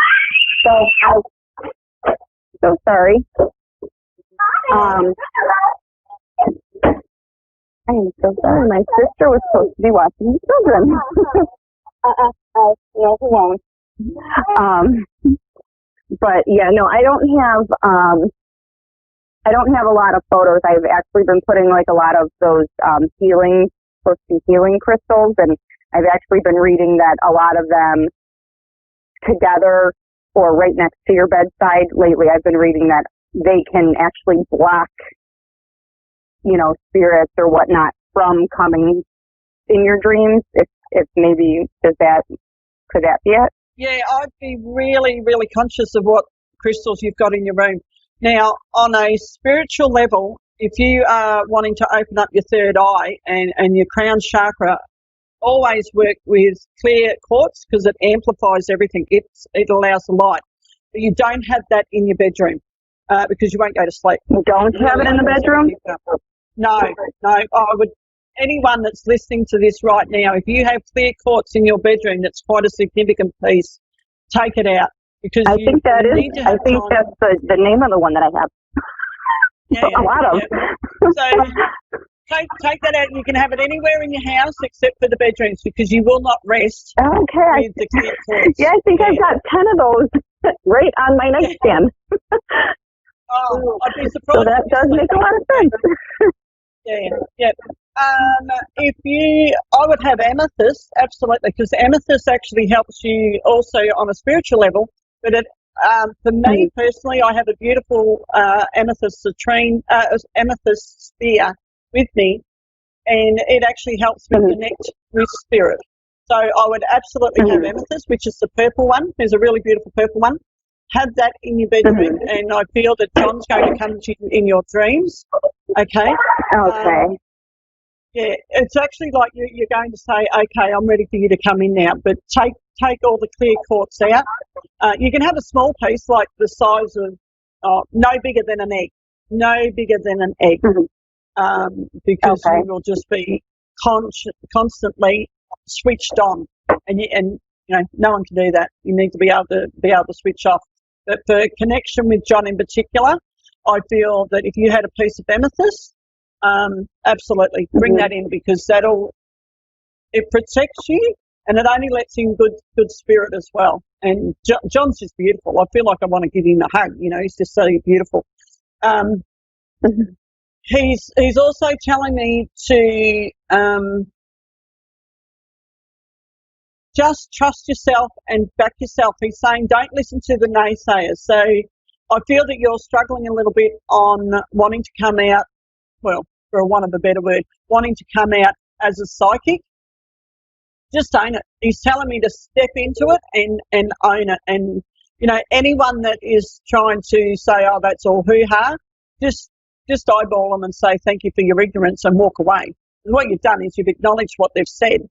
So sorry. I am so sorry. My sister was supposed to be watching the children. No, he won't. But yeah, no, I don't have a lot of photos. I've actually been putting like a lot of those healing crystals, and I've actually been reading that a lot of them together or right next to your bedside lately. I've been reading that they can actually block, spirits or whatnot from coming in your dreams. If maybe could that be it? Yeah, I'd be really, really conscious of what crystals you've got in your room. Now, on a spiritual level, if you are wanting to open up your third eye and your crown chakra, always work with clear quartz because it amplifies everything. It allows the light. But you don't have that in your bedroom because you won't go to sleep. You don't have it in the bedroom? No. Anyone that's listening to this right now, if you have clear quartz in your bedroom, that's quite a significant piece. Take it out. Because I think that's the name of the one that I have. Yeah, a lot of. So take that out. You can have it anywhere in your house except for the bedrooms because you will not rest. Okay. With the clear quartz. Yeah, I think I've got 10 of those right on my nightstand. I'd be surprised. So that does make a lot of sense. Yeah. I would have amethyst, absolutely, because amethyst actually helps you also on a spiritual level. But for me personally, I have a beautiful amethyst sphere with me, and it actually helps me connect with spirit. So I would absolutely have amethyst, which is the purple one. There's a really beautiful purple one. Have that in your bedroom, and I feel that John's going to come to you in your dreams. Okay. Okay. Yeah, it's actually like you're going to say, okay, I'm ready for you to come in now, but take all the clear quartz out. You can have a small piece like the size of, no bigger than an egg, because you will just be constantly switched on, and no one can do that. You need to be able to switch off. But for connection with John in particular, I feel that if you had a piece of amethyst, absolutely bring that in, because it protects you, and it only lets in good spirit as well. And John's just beautiful. I feel like I want to give him a hug. He's just so beautiful. He's also telling me to just trust yourself and back yourself. He's saying don't listen to the naysayers. So I feel that you're struggling a little bit on wanting to come out, well, for want of a better word, wanting to come out as a psychic. Just own it. He's telling me to step into it and own it. And, anyone that is trying to say, oh, that's all hoo-ha, just eyeball them and say thank you for your ignorance and walk away. And what you've done is you've acknowledged what they've said,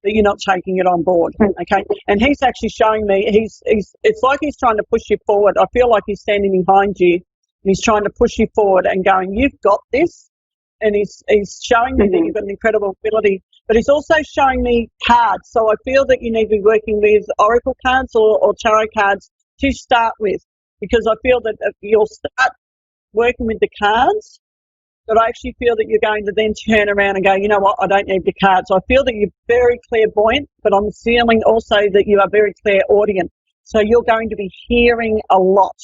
that you're not taking it on board, okay? And he's actually showing me, it's like he's trying to push you forward. I feel like he's standing behind you and he's trying to push you forward and going, you've got this. And he's showing me that you've got an incredible ability, but he's also showing me cards. So I feel that you need to be working with oracle cards or tarot cards to start with, because I feel that you'll start working with the cards, but I actually feel that you're going to then turn around and go, you know what, I don't need the cards. I feel that you're very clairvoyant, but I'm feeling also that you are very clairaudient. So you're going to be hearing a lot.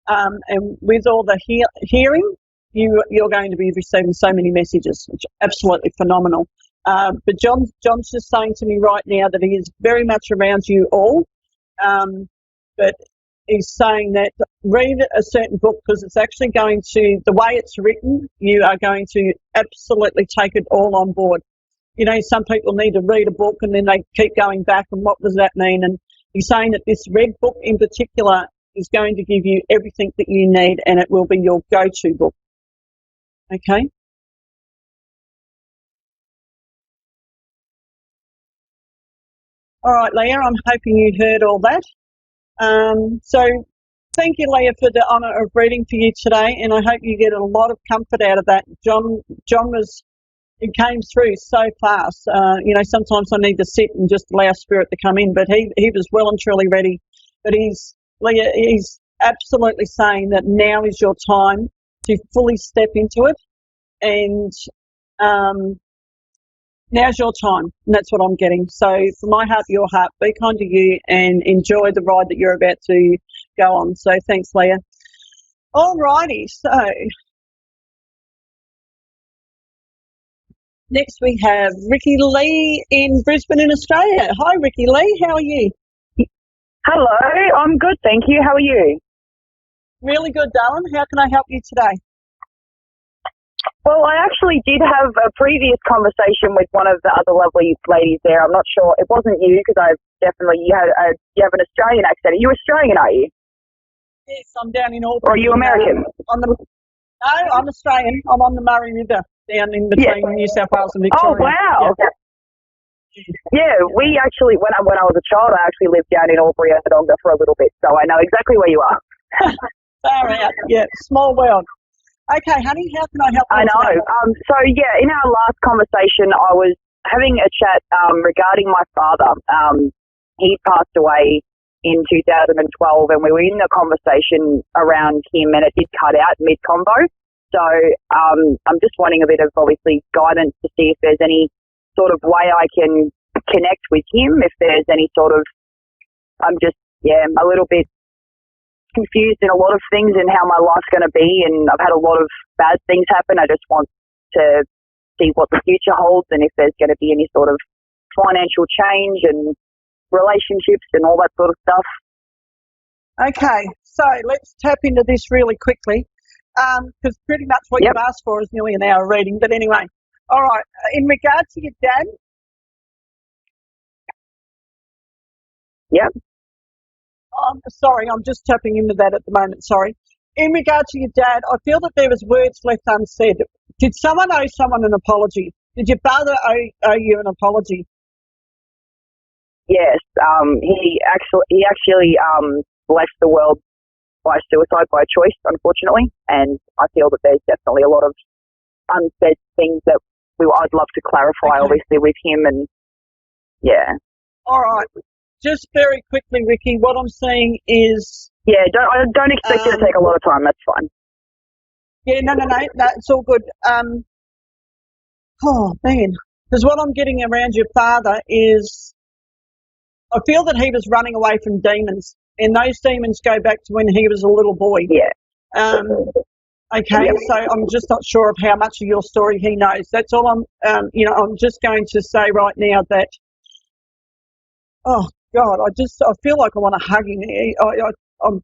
And with all the hearing, you're going to be receiving so many messages, which are absolutely phenomenal. But John's just saying to me right now that he is very much around you all, but he's saying that read a certain book, because it's actually going to, the way it's written, you are going to absolutely take it all on board. Some people need to read a book and then they keep going back and what does that mean? And he's saying that this red book in particular is going to give you everything that you need, and it will be your go-to book. Okay? All right, Leah, I'm hoping you heard all that. So thank you, Leah, for the honour of reading for you today, and I hope you get a lot of comfort out of that. John it came through so fast. Sometimes I need to sit and just allow spirit to come in, but he was well and truly ready. But Leah, he's absolutely saying that now is your time to fully step into it, and now's your time, and that's what I'm getting. So from my heart to your heart, be kind to you and enjoy the ride that you're about to go on. So thanks, Leah. All righty, so next we have Ricky Lee in Brisbane in Australia. Hi, Ricky Lee, how are you? Hello, I'm good, thank you. How are you? Really good, darling. How can I help you today? Well, I actually did have a previous conversation with one of the other lovely ladies there. I'm not sure. It wasn't you, because you have an Australian accent. Are you Australian, are you? Yes, I'm down in Auburn. Or are you American? No, I'm Australian. I'm on the Murray River down in between New South Wales and Victoria. Oh, wow. Yeah, we actually, when I was a child, I actually lived down in Albury for a little bit, so I know exactly where you are. Far out. Yeah, small world. Okay, honey, how can I help you? I know. In our last conversation, I was having a chat regarding my father. He passed away in 2012, and we were in a conversation around him, and it did cut out mid-convo. So I'm just wanting a bit of, obviously, guidance to see if there's any sort of way I can connect with him, if there's any sort of, I'm just, a little bit confused in a lot of things and how my life's going to be, and I've had a lot of bad things happen. I just want to see what the future holds and if there's going to be any sort of financial change and relationships and all that sort of stuff. Okay, so let's tap into this really quickly, because pretty much what you've asked for is nearly an hour reading. But anyway, all right, in regard to your dad. Yep. I'm sorry, I'm just tapping into that at the moment, sorry. In regard to your dad, I feel that there was words left unsaid. Did someone owe someone an apology? Did your brother owe you an apology? Yes, he actually left the world by suicide by choice, unfortunately, and I feel that there's definitely a lot of unsaid things that I'd love to clarify, obviously, with him, and yeah. All right. Just very quickly, Ricky, what I'm saying is... Yeah, I don't expect you to take a lot of time. That's fine. Yeah, no, it's all good. Oh, man. Because what I'm getting around your father is I feel that he was running away from demons, and those demons go back to when he was a little boy. Yeah. Okay, so I'm just not sure of how much of your story he knows. That's all I'm just going to say right now that, oh, God, I feel like I want to hug him. I'm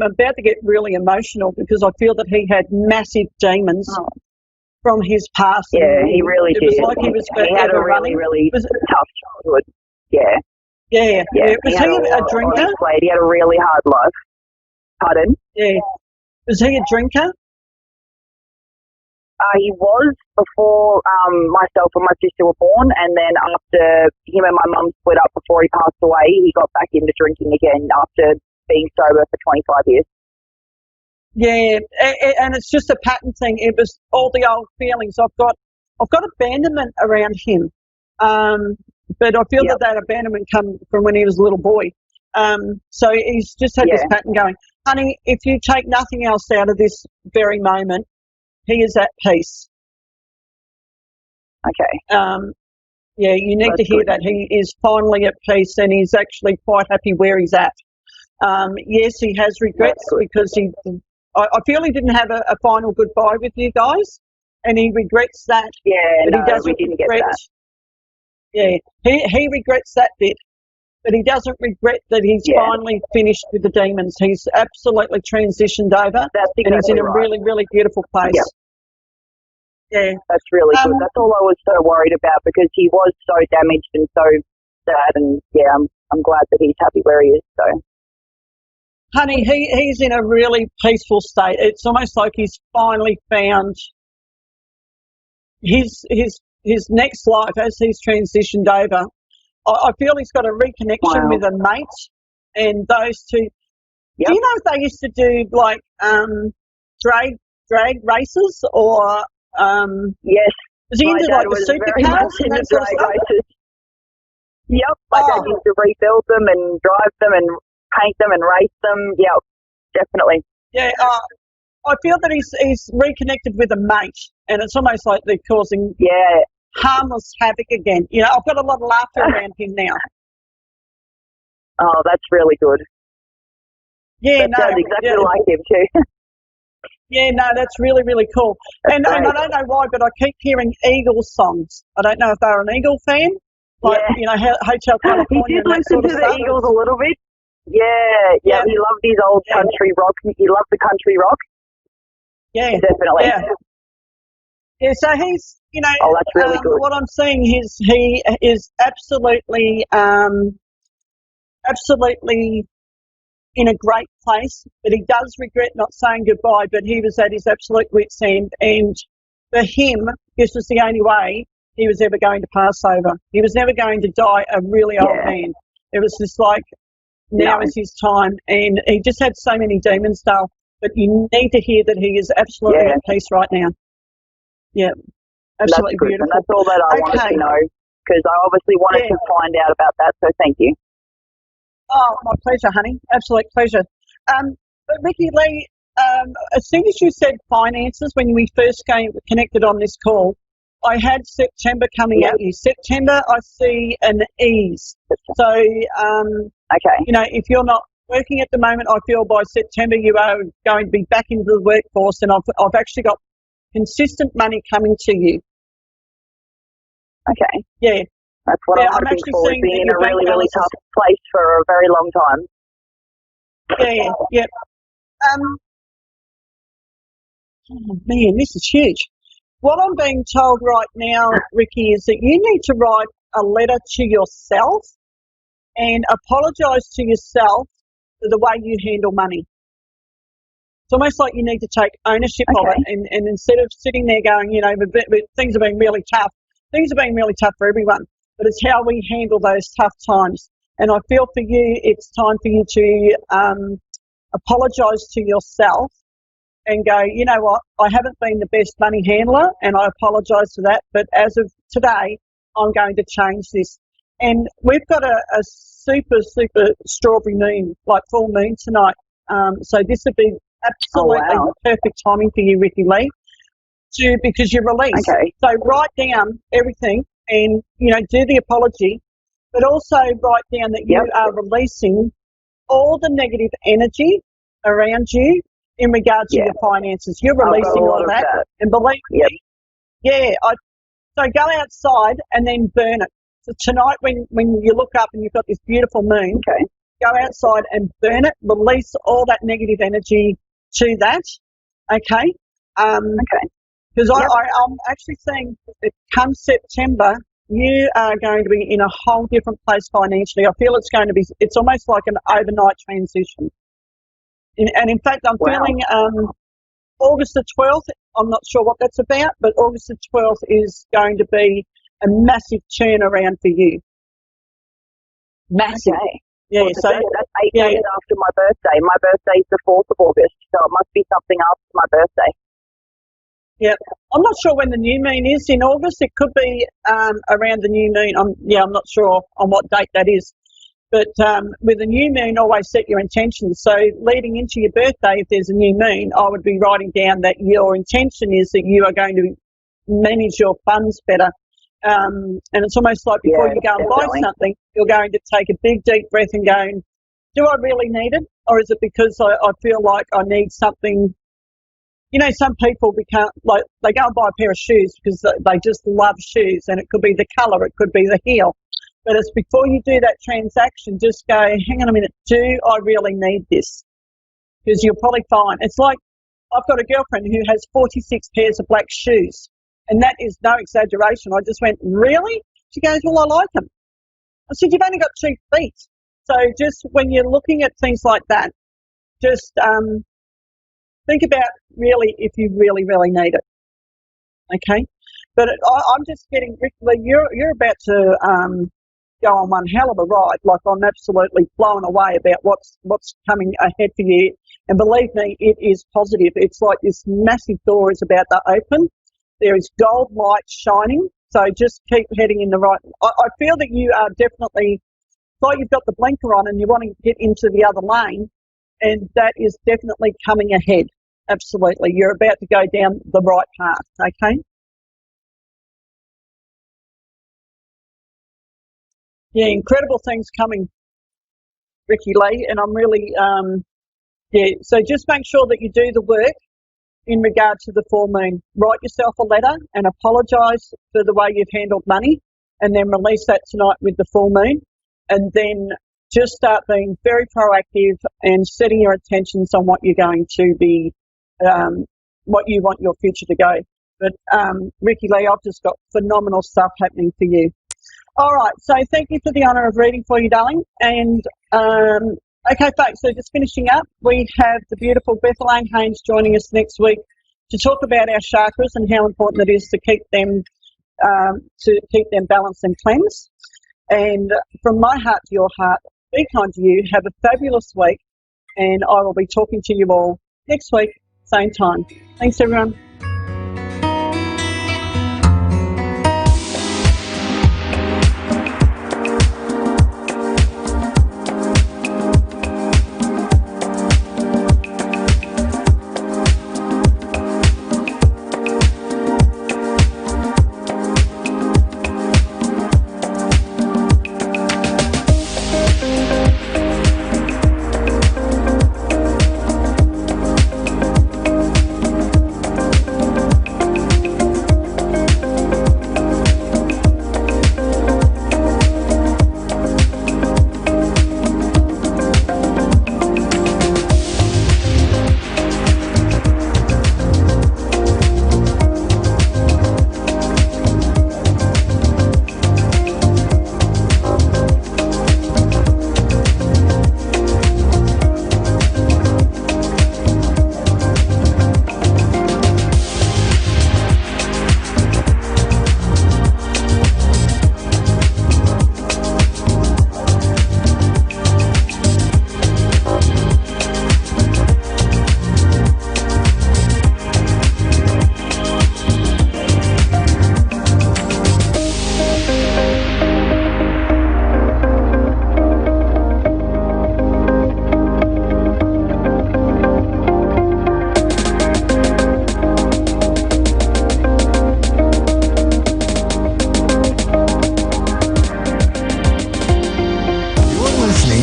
about to get really emotional because I feel that he had massive demons from his past. Yeah, he really did. It was like he was had a really, really tough childhood. Yeah. Yeah. Was he a drinker? He had a really hard life. Pardon? Yeah. Was he a drinker? He was before myself and my sister were born, and then after him and my mum split up before he passed away, he got back into drinking again after being sober for 25 years. Yeah, and it's just a pattern thing. It was all the old feelings. I've got abandonment around him, but I feel that abandonment come from when he was a little boy. So he's just had this pattern going. Honey, if you take nothing else out of this very moment, he is at peace. Okay. You need to hear that he is finally at peace, and he's actually quite happy where he's at. Yes, he has regrets because I feel he didn't have a final goodbye with you guys, and he regrets that. Yeah, but he doesn't we didn't regret, get that. Yeah, he regrets that bit, but he doesn't regret that he's finally finished with the demons. He's absolutely transitioned over, and he's in a really, really beautiful place. Yep. Yeah, that's really good. That's all I was so worried about because he was so damaged and so sad, and I'm glad that he's happy where he is. So. Honey, he's in a really peaceful state. It's almost like he's finally found his next life as he's transitioned over. I feel he's got a reconnection with a mate, and those two. Do you know if they used to do like drag races or? Yes. Was he into like the supercars and that sort of stuff? Races. Yep, my dad used to rebuild them and drive them and paint them and race them. Yep, definitely. Yeah, I feel that he's reconnected with a mate, and it's almost like they're causing harmless havoc again. You know, I've got a lot of laughter around him now. Oh, that's really good. Yeah, that sounds exactly like him too. Yeah, no, that's really, really cool. And I don't know why, but I keep hearing Eagles songs. I don't know if they're an Eagle fan, like Hotel California. He did listen to the Eagles a little bit. Yeah. He loved his old country rock. He loved the country rock. Yeah, definitely. Yeah, so he's, that's really good. What I'm seeing is he is absolutely in a great place, but he does regret not saying goodbye, but he was at his absolute wit's end, and for him, this was the only way he was ever going to pass over. He was never going to die a really old man. It was just like, now is his time, and he just had so many demons, Dale, but you need to hear that he is absolutely at peace right now. Yeah, absolutely beautiful. And that's all that I wanted to know, because I obviously wanted to find out about that, so thank you. Oh, my pleasure, honey. Absolute pleasure. But Ricky Lee, as soon as you said finances, when we first connected on this call, I had September coming at you. September, I see an ease. So, if you're not working at the moment, I feel by September you are going to be back into the workforce, and I've actually got consistent money coming to you. Okay. Yeah. That's what I'm hoping for, being in a really, really tough place for a very long time. Yeah. Oh, man, this is huge. What I'm being told right now, Ricky, is that you need to write a letter to yourself and apologise to yourself for the way you handle money. It's almost like you need to take ownership of it, and instead of sitting there going, things have been really tough. Things have been really tough for everyone. But it's how we handle those tough times. And I feel for you, it's time for you to apologise to yourself and go, you know what, I haven't been the best money handler and I apologise for that, but as of today, I'm going to change this. And we've got a super, super strawberry moon, like full moon tonight. So this would be absolutely the perfect timing for you, Ricky Lee, because you release. Okay. So write down everything and, you know, do the apology, but also write down that you are releasing all the negative energy around you in regard to your finances. You're releasing all that. And believe me, so go outside and then burn it. So tonight when you look up and you've got this beautiful moon, go outside and burn it, release all that negative energy to that, okay? Because I'm actually seeing that come September, you are going to be in a whole different place financially. I feel it's almost like an overnight transition. And in fact, I'm feeling August the 12th, I'm not sure what that's about, but August the 12th is going to be a massive turnaround for you. Massive. Okay. Yeah, well, so that's 8 days after my birthday. My birthday is the 4th of August, so it must be something after my birthday. Yeah, I'm not sure when the new moon is in August. It could be around the new moon. I'm not sure on what date that is. But with a new moon, always set your intentions. So leading into your birthday, if there's a new moon, I would be writing down that your intention is that you are going to manage your funds better. And it's almost like before you go and buy something, you're going to take a big, deep breath and go, do I really need it? Or is it because I feel like I need something? You know, some people they go and buy a pair of shoes because they just love shoes, and it could be the colour, it could be the heel. But it's before you do that transaction, just go, hang on a minute, do I really need this? Because you'll probably find, it's like I've got a girlfriend who has 46 pairs of black shoes, and that is no exaggeration. I just went, really? She goes, well, I like them. I said, you've only got 2 feet. So just when you're looking at things like that, just think about really if you really, really need it. Okay? But I'm just getting, Rick Lee, you're about to go on one hell of a ride. Like, I'm absolutely blown away about what's coming ahead for you. And believe me, it is positive. It's like this massive door is about to open. There is gold light shining. So just keep heading in the right. I feel that you are definitely, it's like you've got the blinker on and you want to get into the other lane. And that is definitely coming ahead. Absolutely. You're about to go down the right path. Okay? Yeah, incredible things coming, Ricky Lee, and I'm really, so just make sure that you do the work in regard to the full moon. Write yourself a letter and apologise for the way you've handled money, and then release that tonight with the full moon, and then just start being very proactive and setting your intentions on what you're going to be, what you want your future to go. But Ricky Lee, I've just got phenomenal stuff happening for you. All right, so thank you for the honour of reading for you, darling. And, okay, folks, so just finishing up, we have the beautiful Bethelaine Haynes joining us next week to talk about our chakras and how important it is to keep them balanced and cleansed. And from my heart to your heart, be kind to you. Have a fabulous week, and I will be talking to you all next week, same time. Thanks, everyone.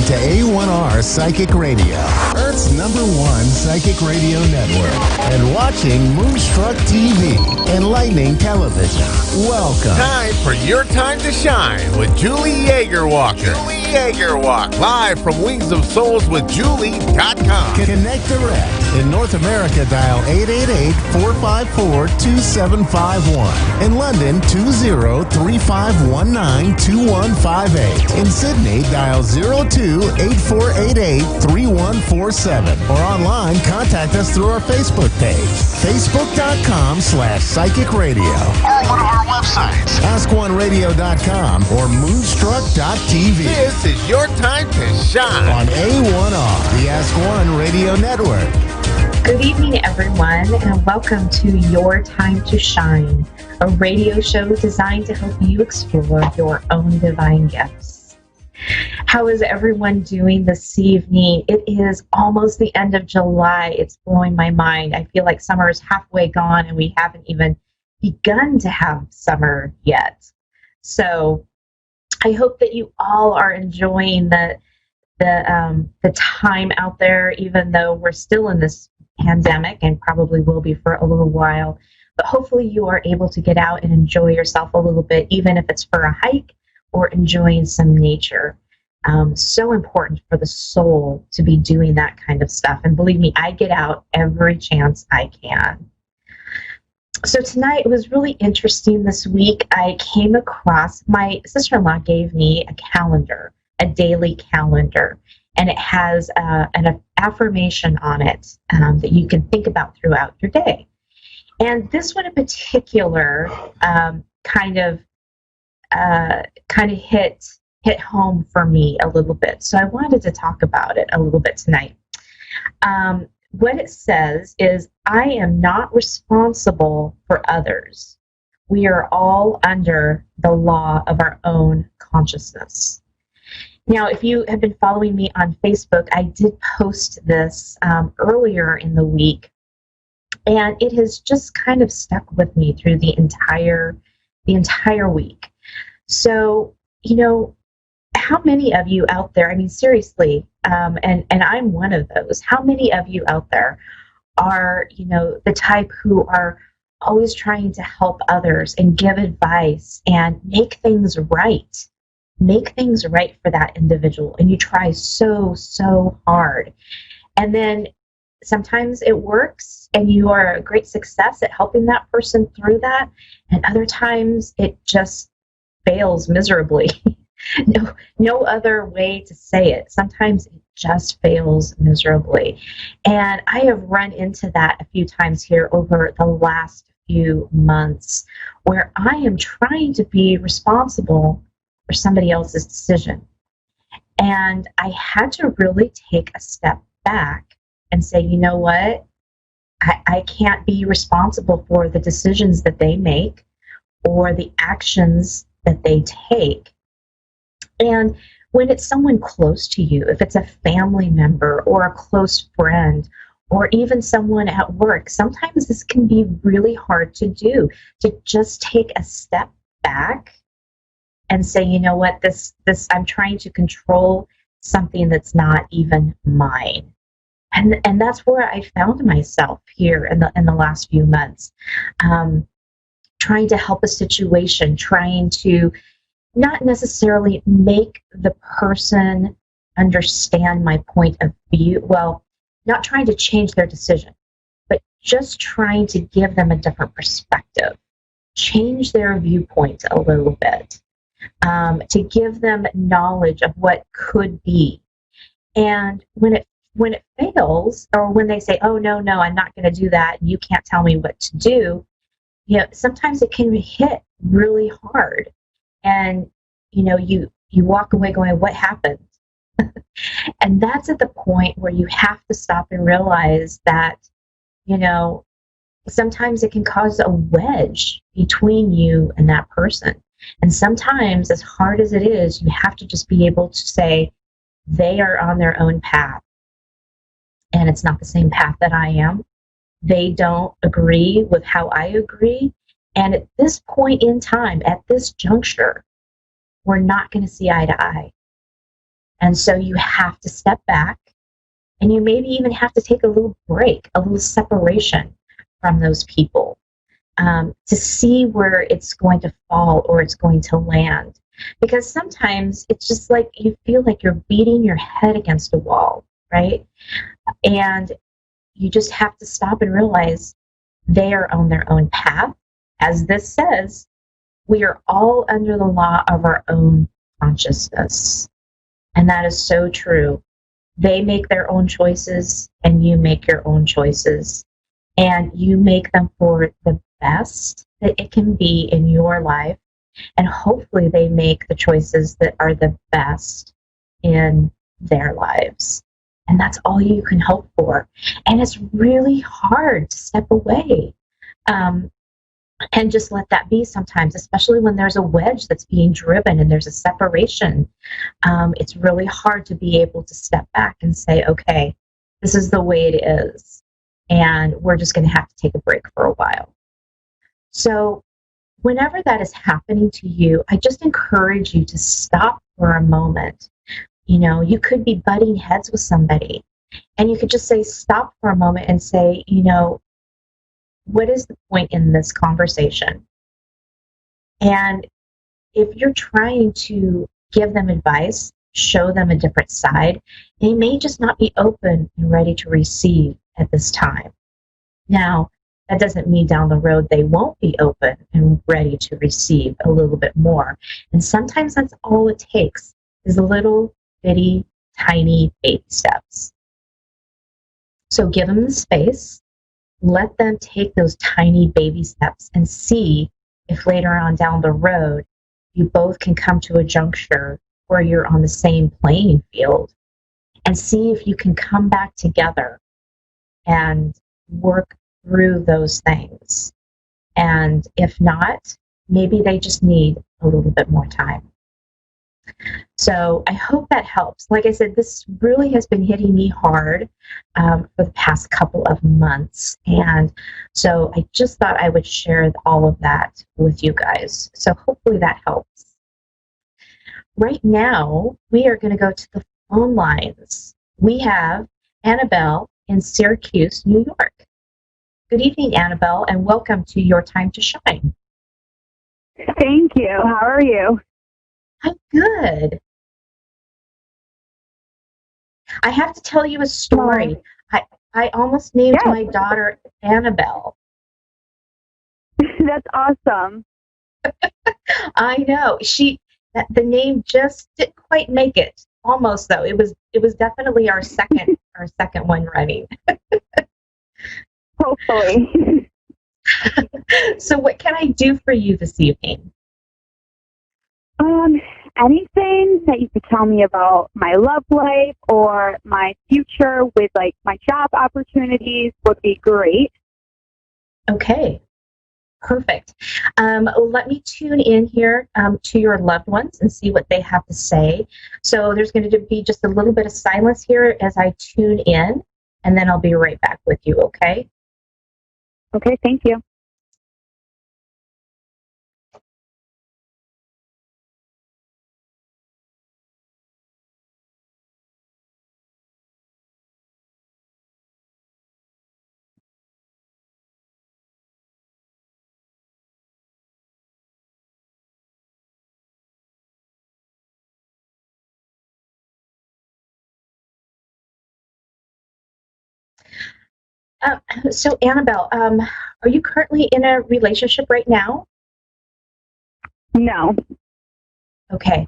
to A1R Psychic Radio, Earth's #1 psychic radio network, and watching Moonstruck TV, Enlightening Television. Welcome. Time for Your Time to Shine with Julie Yeager-Walker. Live from Wings of Souls with Julie.com. Connect direct. In North America, dial 888-454-2751. In London, 20-3519-2158. In Sydney, dial 02-8488-3147. Or online, contact us through our Facebook page, facebook.com/psychic radio. Or one of our websites, askoneradio.com or moonstruck.tv. This is Your Time to Shine on A1R, the Ask One Radio Network. Good evening, everyone, and welcome to Your Time to Shine, a radio show designed to help you explore your own divine gifts. How is everyone doing this evening? It is almost the end of July. It's blowing my mind. I feel like summer is halfway gone, and we haven't even begun to have summer yet. So I hope that you all are enjoying the time out there, even though we're still in this pandemic and probably will be for a little while. But hopefully you are able to get out and enjoy yourself a little bit, even if it's for a hike or enjoying some nature. So important for the soul to be doing that kind of stuff. And believe me, I get out every chance I can. So tonight, it was really interesting this week. I came across, my sister-in-law gave me a calendar, a daily calendar, and it has an affirmation on it that you can think about throughout your day. And this one in particular kind of hit home for me a little bit. So I wanted to talk about it a little bit tonight. What it says is, I am not responsible for others. We are all under the law of our own consciousness. Now, if you have been following me on Facebook, I did post this earlier in the week, and it has just kind of stuck with me through the entire week. So, you know, how many of you out there, I mean, seriously, and I'm one of those, how many of you out there are, you know, the type who are always trying to help others and give advice and make things right for that individual, and you try so hard, and then sometimes it works and you are a great success at helping that person through that, and other times it just fails miserably. No other way to say it. Sometimes it just fails miserably. And I have run into that a few times here over the last few months, where I am trying to be responsible for somebody else's decision. And I had to really take a step back and say, you know what? I can't be responsible for the decisions that they make or the actions that they take. And when it's someone close to you, if it's a family member or a close friend or even someone at work, sometimes this can be really hard to do, to just take a step back and say, you know what, this I'm trying to control something that's not even mine. And that's where I found myself here in the last few months, trying to help a situation, trying to not necessarily make the person understand my point of view. Well, not trying to change their decision, but just trying to give them a different perspective, change their viewpoint a little bit, to give them knowledge of what could be. And when it fails, or when they say, oh, no, I'm not going to do that, you can't tell me what to do, you know, sometimes it can hit really hard. And, you know, you walk away going, what happened? And that's at the point where you have to stop and realize that, you know, sometimes it can cause a wedge between you and that person. And sometimes, as hard as it is, you have to just be able to say, they are on their own path. And it's not the same path that I am. They don't agree with how I agree. And at this point in time, at this juncture, we're not going to see eye to eye. And so you have to step back, and you maybe even have to take a little break, a little separation from those people, to see where it's going to fall or it's going to land. Because sometimes it's just like you feel like you're beating your head against a wall, right? And you just have to stop and realize they are on their own path. As this says, we are all under the law of our own consciousness. And that is so true. They make their own choices, and you make your own choices. And you make them for the best that it can be in your life. And hopefully they make the choices that are the best in their lives. And that's all you can hope for. And it's really hard to step away and just let that be sometimes, especially when there's a wedge that's being driven and there's a separation. It's really hard to be able to step back and say, okay, this is the way it is. And we're just going to have to take a break for a while. So whenever that is happening to you, I just encourage you to stop for a moment. You know, you could be butting heads with somebody, and you could just say, stop for a moment and say, you know, what is the point in this conversation? And if you're trying to give them advice, show them a different side, they may just not be open and ready to receive at this time. Now, that doesn't mean down the road they won't be open and ready to receive a little bit more. And sometimes that's all it takes, is a little bitty, tiny baby steps. So give them the space, let them take those tiny baby steps, and see if later on down the road you both can come to a juncture where you're on the same playing field, and see if you can come back together and work through those things. And if not, maybe they just need a little bit more time. So I hope that helps. Like I said, this really has been hitting me hard for the past couple of months. And so I just thought I would share all of that with you guys. So hopefully that helps. Right now, we are going to go to the phone lines. We have Annabelle in Syracuse, New York. Good evening, Annabelle, and welcome to Your Time to Shine. Thank you. How are you? I'm good. I have to tell you a story. I almost named my daughter Annabelle. That's awesome. I know. The name just didn't quite make it. Almost though. It was definitely our second one running. Hopefully. So what can I do for you this evening? Anything that you could tell me about my love life or my future with like my job opportunities would be great. Okay. Perfect. Let me tune in here to your loved ones and see what they have to say. So there's going to be just a little bit of silence here as I tune in, and then I'll be right back with you, okay? Okay, thank you. So Annabelle, are you currently in a relationship right now? No. Okay.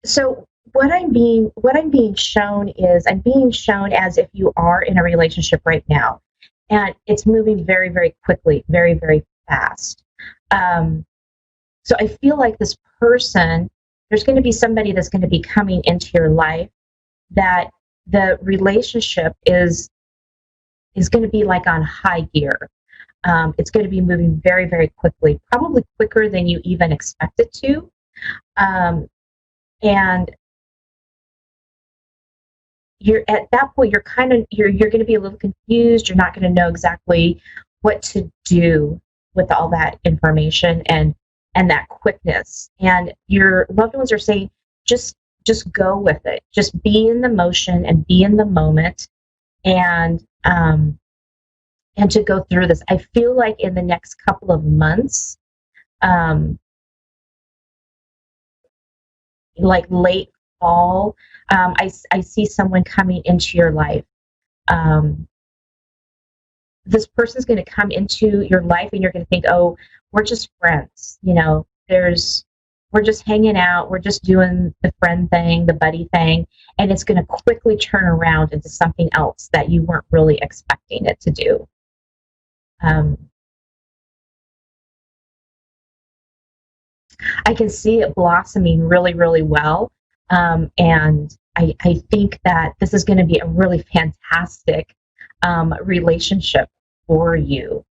So what I'm being shown is I'm being shown as if you are in a relationship right now, and it's moving very, very quickly, very, very fast. So I feel like this person, there's going to be somebody that's going to be coming into your life that the relationship is going to be like on high gear. It's going to be moving very, very quickly, probably quicker than you even expect it to. And you're at that point, you're going to be a little confused. You're not going to know exactly what to do with all that information and that quickness. And your loved ones are saying, just just go with it. Just be in the motion and be in the moment, and to go through this. I feel like in the next couple of months, like late fall, I see someone coming into your life. This person's going to come into your life, and you're going to think, oh, we're just friends. We're just hanging out. We're just doing the friend thing, the buddy thing. And it's going to quickly turn around into something else that you weren't really expecting it to do. I can see it blossoming really, really well. And I think that this is going to be a really fantastic relationship for you.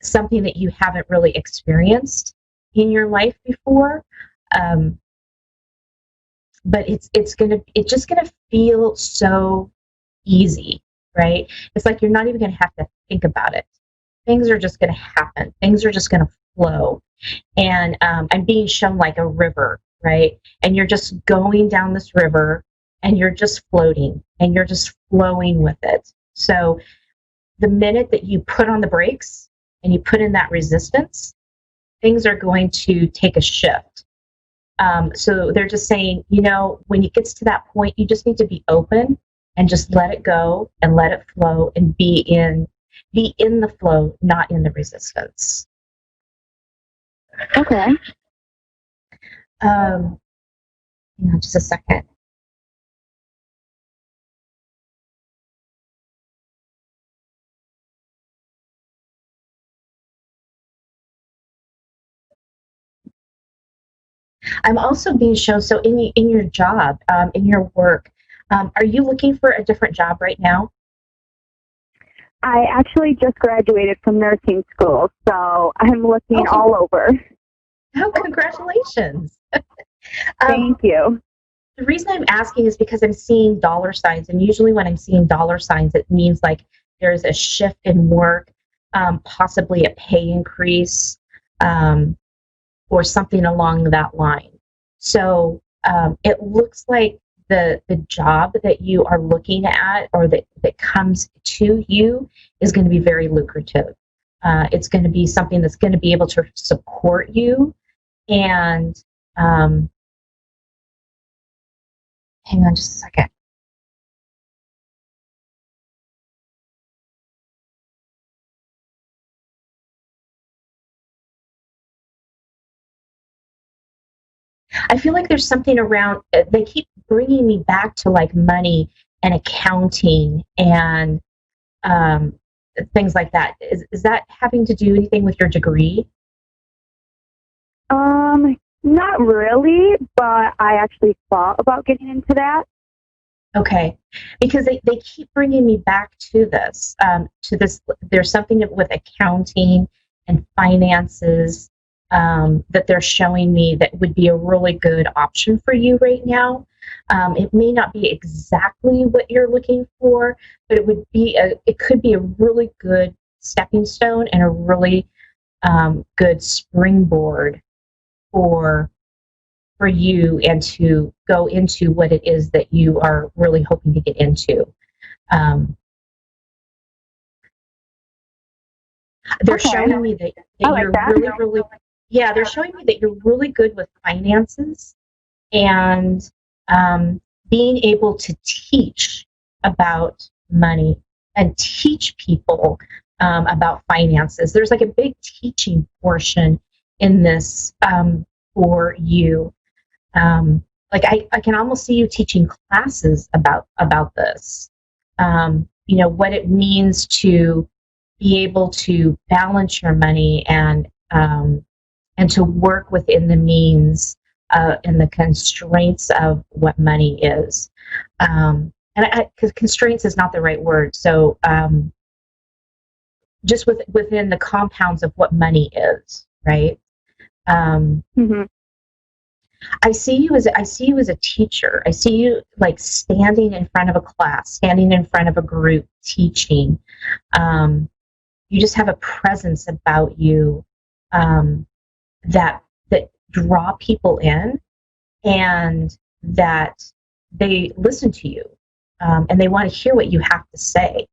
Something that you haven't really experienced in your life before. But it's just gonna feel so easy, right? It's like you're not even gonna have to think about it. Things are just gonna happen. Things are just gonna flow. And I'm being shown like a river, right? And you're just going down this river, and you're just floating, and you're just flowing with it. So the minute that you put on the brakes and you put in that resistance, things are going to take a shift. So they're just saying, when it gets to that point, you just need to be open and just let it go and let it flow and be in the flow, not in the resistance. Okay. Hang on just a second. I'm also being shown, so in your job, in your work, are you looking for a different job right now? I actually just graduated from nursing school, so I'm looking all over. Oh, congratulations. Thank you. The reason I'm asking is because I'm seeing dollar signs, and usually when I'm seeing dollar signs, it means like there's a shift in work, possibly a pay increase, or something along that line. So it looks like the job that you are looking at, or that comes to you, is going to be very lucrative. It's going to be something that's going to be able to support you. And hang on just a second. I feel like there's something around, they keep bringing me back to like money and accounting and things like that. Is that having to do anything with your degree? Not really, but I actually thought about getting into that. Okay, because they keep bringing me back to this. There's something with accounting and finances that they're showing me that would be a really good option for you right now. It may not be exactly what you're looking for, but it could be a really good stepping stone and a really good springboard for you, and to go into what it is that you are really hoping to get into. They're showing me that you're really, they're showing me that you're really good with finances, and being able to teach about money and teach people about finances. There's like a big teaching portion in this for you. Like I can almost see you teaching classes about this. What it means to be able to balance your money and to work within the means and the constraints of what money is. And because constraints is not the right word. So just within the compounds of what money is, right? I see you as a teacher. I see you like standing in front of a class, standing in front of a group, teaching. You just have a presence about you that draw people in, and that they listen to you, and they want to hear what you have to say.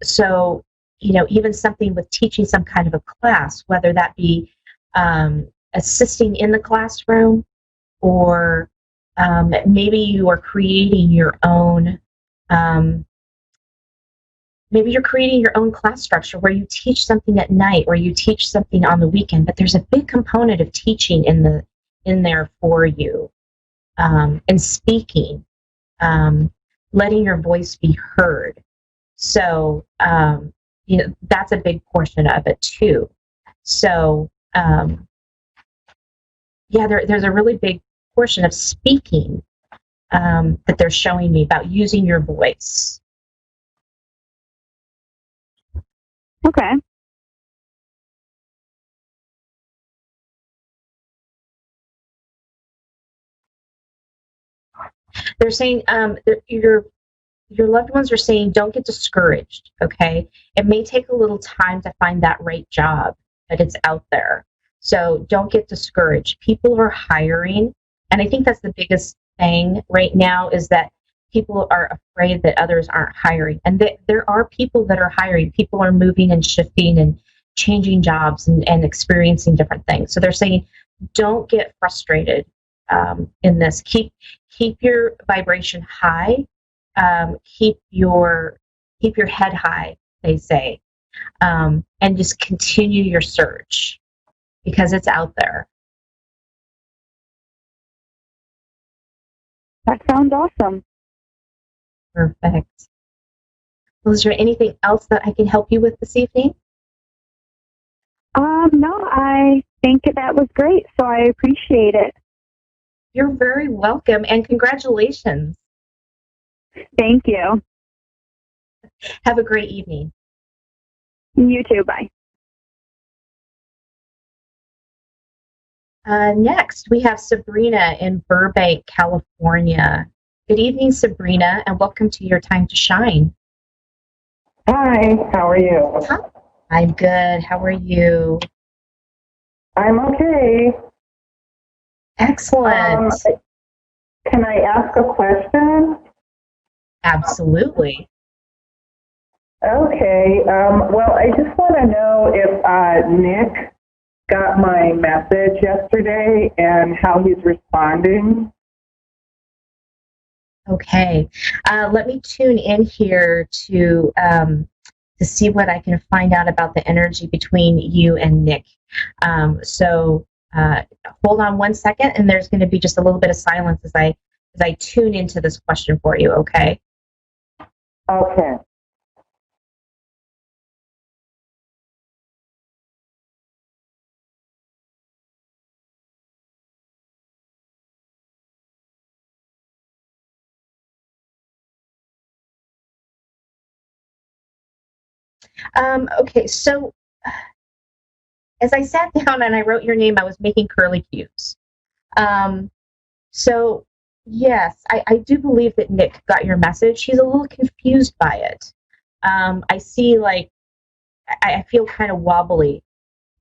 So, even something with teaching some kind of a class, whether that be assisting in the classroom, or maybe you are creating your own maybe you're creating your own class structure where you teach something at night or you teach something on the weekend, but there's a big component of teaching in there for you, and speaking, letting your voice be heard. So that's a big portion of it too. So there's a really big portion of speaking that they're showing me about using your voice. Okay. They're saying your loved ones are saying don't get discouraged, okay? It may take a little time to find that right job, but it's out there. So don't get discouraged. People are hiring, and I think that's the biggest thing right now is that people are afraid that others aren't hiring. And there are people that are hiring. People are moving and shifting and changing jobs and experiencing different things. So they're saying don't get frustrated in this. Keep your vibration high. Keep your head high, they say, and just continue your search because it's out there. That sounds awesome. Perfect. Well, is there anything else that I can help you with this evening? No, I think that was great, so I appreciate it. You're very welcome, and congratulations. Thank you. Have a great evening. You too. Bye. Next, we have Sabrina in Burbank, California. Good evening, Sabrina, and welcome to Your Time to Shine. Hi, how are you? Hi. I'm good. How are you? I'm okay. Excellent. Can I ask a question? Absolutely. Okay. Well, I just want to know if Nick got my message yesterday and how he's responding. Okay. Let me tune in here to see what I can find out about the energy between you and Nick. So hold on one second, and there's going to be just a little bit of silence as I tune into this question for you. Okay. Okay. Okay, so as I sat down and I wrote your name, I was making curly cues. So yes, I do believe that Nick got your message. He's a little confused by it. I see, like, I feel kind of wobbly.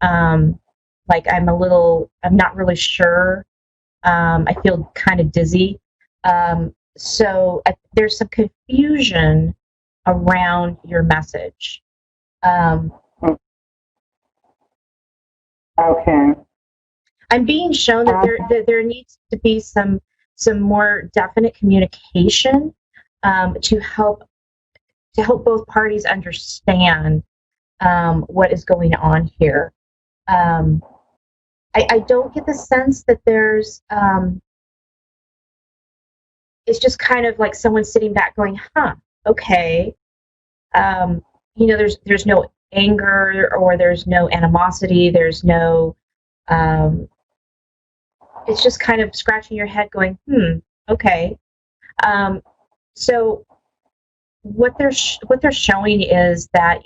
Like I'm not really sure. I feel kind of dizzy. So there's some confusion around your message. Okay. I'm being shown that there needs to be some more definite communication to help both parties understand what is going on here. I don't get the sense that there's it's just kind of like someone sitting back going, huh, okay. There's no anger or there's no animosity, there's no it's just kind of scratching your head going, okay. So what they're showing is that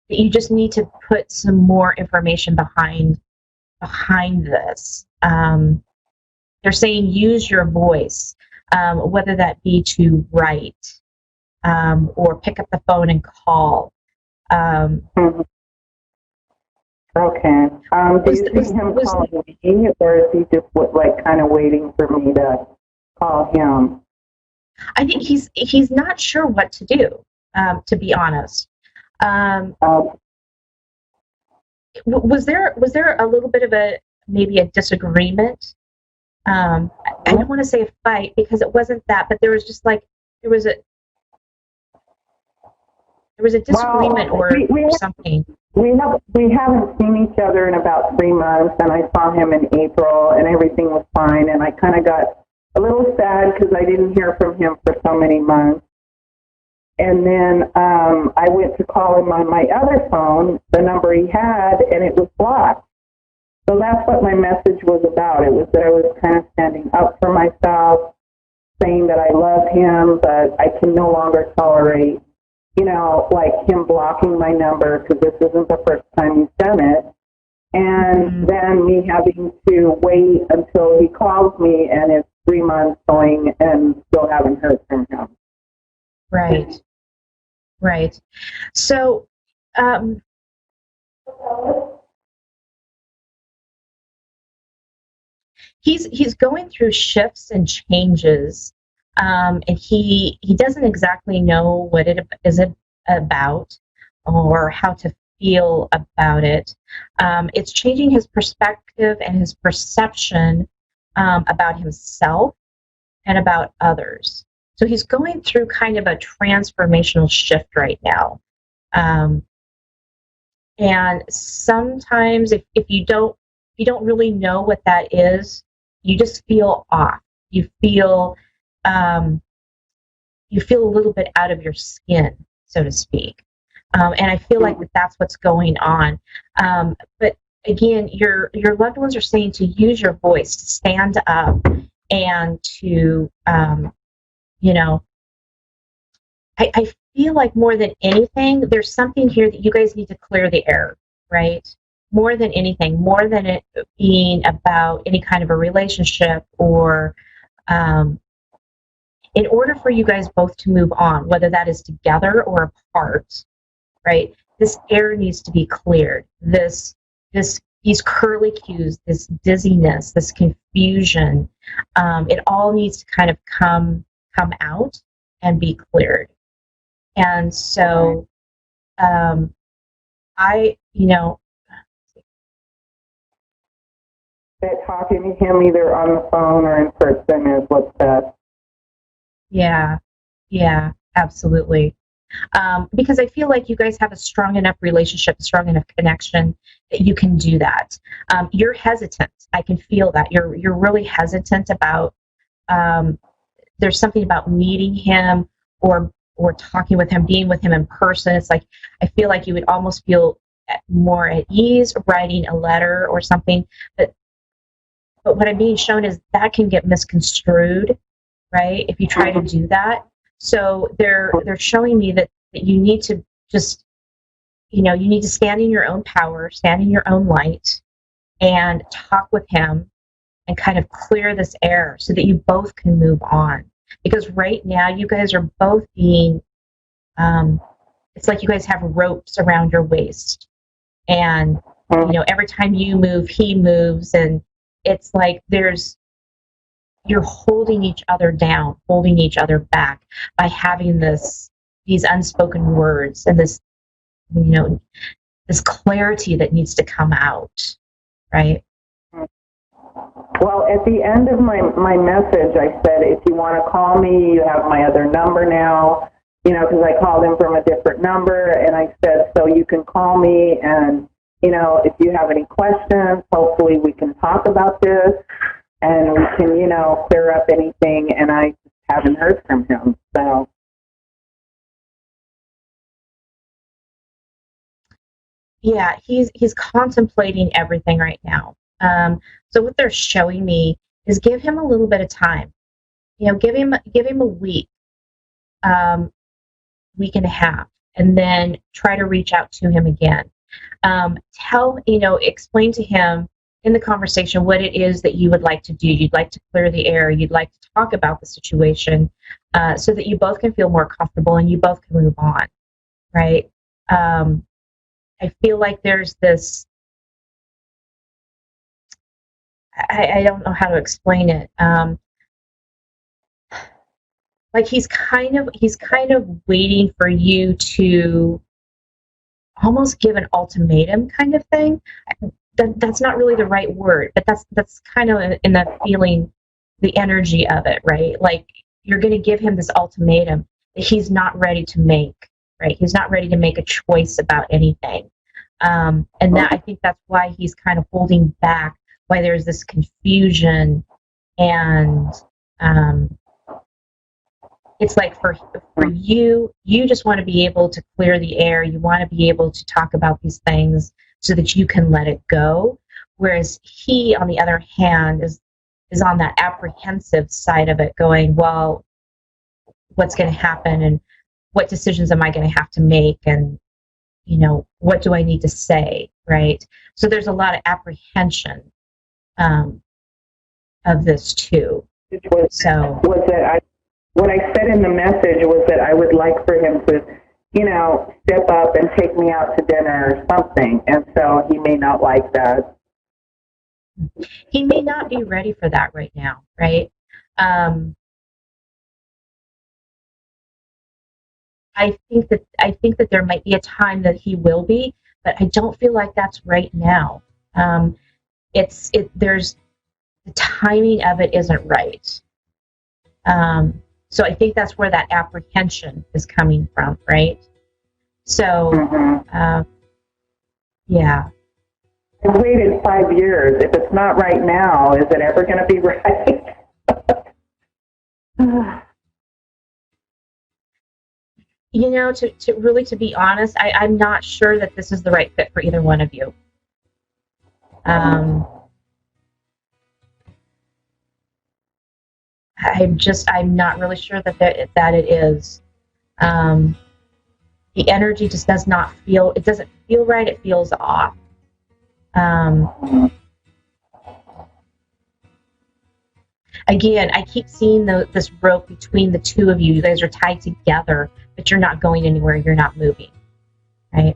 that you just need to put some more information behind this. They're saying use your voice, whether that be to write or pick up the phone and call. Okay. Do you see him calling me, or is he just like kind of waiting for me to call him? I think he's not sure what to do, to be honest. Was there a little bit of maybe a disagreement? I don't want to say a fight because it wasn't that, but there was just like there was a disagreement or something. We haven't seen each other in about 3 months, and I saw him in April, and everything was fine, and I kind of got a little sad because I didn't hear from him for so many months. And then I went to call him on my other phone, the number he had, and it was blocked. So that's what my message was about. It was that I was kind of standing up for myself, saying that I love him, but I can no longer tolerate, like him blocking my number because this isn't the first time he's done it. And then me having to wait until he calls me, and it's 3 months going and still haven't heard from him. Right. Right. So, he's going through shifts and changes, and he doesn't exactly know what it is about or how to feel about it. It's changing his perspective and his perception about himself and about others. So he's going through kind of a transformational shift right now. And sometimes if you don't really know what that is, you just feel off. You feel a little bit out of your skin, so to speak. And I feel like that's what's going on. But again, your loved ones are saying to use your voice, to stand up, and to I feel like more than anything, there's something here that you guys need to clear the air, right? More than anything, more than it being about any kind of a relationship or in order for you guys both to move on, whether that is together or apart, right? This air needs to be cleared. These curly cues, this dizziness, this confusion, it all needs to kind of come out and be cleared. And so, that talking to him either on the phone or in person is what's best. Yeah, absolutely. Because I feel like you guys have a strong enough relationship, a strong enough connection that you can do that. You're hesitant. I can feel that. You're really hesitant about, there's something about meeting him or talking with him, being with him in person. It's like, I feel like you would almost feel more at ease writing a letter or something. But what I'm being shown is that can get misconstrued, right? If you try to do that. So they're showing me that you need to just, you need to stand in your own power, stand in your own light, and talk with him and kind of clear this air so that you both can move on. Because right now you guys are both being, it's like you guys have ropes around your waist. And, every time you move, he moves. And it's like you're holding each other down, holding each other back by having these unspoken words and this, this clarity that needs to come out, right? Well, at the end of my message, I said, if you want to call me, you have my other number now, because I called him from a different number, and I said, so you can call me, and, if you have any questions, hopefully we can talk about this, and we can, clear up anything, and I just haven't heard from him, so. Yeah, he's contemplating everything right now. So what they're showing me is give him a little bit of time. Give him a week, week and a half, and then try to reach out to him again. Explain to him in the conversation what it is that you would like to do. You'd like to clear the air. You'd like to talk about the situation so that you both can feel more comfortable and you both can move on, right? I feel like there's this I don't know how to explain it. Like he's kind of waiting for you to almost give an ultimatum kind of thing. That's not really the right word, but that's kind of in the feeling, the energy of it, right? Like you're going to give him this ultimatum that he's not ready to make, right? He's not ready to make a choice about anything. And that, I think that's why he's kind of holding back, why there's this confusion. And it's like for you just want to be able to clear the air. You want to be able to talk about these things so that you can let it go. Whereas he, on the other hand, is on that apprehensive side of it, going, well, what's going to happen and what decisions am I going to have to make, and what do I need to say, right? So there's a lot of apprehension of this too. What I said in the message was that I would like for him to, step up and take me out to dinner or something. And so he may not like that. He may not be ready for that right now, right? I think that there might be a time that he will be, but I don't feel like that's right now. There's the timing of it isn't right. So I think that's where that apprehension is coming from, right? So, yeah. I waited 5 years. If it's not right now, is it ever going to be right? To be honest, I'm not sure that this is the right fit for either one of you. I'm not really sure that it is. The energy just does not feel, it doesn't feel right, it feels off. Again, I keep seeing this rope between the two of you. You guys are tied together, but you're not going anywhere, you're not moving, right?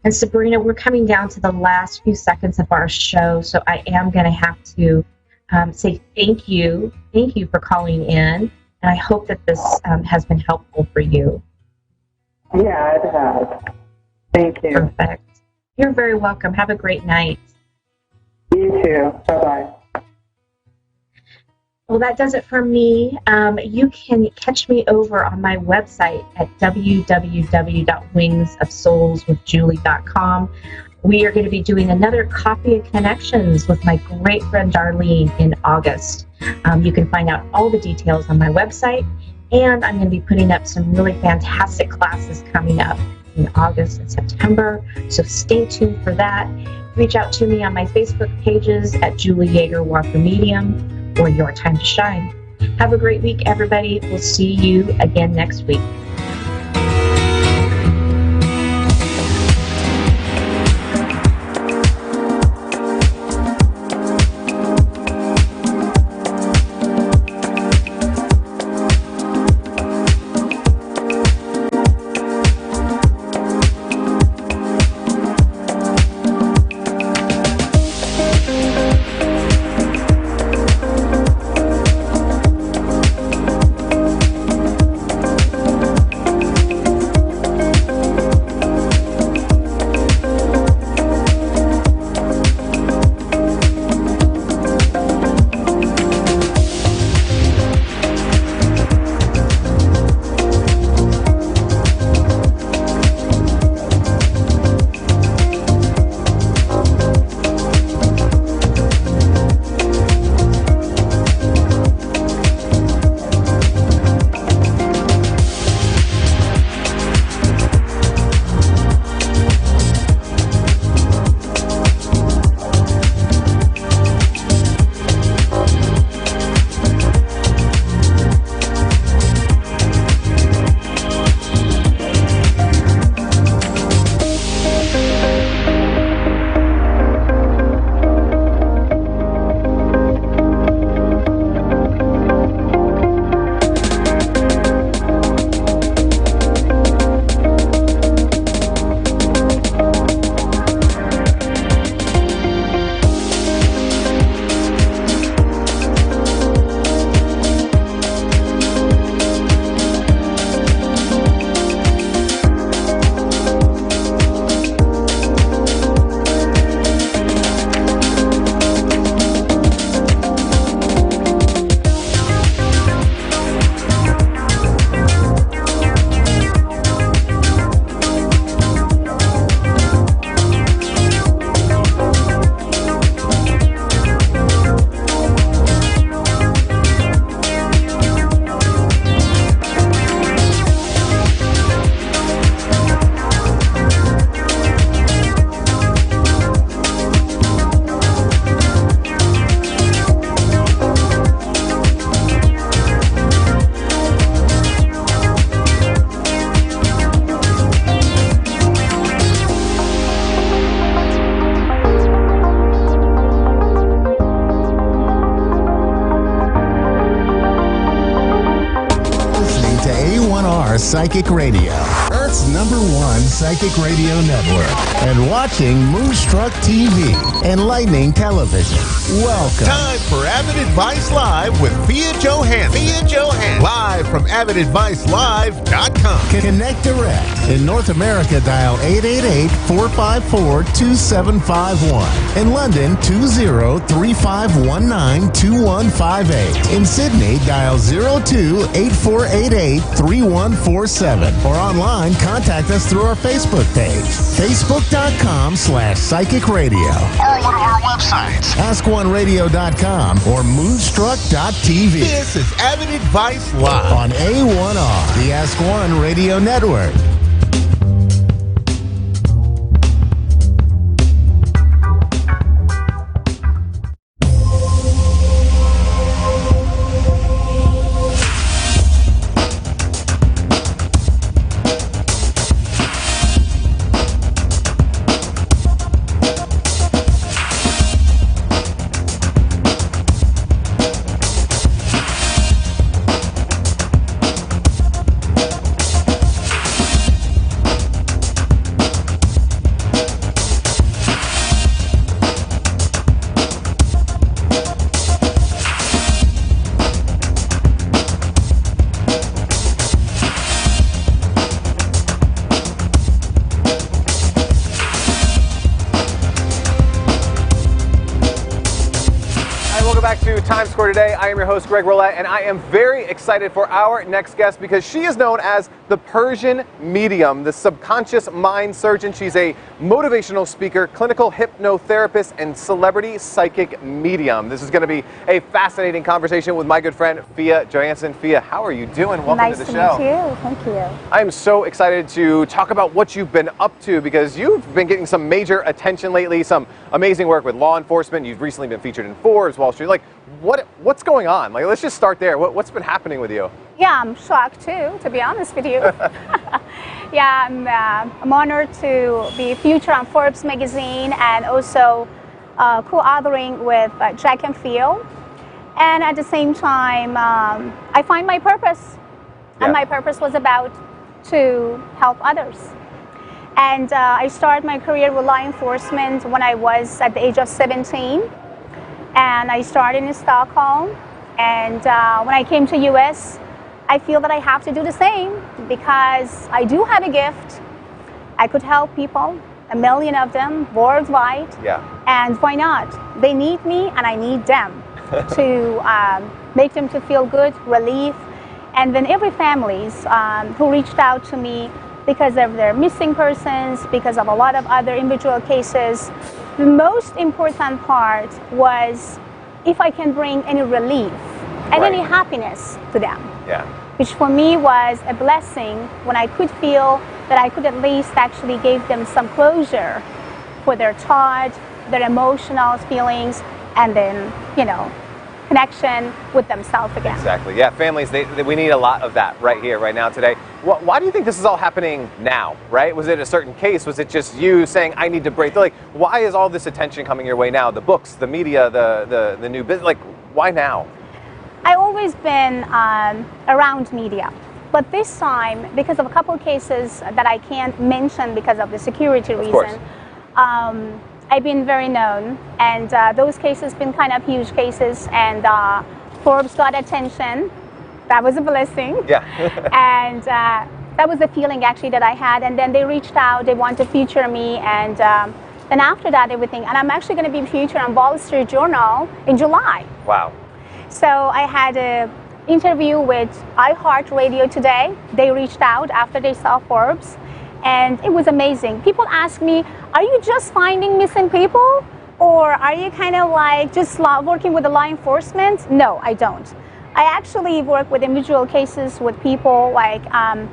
And Sabrina, we're coming down to the last few seconds of our show, so I am going to have to say thank you for calling in, and I hope that this has been helpful for you. Yeah, it has. Thank you. Perfect. You're very welcome. Have a great night. You too. Bye-bye. Well, that does it for me. You can catch me over on my website at www.wingsofsoulswithjulie.com. We are going to be doing another Coffee and Connections with my great friend Darlene in August. You can find out all the details on my website, and I'm going to be putting up some really fantastic classes coming up in August and September, so stay tuned for that. Reach out to me on my Facebook pages at Julie Yeager Walker Medium or Your Time to Shine. Have a great week, everybody. We'll see you again next week. A1R Psychic Radio, Earth's #1 psychic radio network, and watching Moonstruck TV, Enlightening Television. Welcome. Time for Avid Advice Live with Fia Johansson. Live from AvidAdviceLive.com. Connect direct. In North America, dial 888-454-2751. In London, 20-3519-2158. In Sydney, dial 02-8488-3147. Or online, contact us through our Facebook page, facebook.com/psychic radio. Or one of our websites, askoneradio.com or moonstruck.tv. This is Avid Advice Live on A1R, the Ask One Radio Network. Times Square today. I am your host, Greg Roulette, and I am very excited for our next guest because she is known as the Persian Medium, the subconscious mind surgeon. She's a motivational speaker, clinical hypnotherapist, and celebrity psychic medium. This is going to be a fascinating conversation with my good friend, Fia Johansson. Fia, how are you doing? Welcome to the show. Nice to meet you. Thank you. I am so excited to talk about what you've been up to because you've been getting some major attention lately, some amazing work with law enforcement. You've recently been featured in Forbes, Wall Street. Like, what's going on? Like, let's just start there. What's been happening with you? Yeah, I'm shocked too, to be honest with you. Yeah, I'm honored to be featured on Forbes magazine and also co-authoring with Jack and Phil. And at the same time, I find my purpose. Yeah. And my purpose was about to help others. And I started my career with law enforcement when I was at the age of 17. And I started in Stockholm. And when I came to US, I feel that I have to do the same because I do have a gift. I could help people, 1 million of them worldwide. Yeah. And why not? They need me and I need them to make them to feel good, relief. And then every families who reached out to me because of their missing persons, because of a lot of other individual cases, the most important part was if I can bring any relief and any happiness to them. Yeah. Which for me was a blessing when I could feel that I could at least actually give them some closure for their thought, their emotional feelings, and then, connection with themselves again. Exactly. Yeah, families, we need a lot of that right here, right now, today. Why do you think this is all happening now, right? Was it a certain case? Was it just you saying, I need to break? Like, why is all this attention coming your way now? The books, the media, the new business, like, why now? I've always been around media. But this time, because of a couple of cases that I can't mention because of the security reason, I've been very known, and those cases been kind of huge cases, and Forbes got attention. That was a blessing. Yeah. And that was the feeling actually that I had, and then they reached out, they want to feature me, and then after that everything, and I'm actually going to be featured on Wall Street Journal in July. Wow. So I had an interview with iHeartRadio today. They reached out after they saw Forbes, and it was amazing. People ask me, are you just finding missing people? Or are you kind of like just working with the law enforcement? No, I don't. I actually work with individual cases with people, like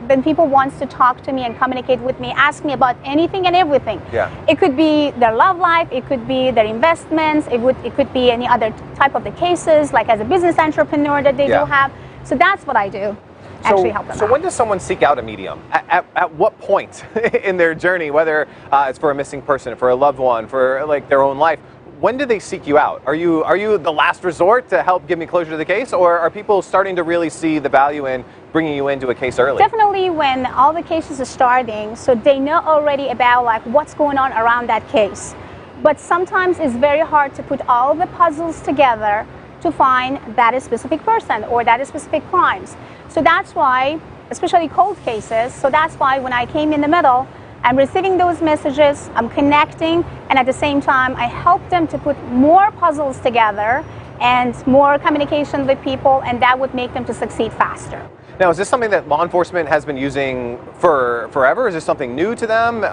when people wants to talk to me and communicate with me, ask me about anything and everything. Yeah. It could be their love life, it could be their investments, it could be any other type of the cases, like as a business entrepreneur that they do have. So that's what I do. Actually help them so out. when does someone seek out a medium? At what point in their journey, whether it's for a missing person, for a loved one, for like their own life, when do they seek you out? Are you the last resort to help give me closure to the case, or are people starting to really see the value in bringing you into a case early? Definitely when all the cases are starting, so they know already about like what's going on around that case. But sometimes it's very hard to put all the puzzles together to find that specific person or that specific crimes. So that's why, especially cold cases, so that's why when I came in the middle, I'm receiving those messages, I'm connecting, and at the same time, I help them to put more puzzles together and more communication with people, and that would make them to succeed faster. Now, is this something that law enforcement has been using for forever? Is this something new to them?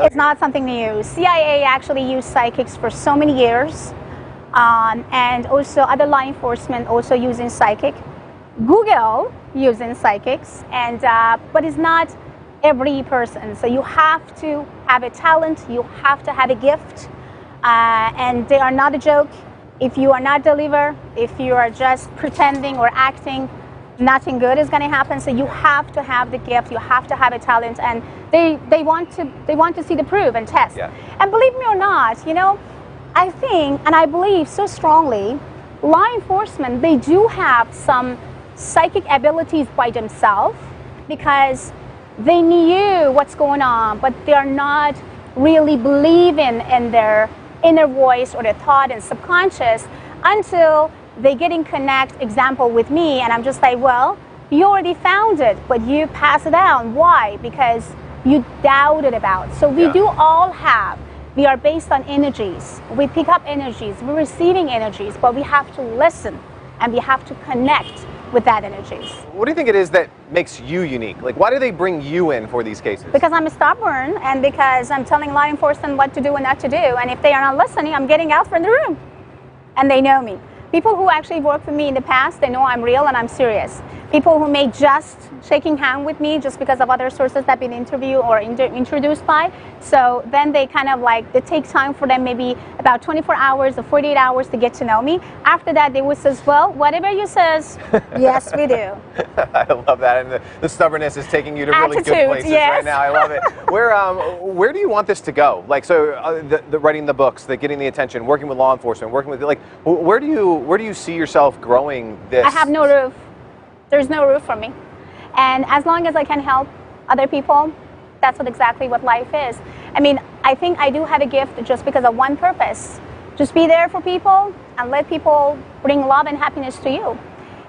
It's not something new. CIA actually used psychics for so many years, and also other law enforcement also using psychic. Google using psychics, and but it's not every person. So you have to have a talent, you have to have a gift, and they are not a joke. If you are not deliver, if you are just pretending or acting, nothing good is going to happen. So you have to have the gift, you have to have a talent, and they want to see the proof and test. Yeah. And believe me or not, you know, I think and I believe so strongly, law enforcement, they do have some psychic abilities by themselves because they knew what's going on, but they're not really believing in their inner voice or their thought and subconscious until they get in connect, example, with me, and I'm just like, well, you already found it, but you pass it down. Why? Because you doubted about it. So we do all have. We are based on energies. We pick up energies. We're receiving energies, but we have to listen and we have to connect with that energies. What do you think it is that makes you unique? Like, why do they bring you in for these cases? Because I'm stubborn and because I'm telling law enforcement what to do and not to do. And if they are not listening, I'm getting out from the room. And they know me. People who actually worked with me in the past, they know I'm real and I'm serious. People who may just shaking hand with me just because of other sources that been interviewed or introduced by. So then they kind of like, it takes time for them, maybe about 24 hours or 48 hours to get to know me. After that, they would say, well, whatever you says, yes, we do. I love that. And the stubbornness is taking you to really good places right now. I love it. Where do you want this to go? Like, so the writing the books, the getting the attention, working with law enforcement, working with, like, where do you see yourself growing this? I have no roof. There's no roof for me. And as long as I can help other people, that's exactly what life is. I mean, I think I do have a gift just because of one purpose. Just be there for people and let people bring love and happiness to you.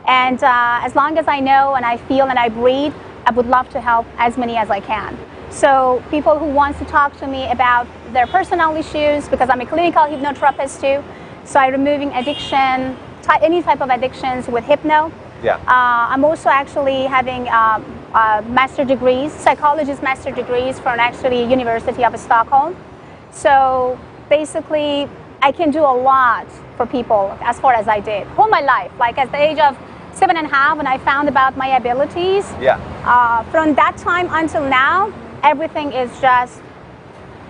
And as long as I know and I feel and I breathe, I would love to help as many as I can. So people who want to talk to me about their personal issues, because I'm a clinical hypnotherapist too, so I'm removing addiction, any type of addictions with hypno. Yeah. I'm also actually having master degrees, psychologist master degrees from actually University of Stockholm. So basically, I can do a lot for people as far as I did all my life. Like at the age of 7.5, when I found about my abilities. Yeah. From that time until now, everything is just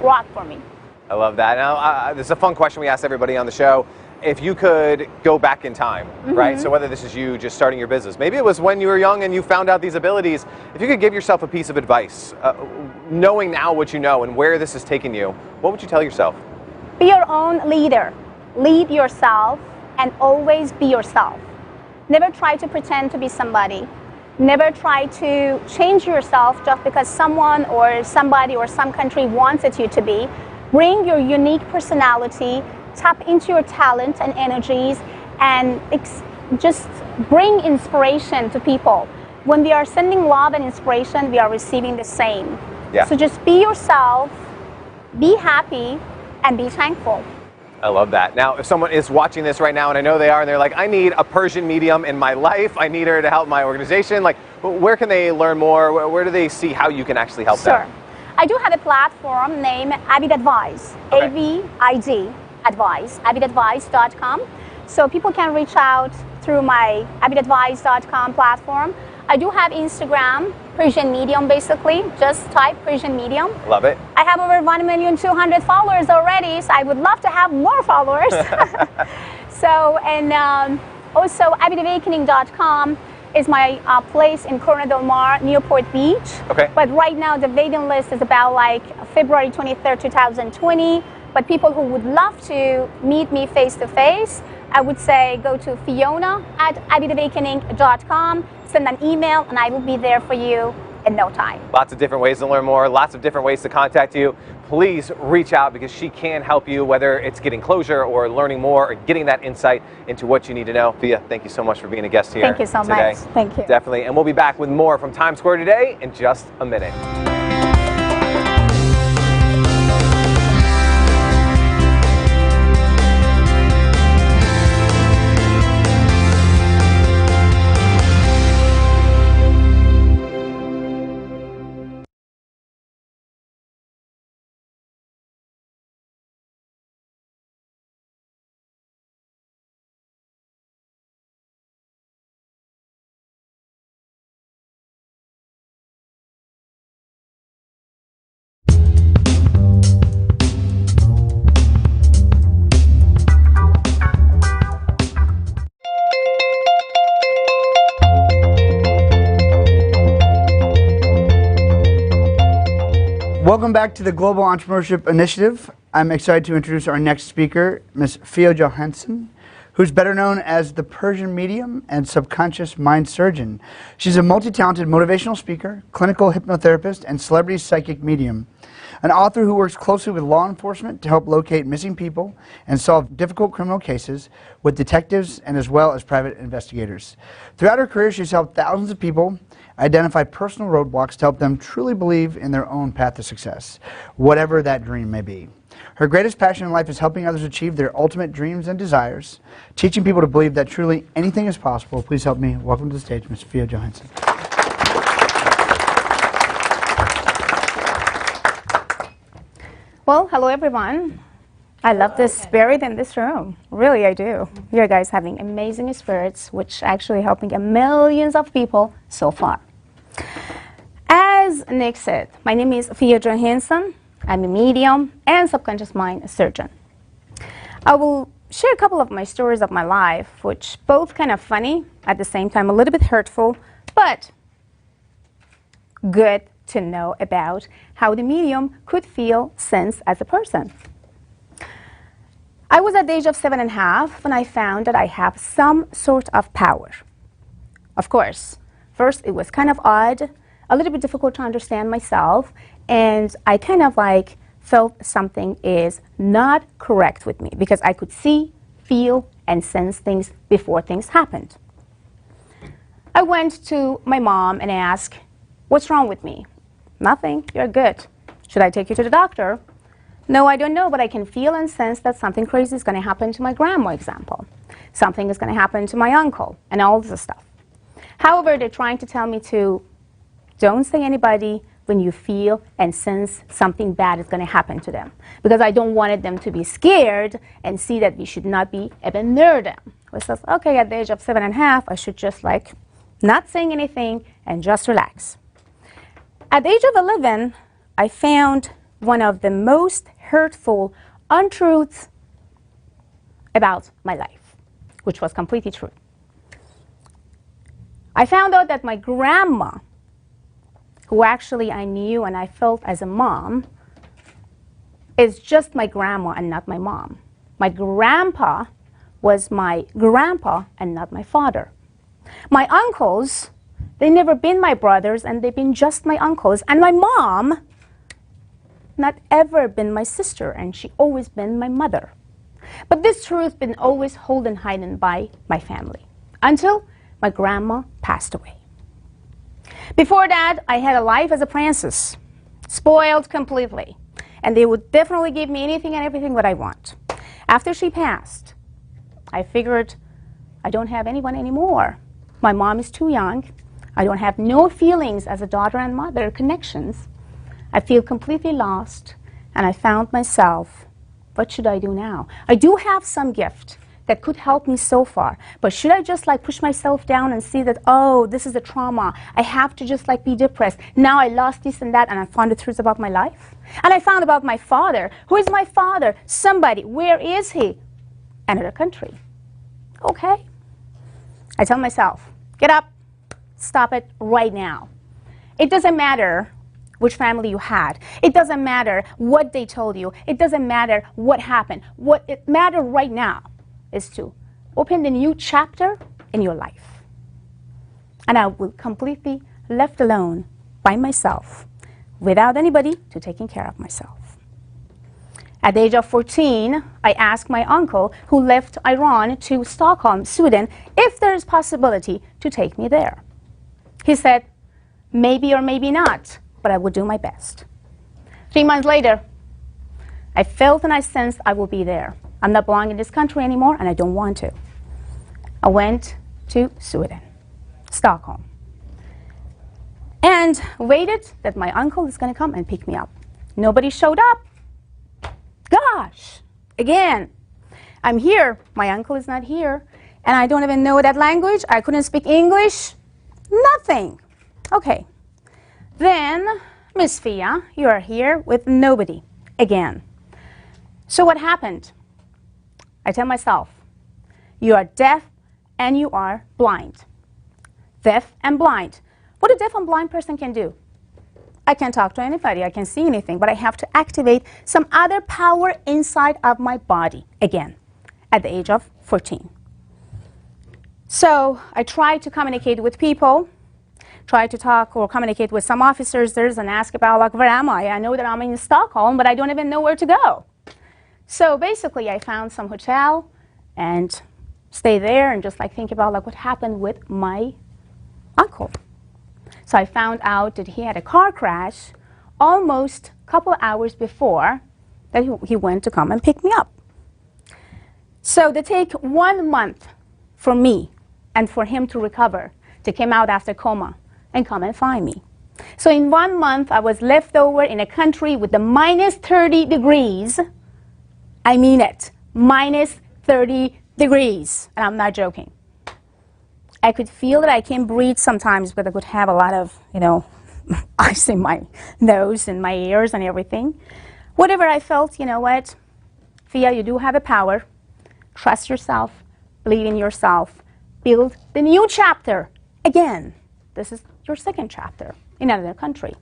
rock for me. I love that. Now, this is a fun question we ask everybody on the show. If you could go back in time, right? So whether this is you just starting your business, maybe it was when you were young and you found out these abilities, if you could give yourself a piece of advice, knowing now what you know and where this has taken you, what would you tell yourself? Be your own leader. Lead yourself and always be yourself. Never try to pretend to be somebody. Never try to change yourself just because someone or somebody or some country wants it you to be. Bring your unique personality. Tap into your talent and energies and just bring inspiration to people. When we are sending love and inspiration, we are receiving the same. Yeah. So just be yourself, be happy, and be thankful. I love that. Now, if someone is watching this right now, and I know they are, and they're like, I need a Persian medium in my life, I need her to help my organization, like, where can they learn more? Where do they see how you can actually help them? I do have a platform named Avid Advice, A-V-I-D. Advice, avidadvice.com. So people can reach out through my avidadvice.com platform. I do have Instagram, Persian Medium basically. Just type Persian Medium. Love it. I have over 1,200,000 followers already, so I would love to have more followers. So, and also avidawakening.com is my place in Corona Del Mar, Newport Beach. Okay. But right now the waiting list is about like February 23rd, 2020. But people who would love to meet me face to face, I would say go to fiona@abbeytheawakening.com, send an email, and I will be there for you in no time. Lots of different ways to learn more, lots of different ways to contact you. Please reach out because she can help you, whether it's getting closure or learning more or getting that insight into what you need to know. Fia, thank you so much for being a guest here Thank you so today. much. Thank you. Definitely. And we'll be back with more from Times Square today in just a minute. Welcome back to the Global Entrepreneurship Initiative. I'm excited to introduce our next speaker, Ms. Fia Johansson, who's better known as the Persian medium and subconscious mind surgeon. She's a multi-talented motivational speaker, clinical hypnotherapist, and celebrity psychic medium. An author who works closely with law enforcement to help locate missing people and solve difficult criminal cases with detectives and as well as private investigators. Throughout her career, she's helped thousands of people identify personal roadblocks to help them truly believe in their own path to success, whatever that dream may be. Her greatest passion in life is helping others achieve their ultimate dreams and desires, teaching people to believe that truly anything is possible. Please help me welcome to the stage Ms. Fia Johansson. Well, hello everyone. I love the spirit in this room. Really, I do. You guys having amazing spirits, which actually helping millions of people so far. As Nick said, my name is Fia Johansson. I'm a medium and subconscious mind surgeon. I will share a couple of my stories of my life, which both kind of funny, at the same time a little bit hurtful, but good to know about how the medium could feel sense as a person. I was at the age of 7.5 when I found that I have some sort of power. Of course, first it was kind of odd, a little bit difficult to understand myself, and I kind of like felt something is not correct with me because I could see, feel, and sense things before things happened. I went to my mom and asked, "What's wrong with me?" "Nothing, you're good." "Should I take you to the doctor?" "No, I don't know, but I can feel and sense that something crazy is going to happen to my grandma," example. "Something is going to happen to my uncle," and all this stuff. However, they're trying to tell me to don't say anybody when you feel and sense something bad is going to happen to them, because I don't wanted them to be scared and see that we should not be even near them. I says, okay, at the age of 7.5, I should just like not saying anything and just relax. At the age of 11, I found one of the most hurtful untruths about my life, which was completely true. I found out that my grandma, who actually I knew and I felt as a mom, is just my grandma and not my mom. My grandpa was my grandpa and not my father. My uncles, they never been my brothers and they've been just my uncles. And my mom, not ever been my sister, and she always been my mother. But this truth been always held and hidden by my family until my grandma passed away. Before that, I had a life as a princess, spoiled completely, and they would definitely give me anything and everything what I want. After she passed, I figured I don't have anyone anymore. My mom is too young. I don't have no feelings as a daughter and mother connections. I feel completely lost, and I found myself, what should I do now? I do have some gift that could help me so far, but should I just like push myself down and see that, oh, this is a trauma, I have to just like be depressed, now I lost this and that, and I found the truth about my life? And I found about my father. Who is my father? Somebody. Where is he? Another country. Okay. I tell myself, get up, stop it right now. It doesn't matter which family you had. It doesn't matter what they told you. It doesn't matter what happened. What it matters right now is to open the new chapter in your life. And I will completely left alone by myself without anybody to taking care of myself. At the age of 14, I asked my uncle, who left Iran to Stockholm, Sweden, if there is possibility to take me there. He said, maybe or maybe not, but I would do my best. 3 months later, I felt and I sensed I will be there. I'm not belonging in this country anymore, and I don't want to. I went to Sweden, Stockholm, and waited that my uncle is going to come and pick me up. Nobody showed up. Gosh, again, I'm here. My uncle is not here, and I don't even know that language. I couldn't speak English. Nothing. Okay. Then, Miss Fia, you are here with nobody again. So what happened? I tell myself, you are deaf and you are blind. Deaf and blind. What a deaf and blind person can do? I can't talk to anybody, I can't see anything, but I have to activate some other power inside of my body again at the age of 14. So I tried to communicate with people, tried to talk or communicate with some officers and ask about, like, where am I? I know that I'm in Stockholm, but I don't even know where to go. So basically I found some hotel and stayed there and just like think about like what happened with my uncle. So I found out that he had a car crash almost a couple of hours before that he went to come and pick me up. So they take 1 month for me and for him to recover, to come out after coma and come and find me. So in 1 month I was left over in a country with the minus 30 degrees. I mean it, minus 30 degrees, and I'm not joking. I could feel that I can't breathe sometimes, but I could have a lot of, ice in my nose and my ears and everything. Whatever I felt, you know what? Fia, you do have a power. Trust yourself, believe in yourself, build the new chapter. Again, this is your second chapter in another country.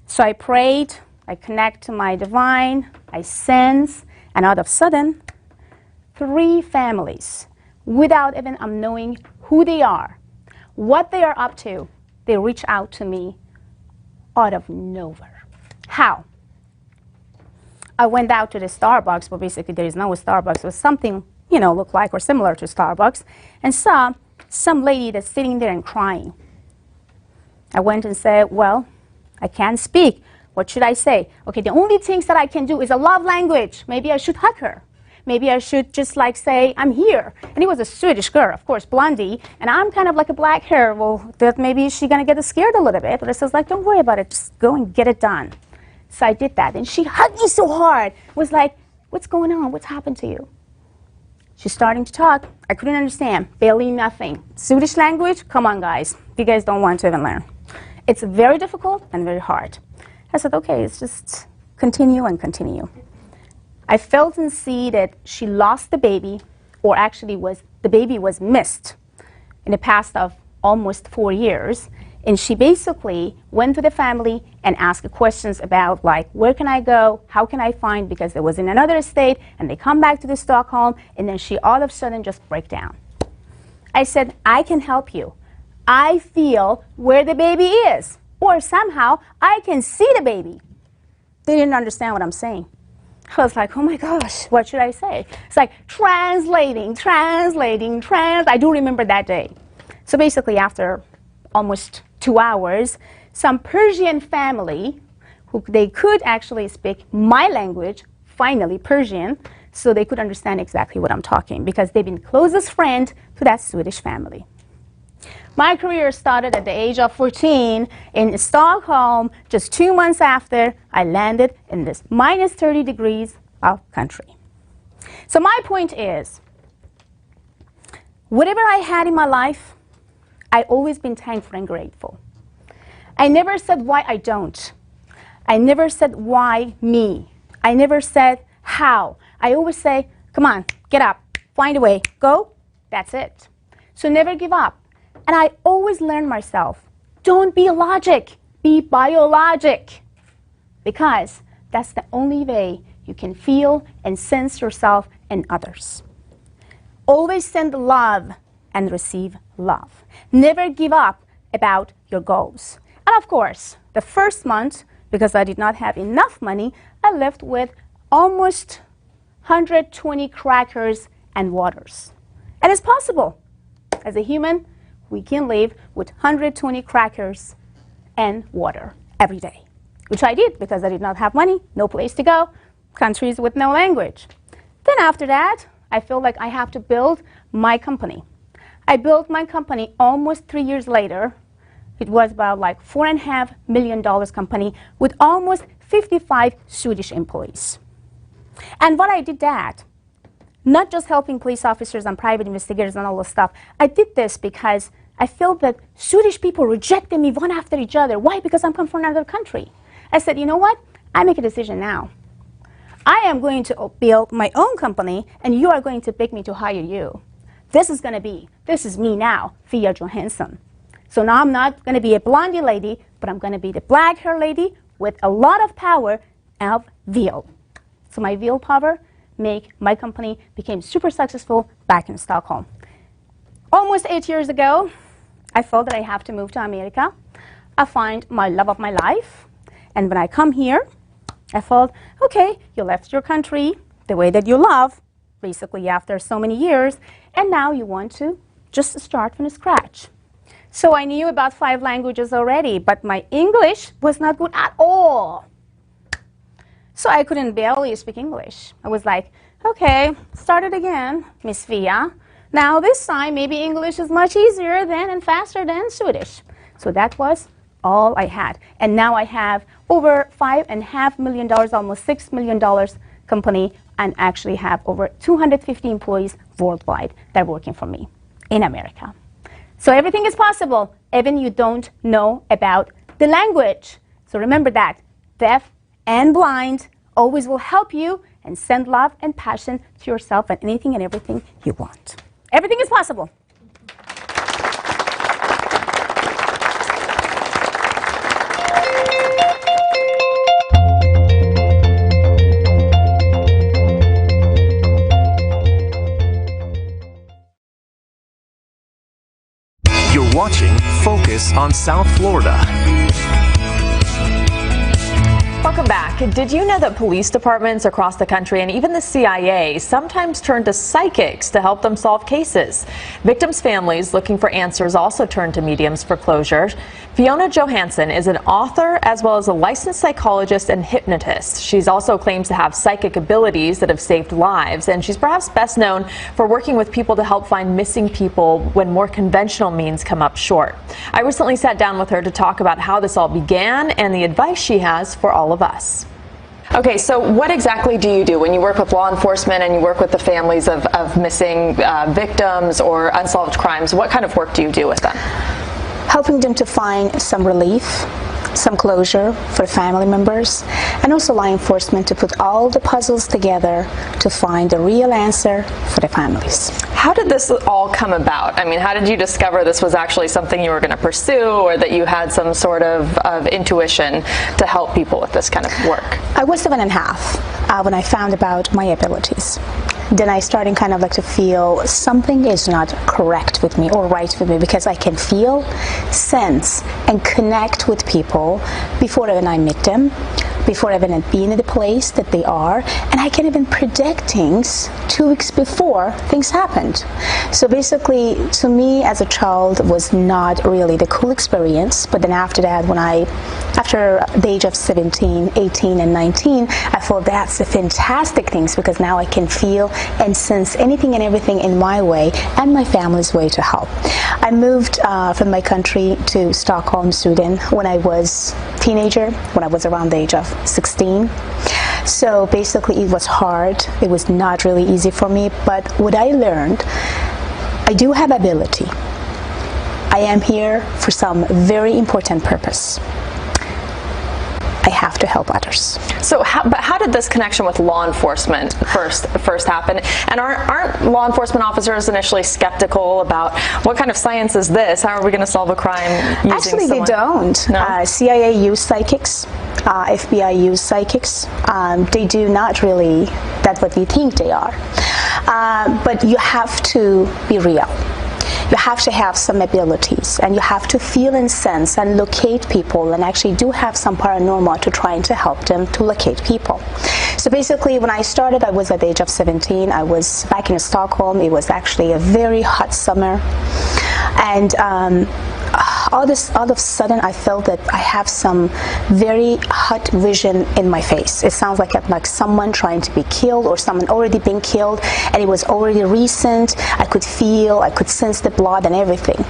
So I prayed, I connect to my divine, I sense, and all of a sudden, 3 families, without even knowing who they are, what they are up to, they reach out to me out of nowhere. How? I went out to the Starbucks, but basically there is no Starbucks. It was something, looked like or similar to Starbucks, and saw some lady that's sitting there and crying. I went and said, well, I can't speak. What should I say? Okay, the only things that I can do is a love language. Maybe I should hug her. Maybe I should just like say, I'm here. And it was a Swedish girl, of course, blondie, and I'm kind of like a black hair. Well, that maybe she's going to get scared a little bit. But I says, like, don't worry about it. Just go and get it done. So I did that. And she hugged me so hard. Was like, what's going on? What's happened to you? She's starting to talk. I couldn't understand. Barely nothing. Swedish language? Come on, guys. You guys don't want to even learn. It's very difficult and very hard. I said, okay, let's just continue and continue. I felt and see that she lost the baby, or actually the baby was missed in the past of almost 4 years. And she basically went to the family and asked questions about like, where can I go? How can I find? Because it was in another state, and they come back to the Stockholm, and then she all of a sudden just break down. I said, I can help you. I feel where the baby is, or somehow I can see the baby. They didn't understand what I'm saying. I was like, oh my gosh, what should I say? It's like translating. I do remember that day. So basically after almost 2 hours, some Persian family, who they could actually speak my language, finally Persian, so they could understand exactly what I'm talking, because they've been closest friend to that Swedish family. My career started at the age of 14 in Stockholm. Just 2 months after, I landed in this minus 30 degrees of country. So my point is, whatever I had in my life, I've always been thankful and grateful. I never said why I don't. I never said why me. I never said how. I always say, come on, get up, find a way, go, that's it. So never give up. And I always learn myself, don't be logic, be biologic, because that's the only way you can feel and sense yourself and others. Always send love and receive love. Never give up about your goals. And of course, the first month, because I did not have enough money, I left with almost 120 crackers and waters. And it's possible. As a human, we can live with 120 crackers and water every day, which I did because I did not have money, no place to go, countries with no language. Then after that, I feel like I have to build my company. I built my company almost 3 years later. It was about like $4.5 million company with almost 55 Swedish employees. And what I did that, not just helping police officers and private investigators and all this stuff, I did this because I feel that Swedish people rejected me one after each other. Why? Because I'm come from another country. I said, you know what? I make a decision now. I am going to build my own company, and you are going to beg me to hire you. This is me now, Fia Johansson. So now I'm not going to be a blondie lady, but I'm going to be the black hair lady with a lot of power of will. So my will power make my company became super successful back in Stockholm. Almost 8 years ago, I felt that I have to move to America. I find my love of my life. And when I come here, I felt, okay, you left your country the way that you love, basically after so many years, and now you want to just start from scratch. So I knew about 5 languages already, but my English was not good at all. So I couldn't barely speak English. I was like, okay, start it again, Miss Fia. Now this time, maybe English is much easier than and faster than Swedish. So that was all I had. And now I have over $5.5 million, almost $6 million company, and actually have over 250 employees worldwide that are working for me in America. So everything is possible, even you don't know about the language. So remember that, deaf and blind always will help you and send love and passion to yourself and anything and everything you want. Everything is possible. You're watching Focus on South Florida. Welcome back. Did you know that police departments across the country and even the CIA sometimes turn to psychics to help them solve cases? Victims' families looking for answers also turn to mediums for closure. Fiona Johansson is an author as well as a licensed psychologist and hypnotist. She's also claims to have psychic abilities that have saved lives, and she's perhaps best known for working with people to help find missing people when more conventional means come up short. I recently sat down with her to talk about how this all began and the advice she has for all of us. Okay, so what exactly do you do when you work with law enforcement and you work with the families of missing victims or unsolved crimes? What kind of work do you do with them? Helping them to find some relief, some closure for family members, and also law enforcement to put all the puzzles together to find the real answer for the families. How did this all come about? I mean, how did you discover this was actually something you were going to pursue, or that you had some sort of intuition to help people with this kind of work? I was 7.5 when I found about my abilities. Then I started kind of like to feel something is not correct with me or right with me, because I can feel, sense, and connect with people before even I meet them, before even being in the place that they are, and I can even predict things 2 weeks before things happened. So basically, to me as a child was not really the cool experience, but then after that, after the age of 17, 18, and 19, I thought that's the fantastic things, because now I can feel and sense anything and everything in my way and my family's way to help. I moved from my country to Stockholm, Sweden when I was a teenager, when I was around the age of 16. So basically it was hard. It was not really easy for me, but what I learned, I do have ability. I am here for some very important purpose. I have to help others. So, but how did this connection with law enforcement first happen? And aren't law enforcement officers initially skeptical about what kind of science is this? How are we going to solve a crime using Actually, someone? they don't. No? CIA use psychics. FBI use psychics. They do not really, that's what we think they are. But you have to be real. You have to have some abilities, and you have to feel and sense and locate people, and actually do have some paranormal to trying to help them to locate people. So basically, when I started, I was at the age of 17. I was back in Stockholm. It was actually a very hot summer, and all of a sudden I felt that I have some very hot vision in my face. It sounds like someone trying to be killed, or someone already been killed, and it was already recent. I could feel, I could sense the blood and everything.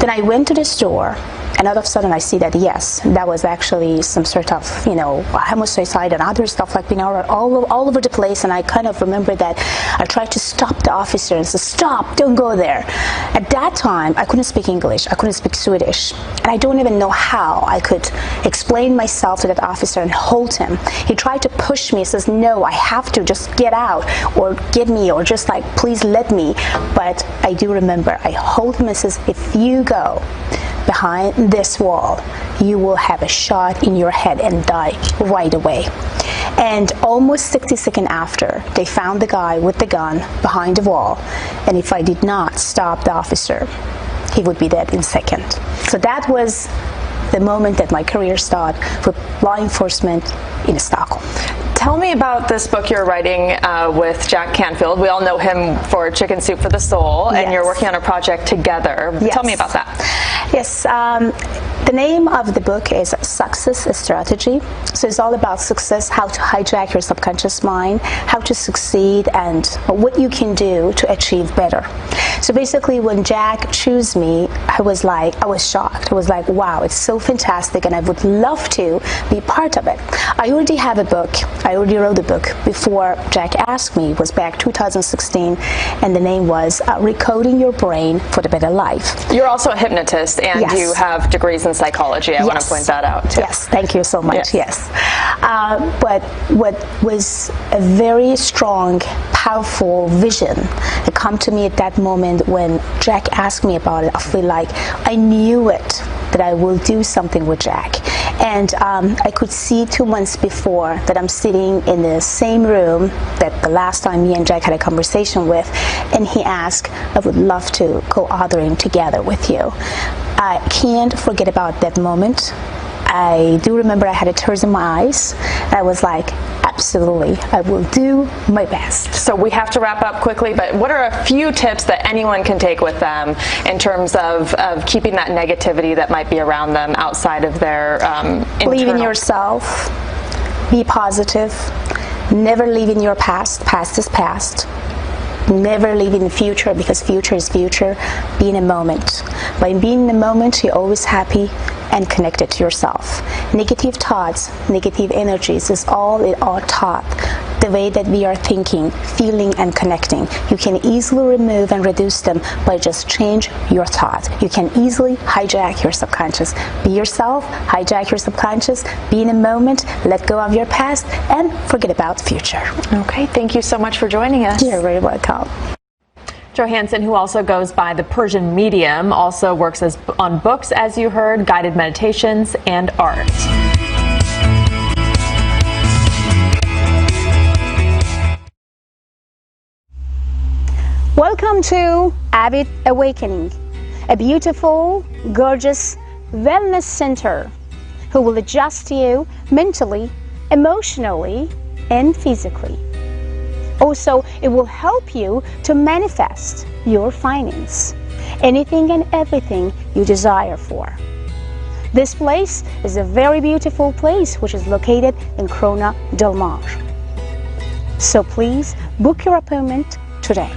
Then I went to the store, and all of a sudden I see that yes, that was actually some sort of, homicide and other stuff like being all over the place. And I kind of remember that I tried to stop the officer and say, "Stop, don't go there." At that time, I couldn't speak English, I couldn't speak Swedish, and I don't even know how I could explain myself to that officer and hold him. He tried to push me, he says, "No, I have to, just get out, or get me, or just like, please let me." But I do remember, I hold him and says, "If you go behind this wall, you will have a shot in your head and die right away." And almost 60 seconds after, they found the guy with the gun behind the wall, and if I did not stop the officer, he would be dead in a second. So that was the moment that my career started with law enforcement in Stockholm. Tell me about this book you're writing with Jack Canfield. We all know him for Chicken Soup for the Soul, and you're working on a project together. Yes. Tell me about that. Yes, the name of the book is Success Strategy. So it's all about success, how to hijack your subconscious mind, how to succeed, and what you can do to achieve better. So basically, when Jack chose me, I was shocked. I was like, wow, it's so fantastic, and I would love to be part of it. I already have a book. I already wrote a book before Jack asked me. It was back 2016, and the name was Recoding Your Brain for the Better Life. You're also a hypnotist, and Yes. you have degrees in psychology. I want to point that out, too. Yes, thank you so much. Yes. But what was a very strong, powerful vision that come to me at that moment when Jack asked me about it, I feel like I knew it, that I will do something with Jack. And I could see 2 months before that I'm sitting in the same room that the last time me and Jack had a conversation with, and he asked, "I would love to go authoring together with you." I can't forget about that moment. I do remember I had tears in my eyes. I was like, absolutely, I will do my best. So we have to wrap up quickly, but what are a few tips that anyone can take with them in terms of keeping that negativity that might be around them outside of their Believe in internal... yourself. Be positive. Never live in your past. Past is past. Never live in the future, because future is future. Be in a moment. By being in the moment, you're always happy and connected to yourself. Negative thoughts, negative energies is all it are taught. The way that we are thinking, feeling, and connecting. You can easily remove and reduce them by just change your thoughts. You can easily hijack your subconscious. Be yourself, hijack your subconscious, be in a moment, let go of your past, and forget about the future. Okay, thank you so much for joining us. You're very welcome. Johansson, who also goes by the Persian Medium, also works on books, as you heard, guided meditations, and art. Welcome to Avid Awakening, a beautiful, gorgeous wellness center who will adjust you mentally, emotionally, and physically. Also, it will help you to manifest your finance, anything and everything you desire for. This place is a very beautiful place which is located in Corona del Mar. So please book your appointment today.